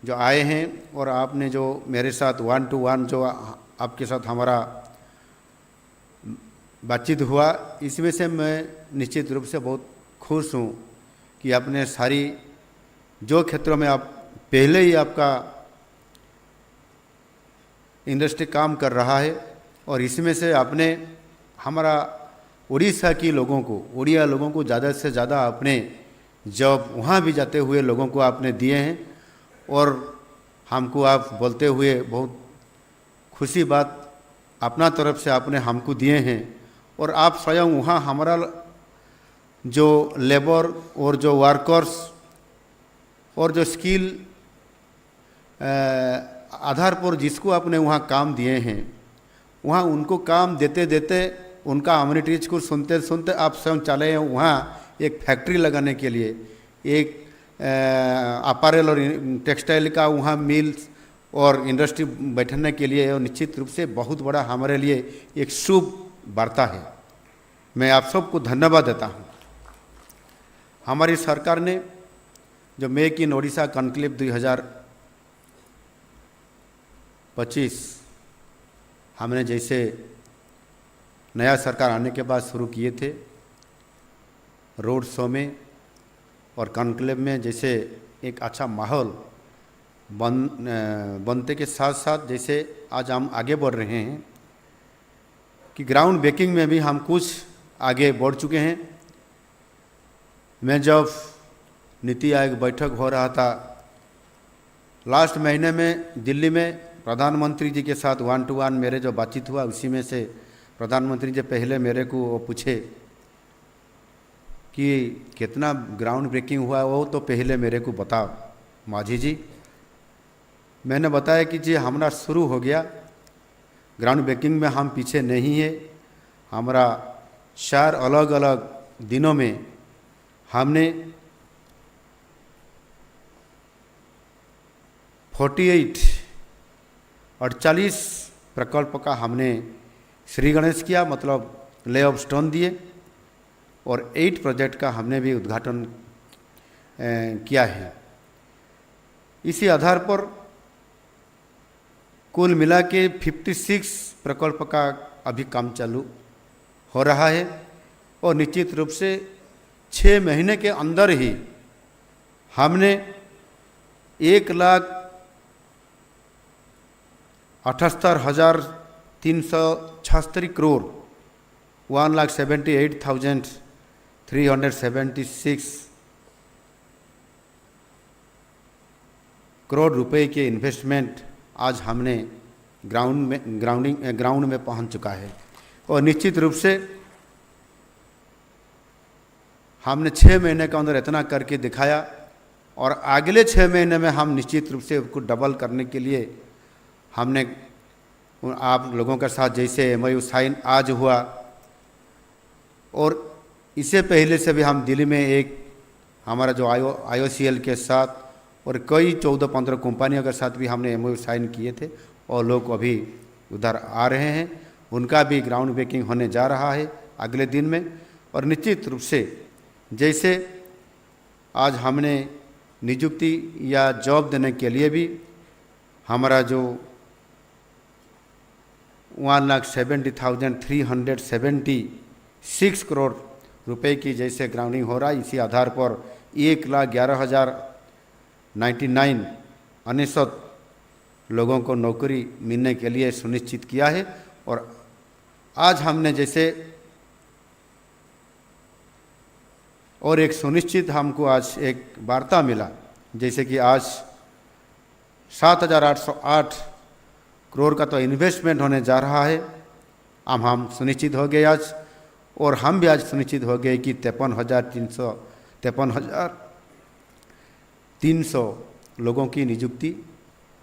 जो आए हैं और आपने जो मेरे साथ 1-to-1 जो आपके साथ हमारा बातचीत हुआ, इसमें से मैं निश्चित रूप से बहुत खुश हूँ कि आपने सारी जो क्षेत्रों में आप पहले ही आपका इंडस्ट्री काम कर रहा है और इसमें से आपने हमारा उड़ीसा की लोगों को, उड़िया लोगों को ज़्यादा से ज़्यादा आपने जॉब वहाँ भी जाते हुए लोगों को आपने दिए हैं और हमको आप बोलते हुए बहुत खुशी बात अपना तरफ से आपने हमको दिए हैं और आप स्वयं वहाँ जो लेबर और जो वर्कर्स और जो स्किल आधार पर जिसको आपने वहाँ काम दिए हैं, वहाँ उनको काम देते देते उनका अम्यूनिटीज को सुनते सुनते आप स्वयं चले हैं वहाँ एक फैक्ट्री लगाने के लिए, एक अपैरल और टेक्सटाइल का वहाँ मिल्स और इंडस्ट्री बैठने के लिए, और निश्चित रूप से बहुत बड़ा हमारे लिए एक शुभ वार्ता है। मैं आप सबको धन्यवाद देता हूँ। हमारी सरकार ने जो मेक इन ओडिशा कॉन्क्लेव 2025 हमने जैसे नया सरकार आने के बाद शुरू किए थे, रोड शो में और कॉन्क्लेव में जैसे एक अच्छा माहौल बनते के साथ साथ जैसे आज हम आगे बढ़ रहे हैं कि ग्राउंड ब्रेकिंग में भी हम कुछ आगे बढ़ चुके हैं। मैं जब नीति आयोग बैठक हो रहा था लास्ट महीने में दिल्ली में, प्रधानमंत्री जी के साथ 1-to-1 मेरे जो बातचीत हुआ, उसी में से प्रधानमंत्री जी पहले मेरे को वो पूछे कि कितना ग्राउंड ब्रेकिंग हुआ, वो तो पहले मेरे को बताओ माझी जी। मैंने बताया कि जी हमारा शुरू हो गया, ग्राउंड ब्रेकिंग में हम पीछे नहीं है। हमारा 4 अलग अलग दिनों में हमने 48 प्रकल्प का हमने श्री गणेश किया, मतलब ले ऑफ स्टोन दिए, और 8 प्रोजेक्ट का हमने भी उद्घाटन किया है। इसी आधार पर कुल मिला के 56 प्रकल्प का अभी काम चालू हो रहा है, और निश्चित रूप से 6 महीने के अंदर ही हमने 1,78,376 करोड़ 1,78,376 करोड़ रुपए के इन्वेस्टमेंट आज हमने ग्राउंड में पहुंच चुका है। और निश्चित रूप से हमने 6 महीने के अंदर इतना करके दिखाया, और अगले 6 महीने में हम निश्चित रूप से उसको डबल करने के लिए हमने आप लोगों के साथ जैसे MOU साइन आज हुआ, और इससे पहले से भी हम दिल्ली में एक हमारा जो IOCL के साथ और कई 14-15 कंपनियों के साथ भी हमने MOU साइन किए थे, और लोग अभी उधर आ रहे हैं। उनका भी ग्राउंड ब्रेकिंग होने जा रहा है अगले दिन में। और निश्चित रूप से जैसे आज हमने नियुक्ति या जॉब देने के लिए भी हमारा जो 1,70,376 करोड़ रुपए की जैसे ग्राउंडिंग हो रहा है, इसी आधार पर 1,11,099 लोगों को नौकरी मिलने के लिए सुनिश्चित किया है। और आज हमने जैसे और एक सुनिश्चित हमको आज एक वार्ता मिला, जैसे कि आज 7,808 करोड़ का तो इन्वेस्टमेंट होने जा रहा है। हम सुनिश्चित हो गए आज, और हम भी आज सुनिश्चित हो गए कि 53,300 लोगों की नियुक्ति।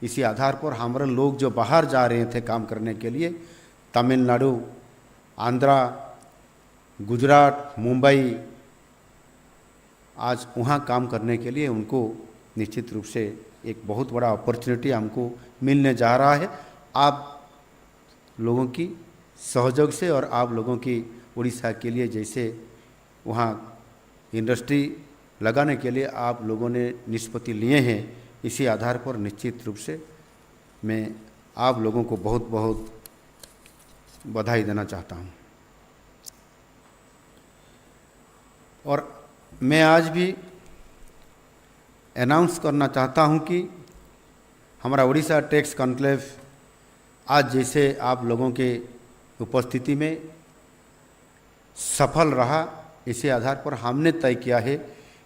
इसी आधार पर हमारे लोग जो बाहर जा रहे थे काम करने के लिए, तमिलनाडु, आंध्रा, गुजरात, मुंबई, आज वहाँ काम करने के लिए उनको निश्चित रूप से एक बहुत बड़ा अपॉर्चुनिटी हमको मिलने जा रहा है। आप लोगों की सहयोग से और आप लोगों की उड़ीसा के लिए जैसे वहाँ इंडस्ट्री लगाने के लिए आप लोगों ने निष्पत्ति लिए हैं, इसी आधार पर निश्चित रूप से मैं आप लोगों को बहुत बहुत बधाई देना चाहता हूँ। और मैं आज भी अनाउंस करना चाहता हूँ कि हमारा उड़ीसा टैक्स कॉन्क्लेव आज जैसे आप लोगों के उपस्थिति में सफल रहा, इसी आधार पर हमने तय किया है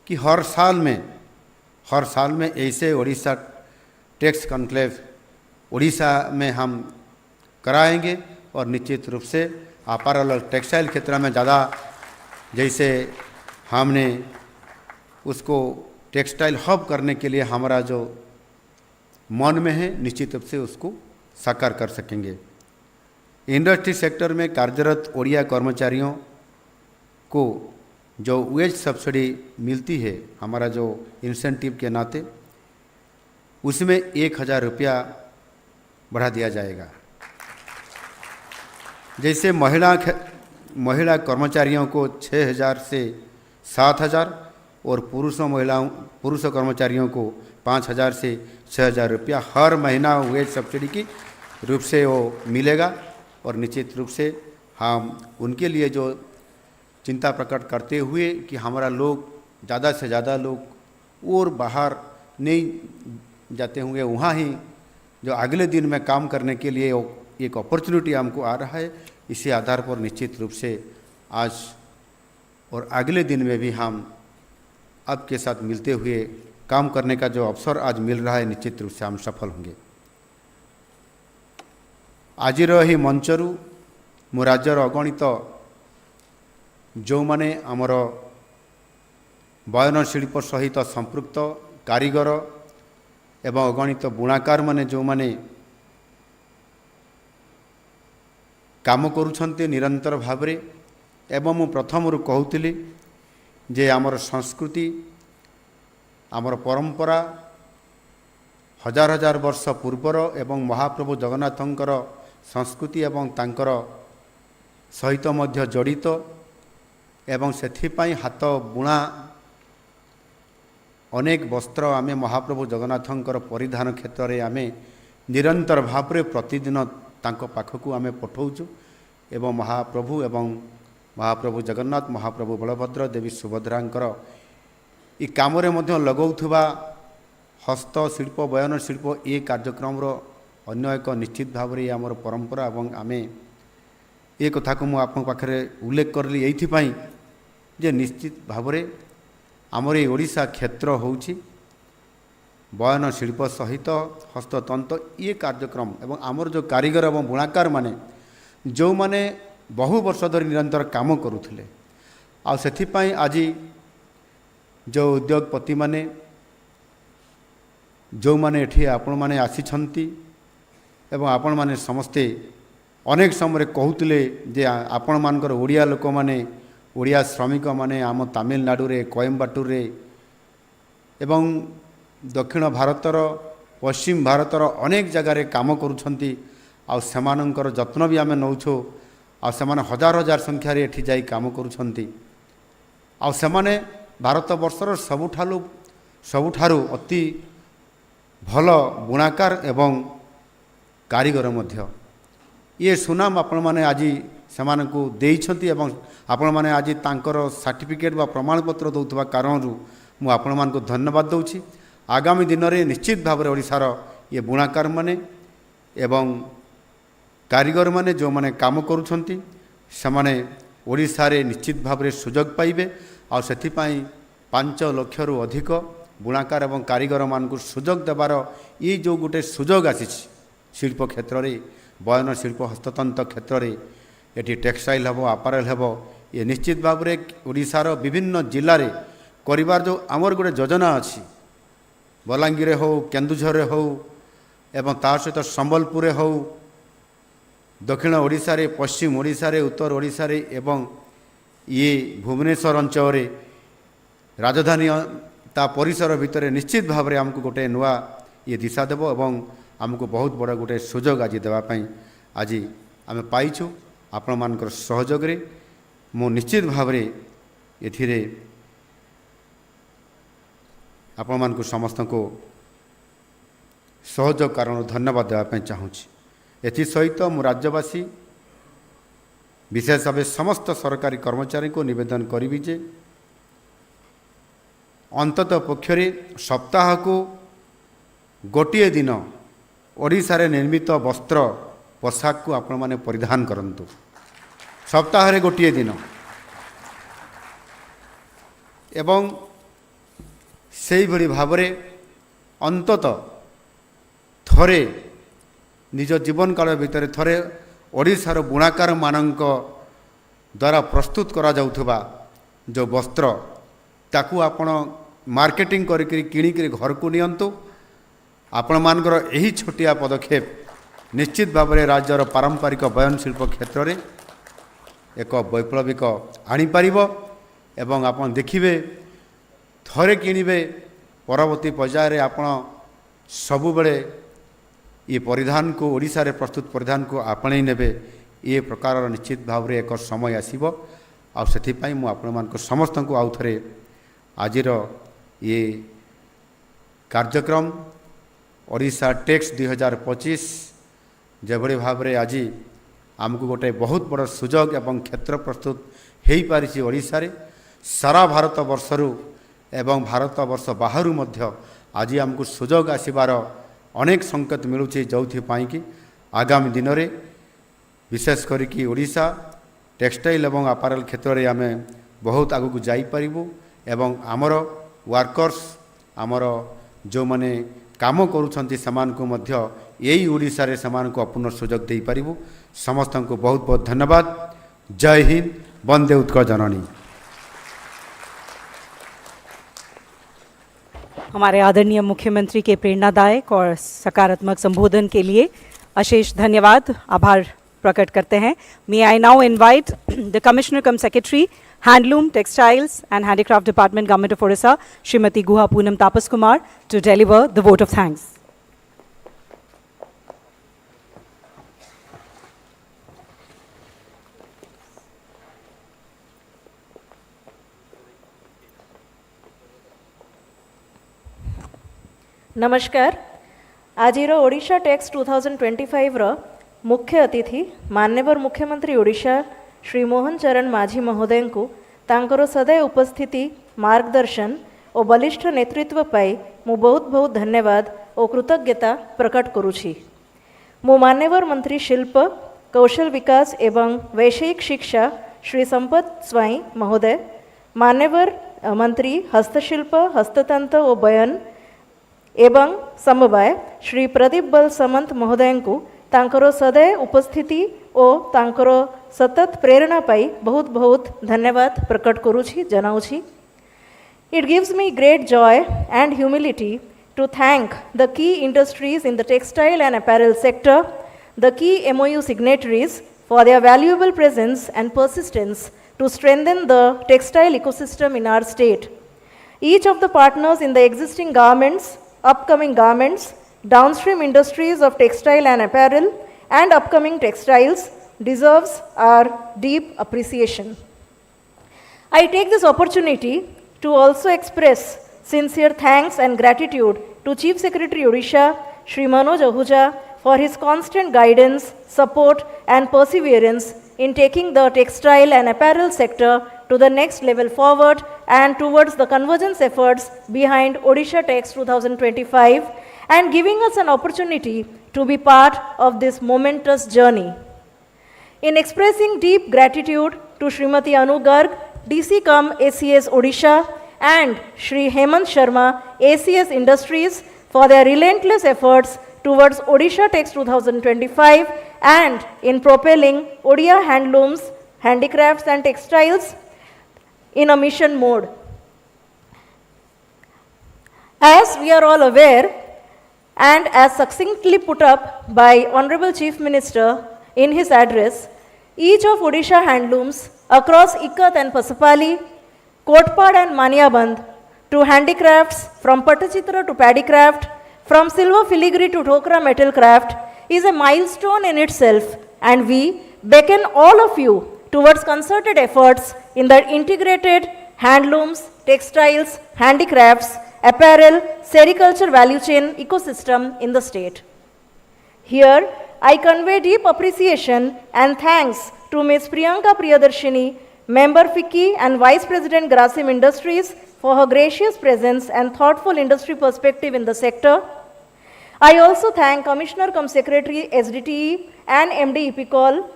कि हर साल में ऐसे उड़ीसा टैक्स कॉन्क्लेव उड़ीसा में हम कराएंगे। और निश्चित रूप से अपैरल और टेक्सटाइल क्षेत्र में ज़्यादा जैसे हमने उसको टेक्सटाइल हब करने के लिए हमारा जो मन में है निश्चित रूप से उसको साकार कर सकेंगे। इंडस्ट्री सेक्टर में कार्यरत ओडिया कर्मचारियों को जो वेज सब्सिडी मिलती है हमारा जो इंसेंटिव के नाते, उसमें 1000 रुपया बढ़ा दिया जाएगा। जैसे महिला कर्मचारियों को 6000 से 7000 और पुरुष कर्मचारियों को 5000 से 6000 रुपया हर महीना वेज सब्सिडी की रूप से वो मिलेगा। और निश्चित रूप से हम उनके लिए जो चिंता प्रकट करते हुए कि हमारा लोग ज़्यादा से ज़्यादा लोग और बाहर नहीं जाते होंगे, वहाँ ही जो अगले दिन में काम करने के लिए एक अपॉर्चुनिटी हमको आ रहा है, इसी आधार पर निश्चित रूप से आज और अगले दिन में भी हम आपके साथ मिलते हुए काम करने का जो अवसर आज मिल रहा है, निश्चित रूप से हम सफल होंगे। आजिर ही मंचरू मु राज्यर अगणित जो माने आमर बयन शिल्प सहित संपृक्त कारीगर एवं अगणित बुणाकार माने जो माने काम करुछन्ते निरंतर भावरे। एवं मु प्रथमरु कहूतिली जे आमर संस्कृति आमर परंपरा हजार हजार वर्ष पूर्वर एवं महाप्रभु जगन्नाथंकर संस्कृति एवं तांकर सहित मध्य जड़ित एवं सेथिपाई हाथ बुणा अनेक वस्त्र आमे महाप्रभु जगन्नाथंकर परिधान क्षेत्र में आमे निरंतर भाव में प्रतिदिन तांको पाखकु आमे पठाउछु एवं महाप्रभु जगन्नाथ महाप्रभु बलभद्र देवी सुभद्रांकर ई काम रे मध्य लगाउथुबा हस्तशिल्प बयन शिल्प ये कार्यक्रम अन्य एक निश्चित भाव में आमर परंपरा एवं आमे ये कथा को मुझे पाखे उल्लेख करली एइथिपाई जे निश्चित भाव में आमर ये ओडिशा क्षेत्र होउछि बयन शिल्प सहित हस्ततंत्र ये कार्यक्रम एवं आमर जो कारीगर एवं बुणाकार माने जो माने बहु वर्ष धरी निरंतर काम करुथिले आ सेथिपाई आज जो उद्योगपति माने जो माने एठी आपण माने आसीछंती एवं आपण माने समस्ते अनेक समय कहूतिले जे आपण मानकर ओडिया लोक माने ओडिया श्रमिक माने आम तमिलनाडु रे कोयम्बाटूर रे एवं दक्षिण भारतर पश्चिम भारतर अनेक जगार काम करुछंती आ सेमानंकर जत्न भी आमे नौछो आ सेमाने हजार हजार संख्यार एठी जाई काम करुछंती आ सेमाने भारत वर्षर सबुठारु अति भल बुणाकार एवं कारीगर मध्य ये सुनाम आपण माने आज सेमानकु देइछंती एवं आपण माने आज तांकर सर्टिफिकेट बा प्रमाणपत्र दौथबा कारणरू मु आपण मानकु धन्यवाद दउछि। आगामी दिन में निश्चित भाव में ओडिशार ये बुणाकार माने एवं कारीगर माने जो माने काम करुछंती सेमाने ओडिशा रे निश्चित भाव में सुजोग पाइबे आ सेथिपाई 5 लाख रु अधिक बुणाकार एवं कारीगर मानकु सुजोग देवार ये जो गोटे सुजोग आसी शिल्प क्षेत्र में बयन शिल्प हस्ततंत्र क्षेत्र में ये टेक्सटाइल हम अपारेल हम ये निश्चित भाव में ओडिशार विभिन्न जिले में करिवार जो आमर गोटे योजना अच्छी बलांगीर हो केन्दुझर हो एवं ता सहित संबलपुर हो दक्षिण ओडिशा रे पश्चिम ओडिशा रे उत्तर ओडिशा रे एवं ये भुवनेश्वर अंचल राजधानी ता परिसर भितर निश्चित भाव में आमको गोटे नुआ ये दिशा देव एवं आमको बहुत बड़ा गोटे सुजोग आज देवाई आज आम पाइछु आपण मानकर सहयोग रे मु निश्चित भाव में एथिरे आपण मानकु समस्त को सहयोग कारण धन्यवाद देवाई चाहूँगी। एथि सहित मु राज्यवासी विशेष भाव समस्त सरकारी कर्मचारी को निवेदन करी जे अंतत पक्षरे सप्ताह को गोटे दिन ओडिशा रे निर्मित वस्त्र पोशाक को आपण माने परिधान करंतु सप्ताह रे गोटे दिन एवं सेही भली भाव रे अंतत थरे निज जीवन काल भितर थरे ओडिशार बुणाकार मानक द्वारा प्रस्तुत करा जाउथबा जो वस्त्र ताकू आपण मार्केटिंग करी किणिक घर को नियंतु आपण मानकर यही छोटिया पदक्षेप निश्चित भाव में राज्यर पारंपरिक बयन शिल्प क्षेत्र में एक वैप्लविक आनीपर एवं आपण देखिए थरे किणवे परवर्ती पर्यायर आपण सबुबले ये परिधान को ओडिशा रे प्रस्तुत परिधान को आपणे नेबे ये प्रकार निश्चित भाव में एक समय आसीबो आ सेथिपाई मु आपण मानक समस्त को आउ थरे आजिर ये कार्यक्रम ओडिशा टेक्स 2025 जेभଳି भाव आज आमको गोटे बहुत बड़ सुजोग एवं क्षेत्र प्रस्तुत हो पारी ओडिशा रे सारा भारत वर्षरु एवं भारत वर्ष बाहरु मध्य आज आमको सुजोग आसीबार अनेक संकेत मिलूँ जो कि आगामी दिन में विशेष करिकी ओडिशा टेक्सटाइल एवं अपैरल क्षेत्र में आम बहुत आगू जापरू एवं आमर वर्कर्स आमर जो माने काम करुछंती समान को मध्य यही ओडिशा रे समान को अपूर्ण सुजोग दे पारिबु। समस्त को बहुत बहुत धन्यवाद। जय हिंद, वंदे उत्कल जननी। हमारे आदरणीय मुख्यमंत्री के प्रेरणादायक और सकारात्मक संबोधन के लिए अशेष धन्यवाद, आभार प्रकट करते हैं। May I now invite the commissioner cum secretary handloom, textiles and handicraft department, government of Odisha, Shrimati Guha Poonam Tapas Kumar, to deliver the vote of thanks. नमस्कार। आजिर ओडिशा टेक्स 2025 रो मुख्य अतिथि माननीय मुख्यमंत्री ओडिशा श्री मोहन चरण माझी महोदय को तांकर सदैव उपस्थिति, मार्गदर्शन और बलिष्ठ नेतृत्व पाई मु बहुत बहुत धन्यवाद और कृतज्ञता प्रकट करुछि। मु माननीय मंत्री शिल्प, कौशल विकास एवं वैषयिक शिक्षा श्री संपत स्वाई महोदय, माननीय मंत्री हस्तशिल्प, हस्ततंत्र और बयन एवं समवाय श्री प्रदीप बल समंत महोदय को तांकर सदैव उपस्थिति और तांकर सतत प्रेरणा पाई बहुत बहुत धन्यवाद प्रकट करुछि, जनाउछि। It gives me great joy and humility to thank the key industries in the textile and apparel sector, the key MOU signatories for their valuable presence and persistence to strengthen the textile ecosystem in our state. Each of the partners in the existing garments, upcoming garments, downstream industries of textile and apparel, and upcoming textiles deserves our deep appreciation. I take this opportunity to also express sincere thanks and gratitude to Chief Secretary Odisha, Shri Manoj Ahuja, for his constant guidance, support, and perseverance in taking the textile and apparel sector to the next level forward and towards the convergence efforts behind Odisha Text 2025 and giving us an opportunity to be part of this momentous journey. In expressing deep gratitude to Srimati Anu Garg, DC cum ACS Odisha, and Shri Hemant Sharma, ACS Industries, for their relentless efforts towards Odisha Text 2025 and in propelling Odia handlooms, handicrafts and textiles in a mission mode. As we are all aware, and as succinctly put up by Honorable Chief Minister in his address, each of Odisha handlooms across Ikat and Pasapali, Kotpad and Maniaband, to handicrafts from Pattachitra to Paddycraft, from silver filigree to Dhokra metal craft, is a milestone in itself, and we beckon all of you towards concerted efforts in the integrated handlooms, textiles, handicrafts, apparel, sericulture value chain ecosystem in the state. Here, I convey deep appreciation and thanks to Ms. Priyanka Priyadarshini, Member FICCI and Vice President Grasim Industries, for her gracious presence and thoughtful industry perspective in the sector. I also thank Commissioner cum Secretary SDTE and MD EPCOL,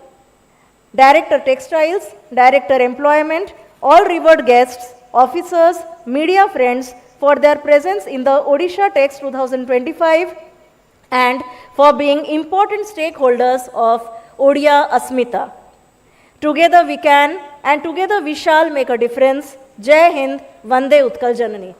Director Textiles, Director Employment, all revered guests, officers, media friends for their presence in the Odisha Text 2025 and for being important stakeholders of Odia Asmita. Together we can and together we shall make a difference Jai Hind, Vande Utkal Janani.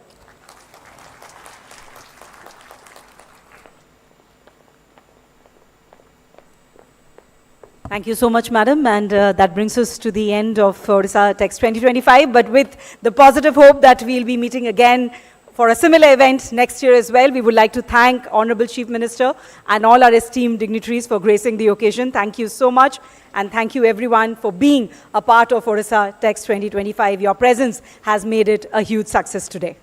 Thank you so much, madam. And that brings us to the end of Odisha Text 2025, but with the positive hope that we'll be meeting again for a similar event next year as well. We would like to thank Honorable Chief Minister and all our esteemed dignitaries for gracing the occasion. Thank you so much. And thank you everyone for being a part of Odisha Text 2025. Your presence has made it a huge success today.